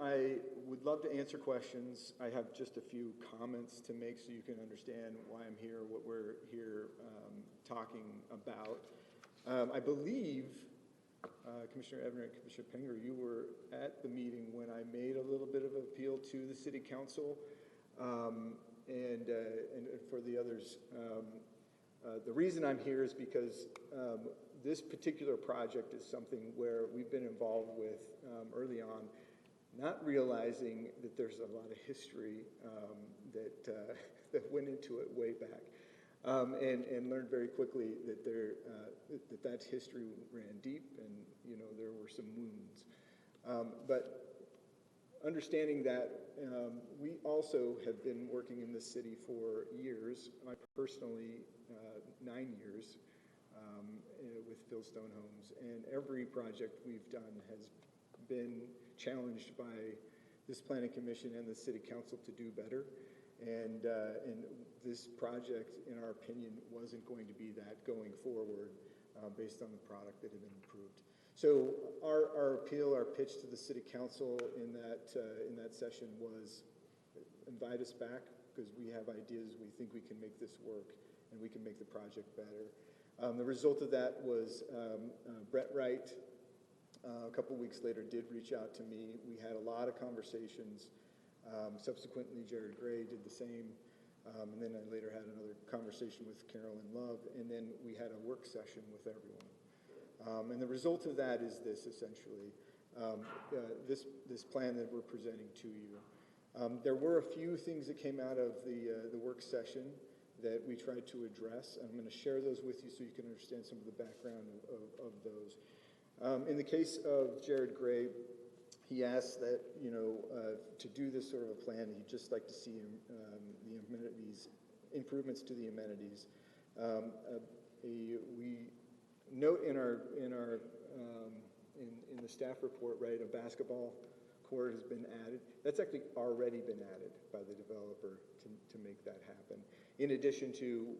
I would love to answer questions. I have just a few comments to make so you can understand why I'm here, what we're here talking about. I believe, Commissioner Evner and Commissioner Penger, you were at the meeting when I made a little bit of appeal to the City Council and for the others. The reason I'm here is because this particular project is something where we've been involved with early on, not realizing that there's a lot of history that went into it way back, and learned very quickly that that history ran deep, and there were some wounds. But understanding that, we also have been working in this city for years. I personally, 9 years. with Fieldstone Homes. And every project we've done has been challenged by this planning commission and the city council to do better. And this project, in our opinion, wasn't going to be that going forward based on the product that had been improved. So our appeal, our pitch to the city council in that session was invite us back because we have ideas, we think we can make this work and we can make the project better. The result of that was Brett Wright, a couple weeks later, did reach out to me. We had a lot of conversations. Subsequently, Jared Gray did the same. And then I later had another conversation with Carolyn Love. And then we had a work session with everyone. And the result of that is this, essentially, this plan that we're presenting to you. There were a few things that came out of the work session that we tried to address. I'm going to share those with you so you can understand some of the background of those. In the case of Jared Gray, he asked that, to do this sort of a plan, he'd just like to see the amenities, improvements to the amenities. We note in the staff report, right, a basketball court has been added. That's actually already been added by the developer to make that happen. In addition to,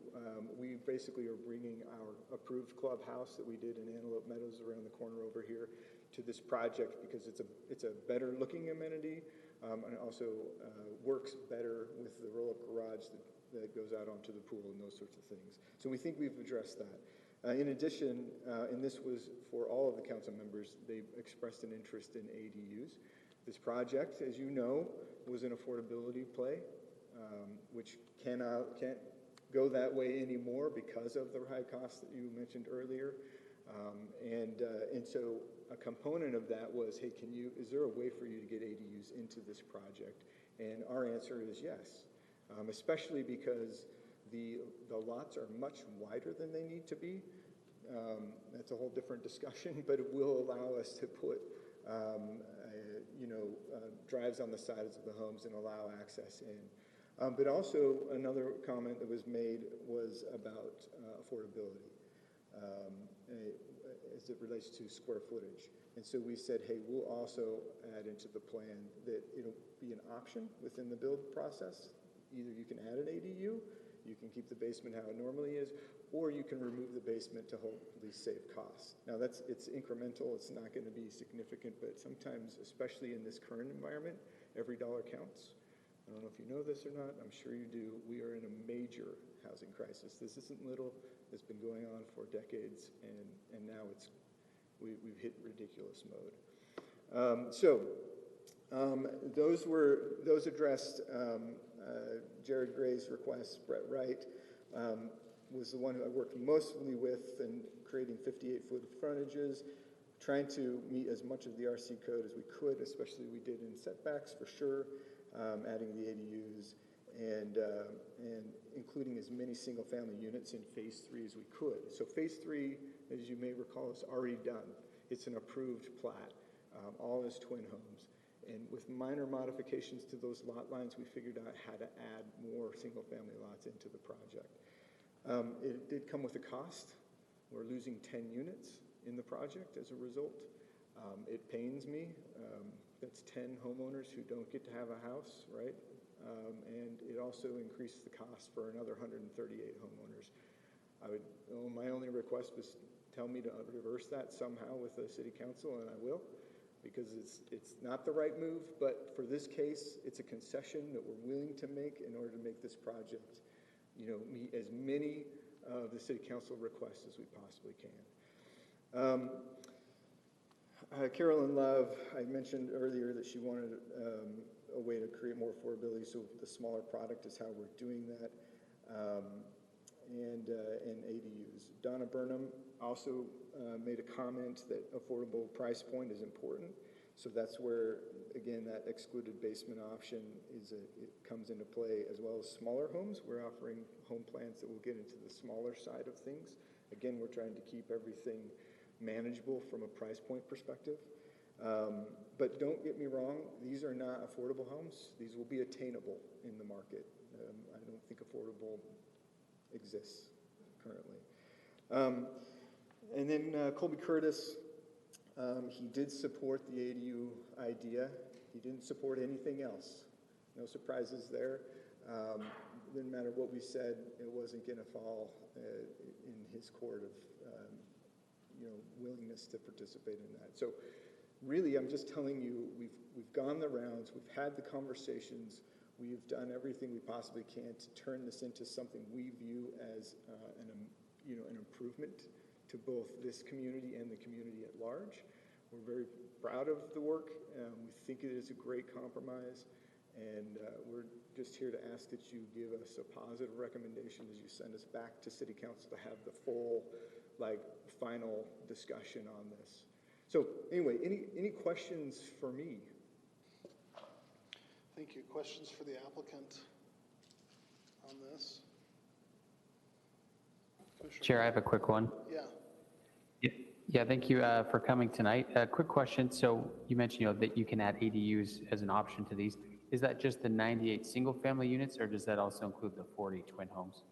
we basically are bringing our approved clubhouse that we did in Antelope Meadows around the corner over here to this project because it's a better looking amenity and it also works better with the roll-up garage that goes out onto the pool and those sorts of things. So we think we've addressed that. In addition, and this was for all of the council members, they expressed an interest in ADUs. This project, as you know, was an affordability play, which can't go that way anymore because of the high costs that you mentioned earlier. And so a component of that was, hey, is there a way for you to get ADUs into this project? And our answer is yes, especially because the lots are much wider than they need to be. That's a whole different discussion, but it will allow us to put drives on the sides of the homes and allow access in. But also another comment that was made was about affordability as it relates to square footage. And so we said, hey, we'll also add into the plan that it'll be an option within the build process. Either you can add an ADU, you can keep the basement how it normally is, or you can remove the basement to hopefully save costs. Now it's incremental, it's not going to be significant, but sometimes, especially in this current environment, every dollar counts. I don't know if you know this or not, I'm sure you do. We are in a major housing crisis. This isn't little, it's been going on for decades, and now we've hit ridiculous mode. Those addressed Jared Gray's request. Brett Wright was the one who I worked mostly with in creating 58-foot frontages, trying to meet as much of the RC code as we could, especially we did in setbacks for sure, adding the ADUs and including as many single-family units in phase 3 as we could. So phase 3, as you may recall, is already done. It's an approved plat, all as twin homes. And with minor modifications to those lot lines, we figured out how to add more single-family lots into the project. It did come with a cost. We're losing 10 units in the project as a result. It pains me. That's 10 homeowners who don't get to have a house, right? And it also increased the cost for another 138 homeowners. My only request was tell me to reverse that somehow with the city council, and I will, because it's not the right move, but for this case, it's a concession that we're willing to make in order to make this project, meet as many of the city council requests as we possibly can. Carolyn Love, I mentioned earlier that she wanted a way to create more affordability, so the smaller product is how we're doing that, and ADUs. Donna Burnham also made a comment that affordable price point is important, so that's where, again, that excluded basement option it comes into play, as well as smaller homes. We're offering home plans that will get into the smaller side of things. Again, we're trying to keep everything manageable from a price point perspective. But don't get me wrong, these are not affordable homes. These will be attainable in the market. I don't think affordable exists currently. And then Colby Curtis, he did support the ADU idea. He didn't support anything else. No surprises there. Didn't matter what we said, it wasn't going to fall in his court of willingness to participate in that. So really, I'm just telling you, we've gone the rounds, we've had the conversations, we've done everything we possibly can to turn this into something we view as an improvement to both this community and the community at large. We're very proud of the work. We think it is a great compromise, and we're just here to ask that you give us a positive recommendation as you send us back to City Council to have the full, final discussion on this. So anyway, any questions for me? Thank you. Questions for the applicant on this? Chair, I have a quick one. Yeah. Yeah, thank you for coming tonight. A quick question. So you mentioned that you can add ADUs as an option to these. Is that just the 98 single-family units, or does that also include the 40 twin homes?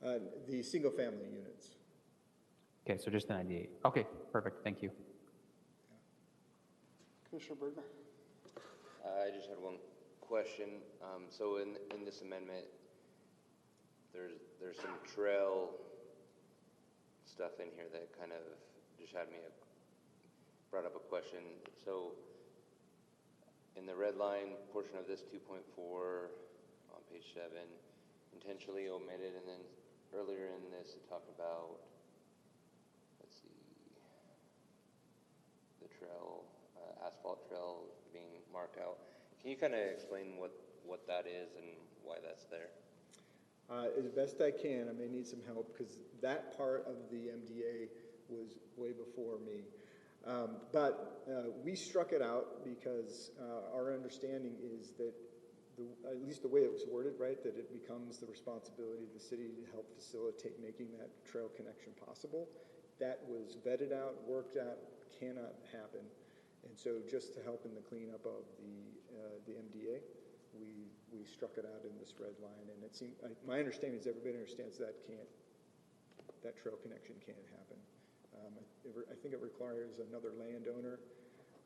The single-family units. Okay, so just the 98. Okay, perfect. Thank you. Commissioner Bergner? I just had one question. So in this amendment, there's some trail stuff in here that kind of just had me brought up a question. So in the red line portion of this 2.4 on page 7, intentionally omitted, and then earlier in this it talked about, let's see, the trail, asphalt trail being marked out. Can you kind of explain what that is and why that's there? As best I can. I may need some help because that part of the MDA was way before me. But we struck it out because our understanding is that, at least the way it was worded, right, that it becomes the responsibility of the city to help facilitate making that trail connection possible. That was vetted out, worked out, cannot happen. And so just to help in the cleanup of the MDA, we struck it out in this red line. And it seemed, my understanding is everybody understands that trail connection can't happen. I think it requires another landowner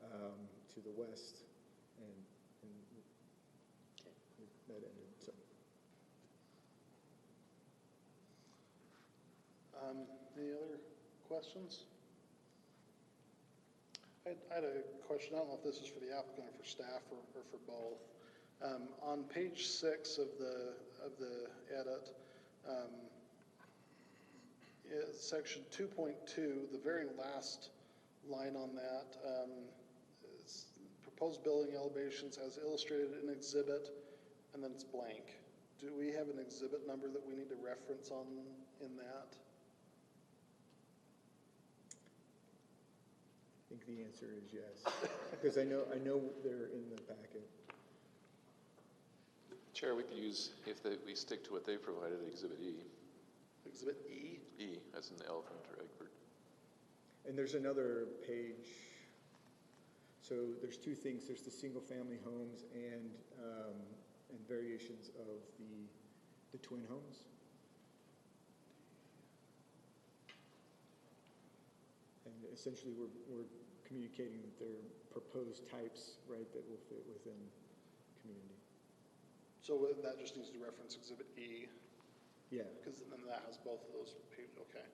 to the west, and that ended. So. Any other questions? I had a question. I don't know if this is for the applicant or for staff or for both. On page 6 of the edit, section 2.2, the very last line on that, is proposed building elevations as illustrated in exhibit, and then it's blank. Do we have an exhibit number that we need to reference on in that? I think the answer is yes, because I know they're in the packet. Chair, we could use, if we stick to what they provided, Exhibit E. Exhibit E? E, as in the elephant or Egbert. And there's another page. So there's two things. There's the single-family homes and variations of the twin homes. And essentially, we're communicating that they're proposed types, right, that will fit within community. So that just needs to reference Exhibit E? Yeah. Because then that has both of those pages. Okay.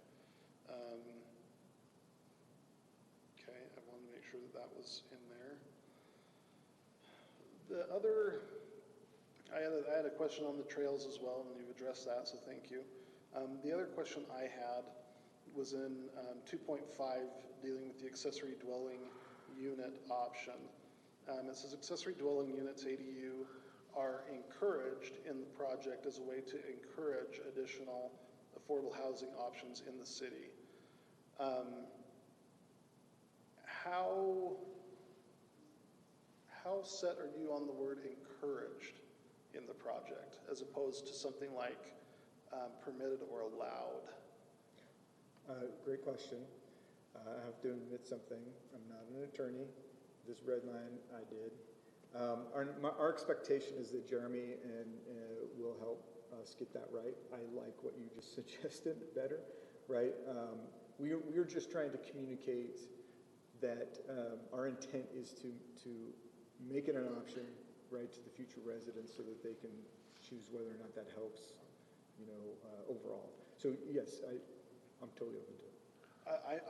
Okay, I wanted to make sure that was in there. The other, I had a question on the trails as well, and you've addressed that, so thank you. The other question I had was in 2.5, dealing with the accessory dwelling unit option. It says accessory dwelling units, ADU, are encouraged in the project as a way to encourage additional affordable housing options in the city. How set are you on the word encouraged in the project as opposed to something like permitted or allowed? Great question. I have to admit something. I'm not an attorney. This red line I did. Our expectation is that Jeremy will help us get that right. I like what you just suggested better, right? we're just trying to communicate that our intent is to make it an option, right, to the future residents so that they can choose whether or not that helps, overall. So yes, I'm totally open to it.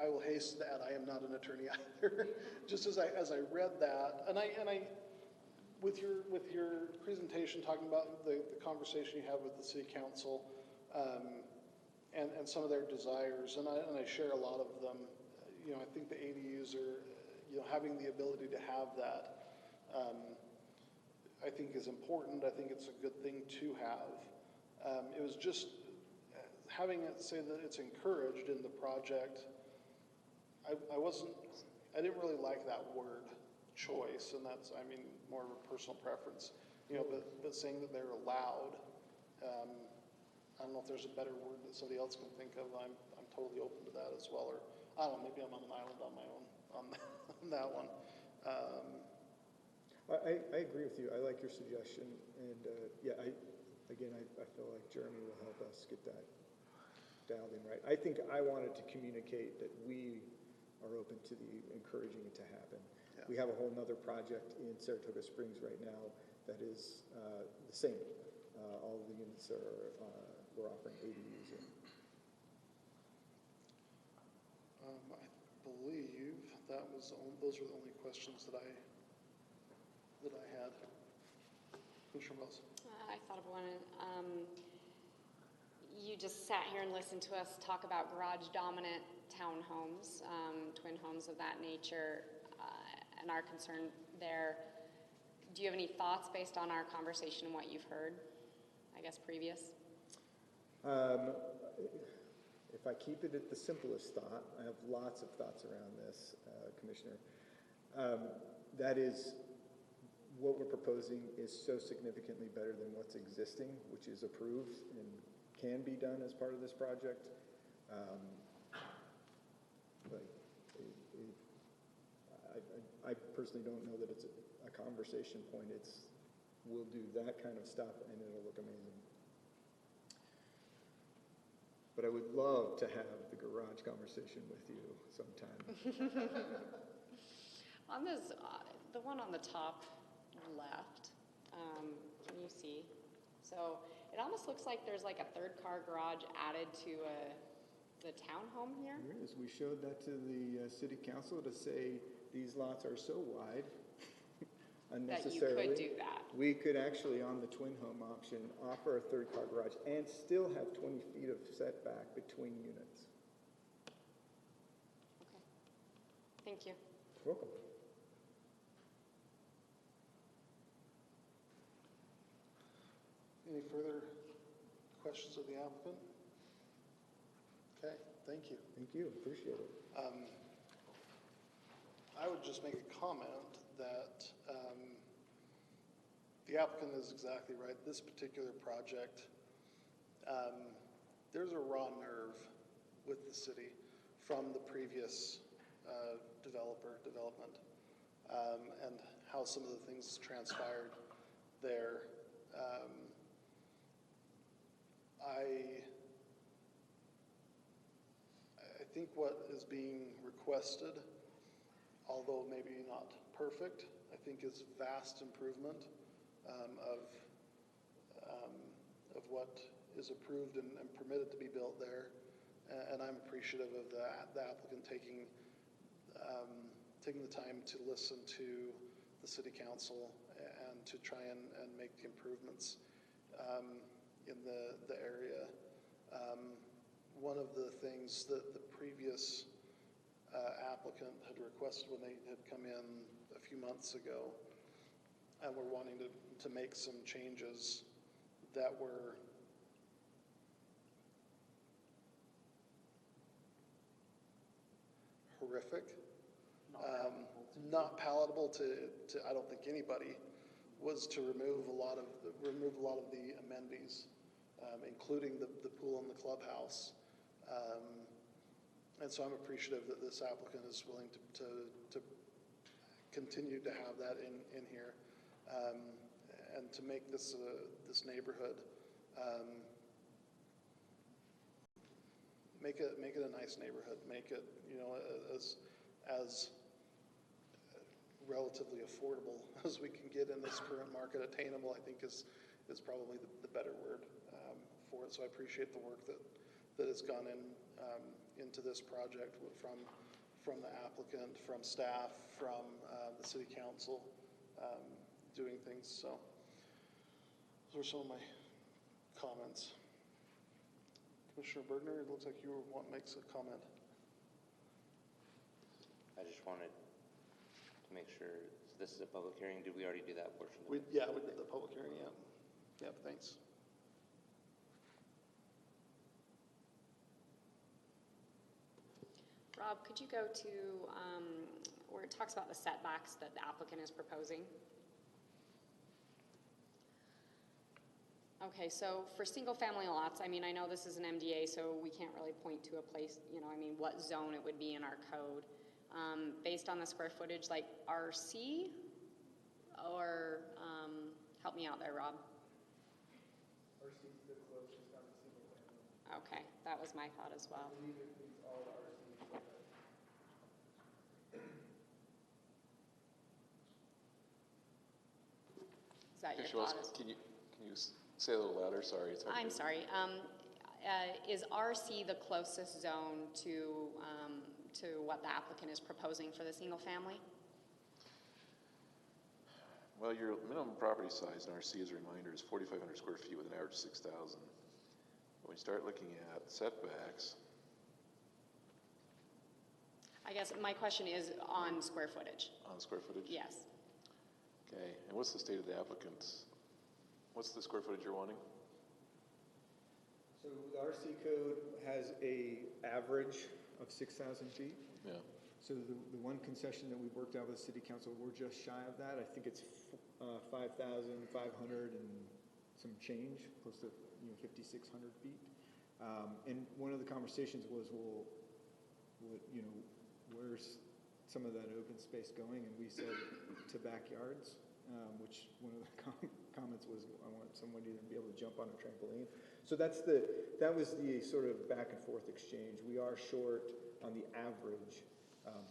I will hasten to add, I am not an attorney either. Just as I read that, and I, with your presentation talking about the conversation you have with the city council, and some of their desires, and I share a lot of them. I think the ADUs are, having the ability to have that, I think is important. I think it's a good thing to have. It was just having it say that it's encouraged in the project. I didn't really like that word choice, and that's, more of a personal preference, but saying that they're allowed, I don't know if there's a better word that somebody else can think of. I'm totally open to that as well, or I don't know, maybe I'm on an island on my own on that one. I agree with you. I like your suggestion, and I feel like Jeremy will help us get that dialed in right. I think I wanted to communicate that we are open to encouraging it to happen. Yeah. We have a whole nother project in Saratoga Springs right now that is the same. All the units we're offering ADUs in. I believe those were the only questions that I had. Commissioner Wells. I thought of one. You just sat here and listened to us talk about garage-dominant townhomes, twin homes of that nature, and our concern there. Do you have any thoughts based on our conversation and what you've heard, I guess, previous? If I keep it at the simplest thought, I have lots of thoughts around this, Commissioner. That is, what we're proposing is so significantly better than what's existing, which is approved and can be done as part of this project. I personally don't know that it's a conversation point. We'll do that kind of stuff and it'll look amazing. But I would love to have the garage conversation with you sometime. On this, the one on the top left, can you see? So it almost looks like there's like a third car garage added to the townhome here. There is. We showed that to the city council to say these lots are so wide unnecessarily. That you could do that. We could actually, on the twin home option, offer a third car garage and still have 20 feet of setback between units. Okay. Thank you. You're welcome. Any further questions of the applicant? Okay, thank you. Thank you. Appreciate it. I would just make a comment that the applicant is exactly right. This particular project, there's a raw nerve with the city from the previous development, and how some of the things transpired there. I think what is being requested, although maybe not perfect, I think is vast improvement of what is approved and permitted to be built there. And I'm appreciative of the applicant taking the time to listen to the city council and to try and make the improvements in the area. One of the things that the previous applicant had requested when they had come in a few months ago, and were wanting to make some changes that were horrific, not palatable to I don't think anybody, was to remove a lot of the amenities, including the pool and the clubhouse. And so I'm appreciative that this applicant is willing to continue to have that in here, and to make this neighborhood make it a nice neighborhood, make it, you know, as relatively affordable as we can get in this current market. Attainable, I think, is probably the better word for it. So I appreciate the work that has gone into this project from the applicant, from staff, from the city council, doing things. So those are some of my comments. Commissioner Bergner, it looks like you makes a comment. I just wanted to make sure, so this is a public hearing, did we already do that portion of it? Yeah, we did the public hearing, yeah. Yep, thanks. Rob, could you go to where it talks about the setbacks that the applicant is proposing? Okay, so for single-family lots, I mean, I know this is an MDA, so we can't really point to a place, you know, I mean, what zone it would be in our code. Based on the square footage, like RC, or help me out there, Rob. RC is the closest on the single family. Okay, that was my thought as well. I believe it means all RC. Is that your Commissioner Wells, thought? can you say a little louder? Sorry. It's hard to I'm sorry. Is RC the closest zone to what the applicant is proposing for the single family? Well, your minimum property size in RC, as a reminder, is 4,500 square feet with an average of 6,000. When you start looking at setbacks, I guess my question is on square footage. on square footage? Yes. Okay, and what's the state of the applicants? What's the square footage you're wanting? So the RC code has a average of 6,000 feet. Yeah. So the one concession that we've worked out with the city council, we're just shy of that. I think it's 5,500 and some change, close to 5,600 feet. And one of the conversations was, well, where's some of that open space going? And we said to backyards, which one of the comments was, I want somebody to be able to jump on a trampoline. So that was the sort of back and forth exchange. We are short on the average,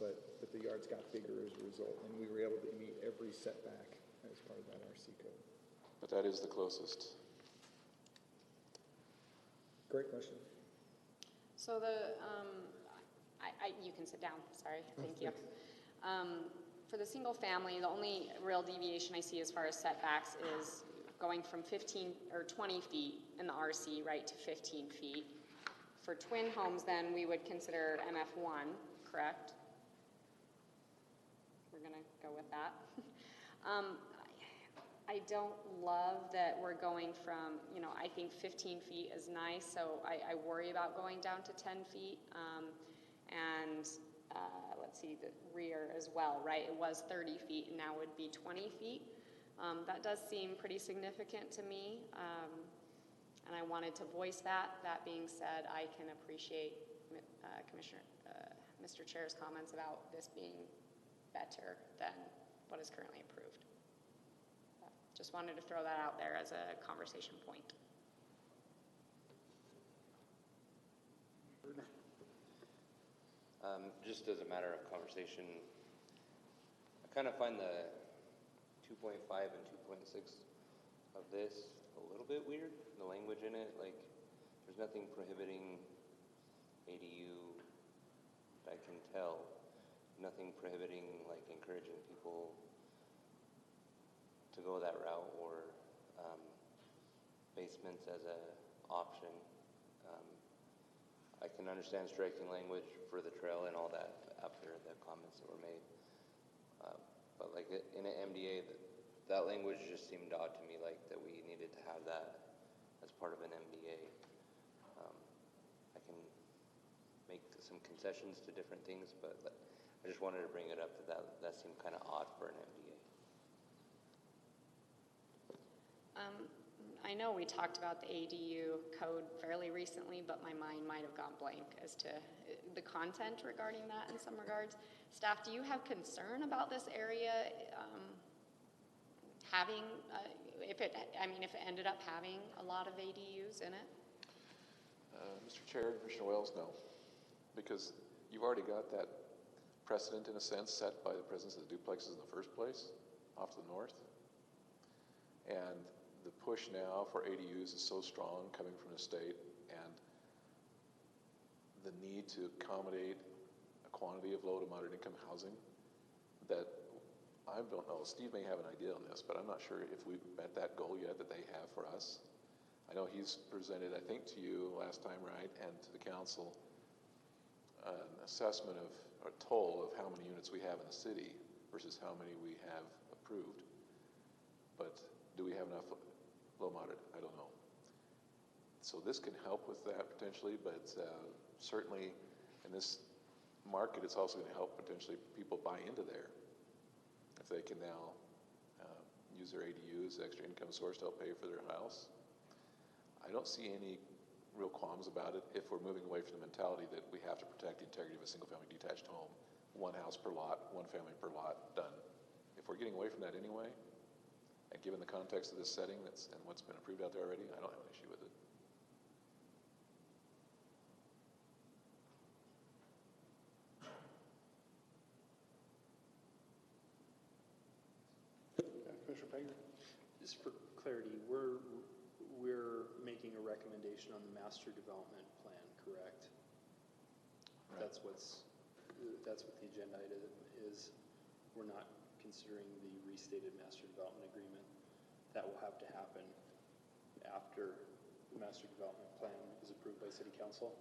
but the yards got bigger as a result, and we were able to meet every setback as part of that RC code. But that is the closest. Great question. So you can sit down, sorry, thank you. For the single family, the only real deviation I see as far as setbacks is going from 15 or 20 feet in the RC, right, to 15 feet. For twin homes, then, we would consider MF1, correct? We're gonna go with that. I don't love that we're going from, I think 15 feet is nice, so I worry about going down to 10 feet. Let's see, the rear as well, right? It was 30 feet and now would be 20 feet. That does seem pretty significant to me, and I wanted to voice that. That being said, I can appreciate Mr. Chair's comments about this being better than what is currently approved. Just wanted to throw that out there as a conversation point. Just as a matter of conversation, I kind of find the 2.5 and 2.6 of this a little bit weird, the language in it. Like, there's nothing prohibiting ADU that I can tell. Nothing prohibiting, like, encouraging people to go that route, or basements as an option. I can understand striking language for the trail and all that after the comments that were made. But like in an MDA, that language just seemed odd to me, like that we needed to have that as part of an MDA. I can make some concessions to different things, but I just wanted to bring it up that seemed kind of odd for an MDA. I know we talked about the ADU code fairly recently, but my mind might have gone blank as to the content regarding that in some regards. Staff, do you have concern about this area having, if it ended up having a lot of ADUs in it? Mr. Chair, Commissioner Wells, no. Because you've already got that precedent, in a sense, set by the presence of the duplexes in the first place, off to the north. And the push now for ADUs is so strong coming from the state, and the need to accommodate a quantity of low to moderate income housing that I don't know, Steve may have an idea on this, but I'm not sure if we've met that goal yet that they have for us. I know he's presented, I think to you last time, right, and to the council, an assessment of, or toll of how many units we have in the city versus how many we have approved. But do we have enough low moderate? I don't know. So this can help with that potentially, but certainly in this market, it's also going to help potentially people buy into there. If they can now use their ADUs, extra income source to help pay for their house. I don't see any real qualms about it if we're moving away from the mentality that we have to protect the integrity of a single-family detached home, one house per lot, one family per lot, done. If we're getting away from that anyway, and given the context of this setting and what's been approved out there already, I don't have an issue with it. Commissioner Panger? Just for clarity, we're making a recommendation on the master development plan, correct? Right. That's what the agenda item is. We're not considering the restated master development agreement. That will have to happen after the master development plan is approved by City Council.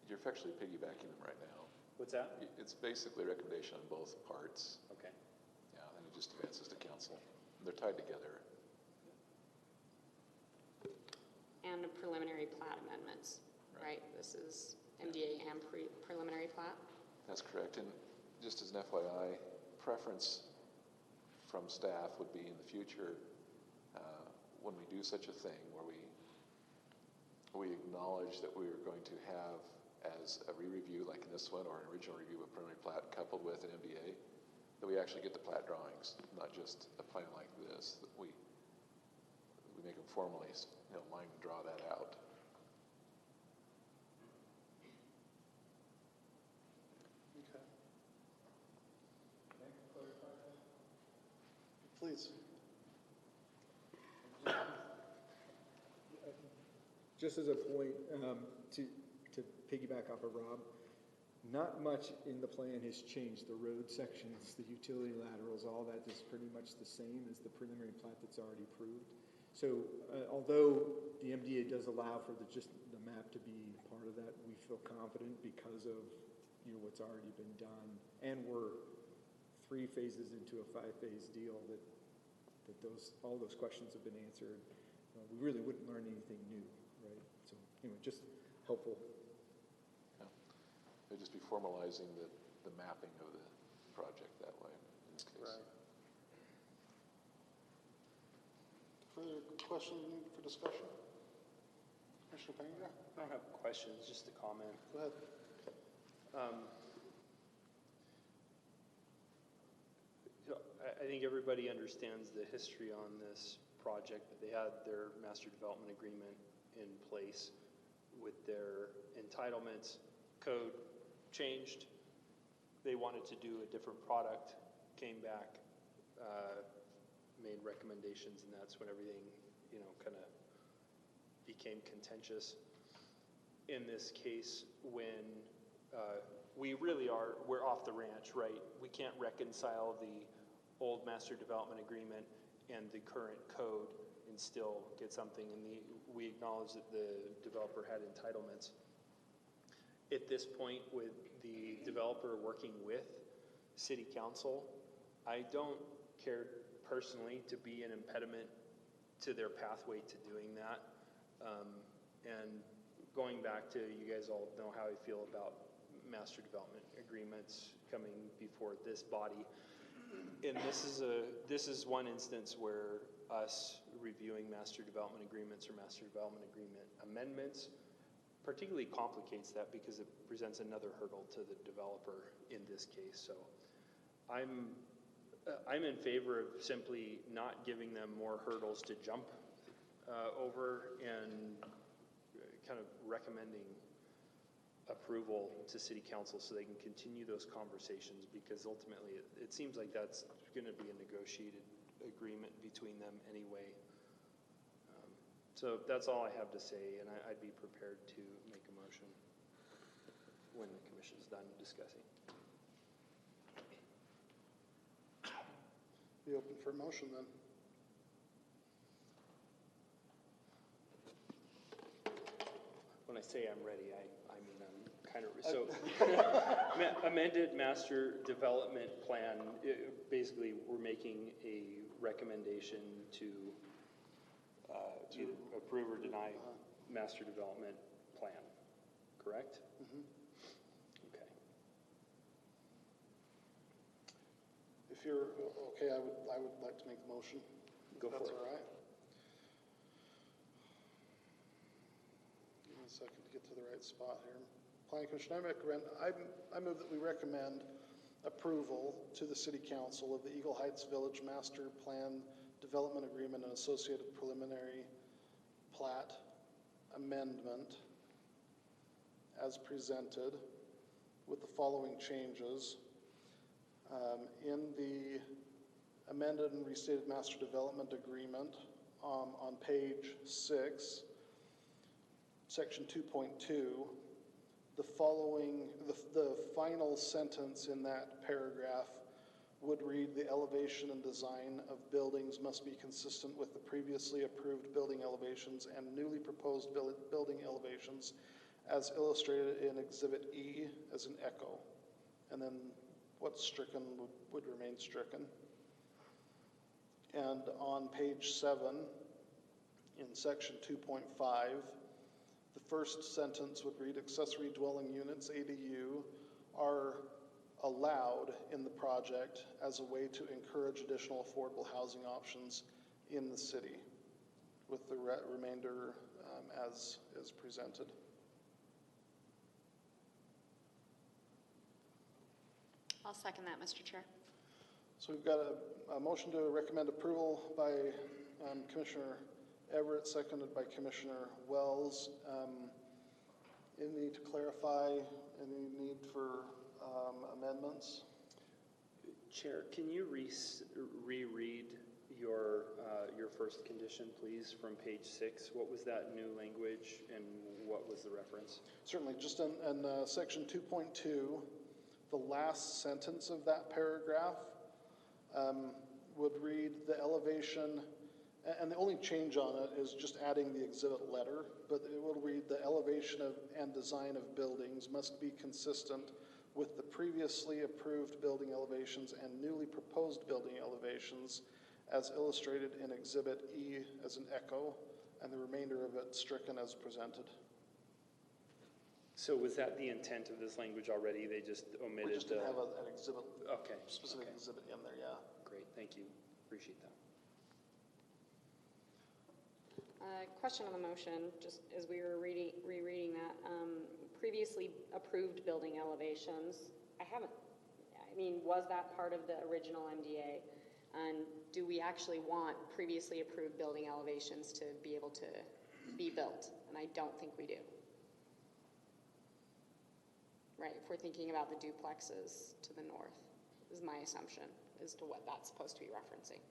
You're effectively piggybacking them right now. What's that? It's basically a recommendation on both parts. Okay. Yeah, and it just advances to council. They're tied together. And the preliminary plat amendments, right? This is MDA and preliminary plat? That's correct. And just as an FYI, preference from staff would be in the future, when we do such a thing where we acknowledge that we are going to have as a re-review like in this one or an original review of preliminary plat coupled with an MDA, that we actually get the plat drawings, not just a plan like this, that we make them formally, line and draw that out. Okay. Please. Just as a point, to piggyback off of Rob, not much in the plan has changed. The road sections, the utility laterals, all that is pretty much the same as the preliminary plat that's already approved. So although the MDA does allow for just the map to be part of that, we feel confident because of what's already been done, and we're 3 phases into a 5-phase deal that all those questions have been answered. We really wouldn't learn anything new, right? So anyway, just helpful. Yeah. It'd just be formalizing the mapping of the project that way in this case. Right. Further questions for discussion? Commissioner Panger? I don't have questions, just a comment. Go ahead. I think everybody understands the history on this project, that they had their master development agreement in place with their entitlements. Code changed. They wanted to do a different product, came back, made recommendations, and that's when everything, kind of became contentious. In this case, when we're off the ranch, right? We can't reconcile the old master development agreement and the current code and still get something, and we acknowledge that the developer had entitlements. At this point, with the developer working with City Council, I don't care personally to be an impediment to their pathway to doing that. And going back to, you guys all know how I feel about master development agreements coming before this body. And this is one instance where us reviewing master development agreements or master development agreement amendments particularly complicates that because it presents another hurdle to the developer in this case. So I'm in favor of simply not giving them more hurdles to jump over and kind of recommending approval to city council so they can continue those conversations, because ultimately it seems like that's going to be a negotiated agreement between them anyway. So that's all I have to say, and I'd be prepared to make a motion when the commission's done discussing. Be open for a motion then. When I say I'm ready, I mean I'm kind of, so amended master development plan, basically we're making a recommendation to either approve or deny master development plan, correct? Mm-hmm. Okay. If you're okay, I would like to make the motion. Go for it. That's all right. Give me a second to get to the right spot here. Planning Commission, I move that we recommend approval to the City Council of the Eagle Heights Village Master Plan Development Agreement and associated preliminary plat amendment as presented with the following changes. In the amended and restated master development agreement on page 6, section 2.2, the final sentence in that paragraph would read, the elevation and design of buildings must be consistent with the previously approved building elevations and newly proposed building elevations as illustrated in Exhibit E as an echo. And then what's stricken would remain stricken. And on page 7, in section 2.5, the first sentence would read, accessory dwelling units, ADU, are allowed in the project as a way to encourage additional affordable housing options in the city, with the remainder as is presented. I'll second that, Mr. Chair. So we've got a motion to recommend approval by Commissioner Everett, seconded by Commissioner Wells. Any need to clarify? Any need for amendments? Chair, can you reread your first condition, please, from page 6? What was that new language and what was the reference? Certainly. Just in section 2.2, the last sentence of that paragraph would read, the elevation, and the only change on it is just adding the exhibit letter, but it will read, the elevation and design of buildings must be consistent with the previously approved building elevations and newly proposed building elevations as illustrated in Exhibit E as an echo, and the remainder of it stricken as presented. So was that the intent of this language already? They just omitted We just didn't have an exhibit, okay. specific exhibit in there, yeah. Great, thank you. Appreciate that. Question on the motion, just as we were rereading that, previously approved building elevations, was that part of the original MDA? And do we actually want previously approved building elevations to be able to be built? And I don't think we do. Right, if we're thinking about the duplexes to the north, is my assumption as to what that's supposed to be referencing.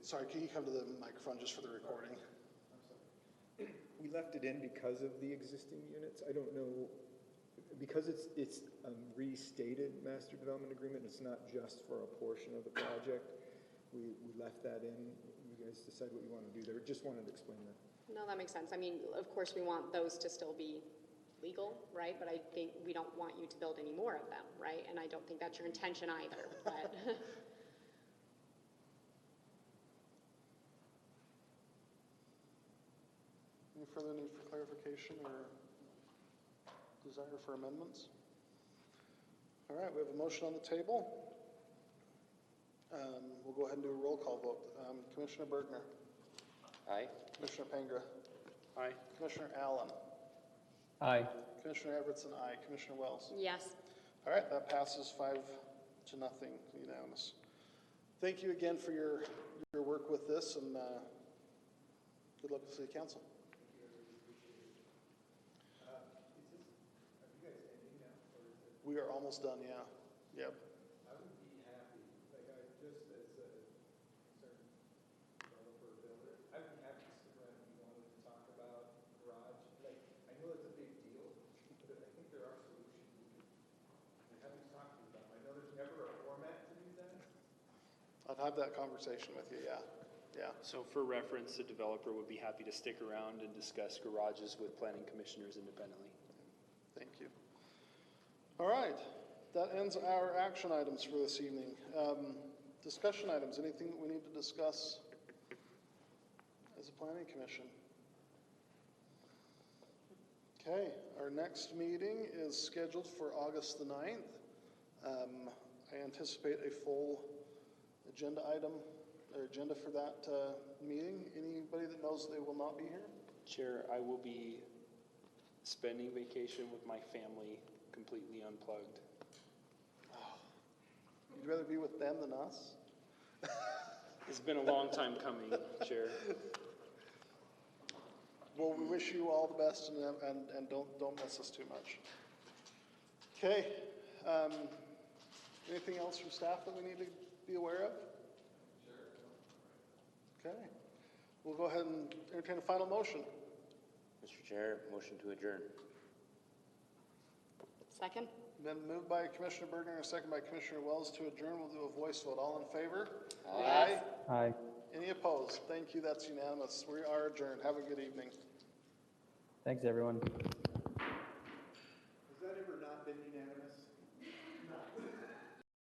Sorry, can you come to the microphone just for the recording? I'm sorry. We left it in because of the existing units. I don't know, because it's a restated master development agreement, it's not just for a portion of the project. We left that in. You guys decide what you want to do there. Just wanted to explain that. No, that makes sense. I mean, of course, we want those to still be legal, right? But I think we don't want you to build any more of them, right? And I don't think that's your intention either, but. Any further need for clarification or desire for amendments? All right, we have a motion on the table. We'll go ahead and do a roll call vote. Commissioner Bergner. Aye. Commissioner Pengra. Aye. Commissioner Allen. Aye. Commissioner Everettson, aye. Commissioner Wells. Yes. All right, that passes 5-0. to nothing, unanimous. Thank you again for your work with this, and good luck with City Council. We are almost done, yeah. Yep. I would be happy, like I just as a concerned developer builder, I would be happy to stick around if you wanted to talk about garage. Like, I know it's a big deal, but I think there are solutions we could, I'm happy to talk to you about. I know there's never a format to do that. I'd have that conversation with you, yeah. Yeah. So for reference, the developer would be happy to stick around and discuss garages with planning commissioners independently. Thank you. All right, that ends our action items for this evening. Discussion items, anything that we need to discuss as a planning commission? Okay, our next meeting is scheduled for August the 9th. I anticipate a full agenda item, or agenda for that meeting. Anybody that knows they will not be here? Chair, I will be spending vacation with my family completely unplugged. You'd rather be with them than us? It's been a long time coming, Chair. Well, we wish you all the best, and don't miss us too much. Okay. Anything else from staff that we need to be aware of? Sure. Okay. We'll go ahead and entertain a final motion. Mr. Chair, motion to adjourn. Second? Been moved by Commissioner Bergner and second by Commissioner Wells to adjourn. We'll do a voice vote. All in favor? Aye. Aye. Any opposed? Thank you. That's unanimous. We are adjourned. Have a good evening. Thanks, everyone. Has that ever not been unanimous?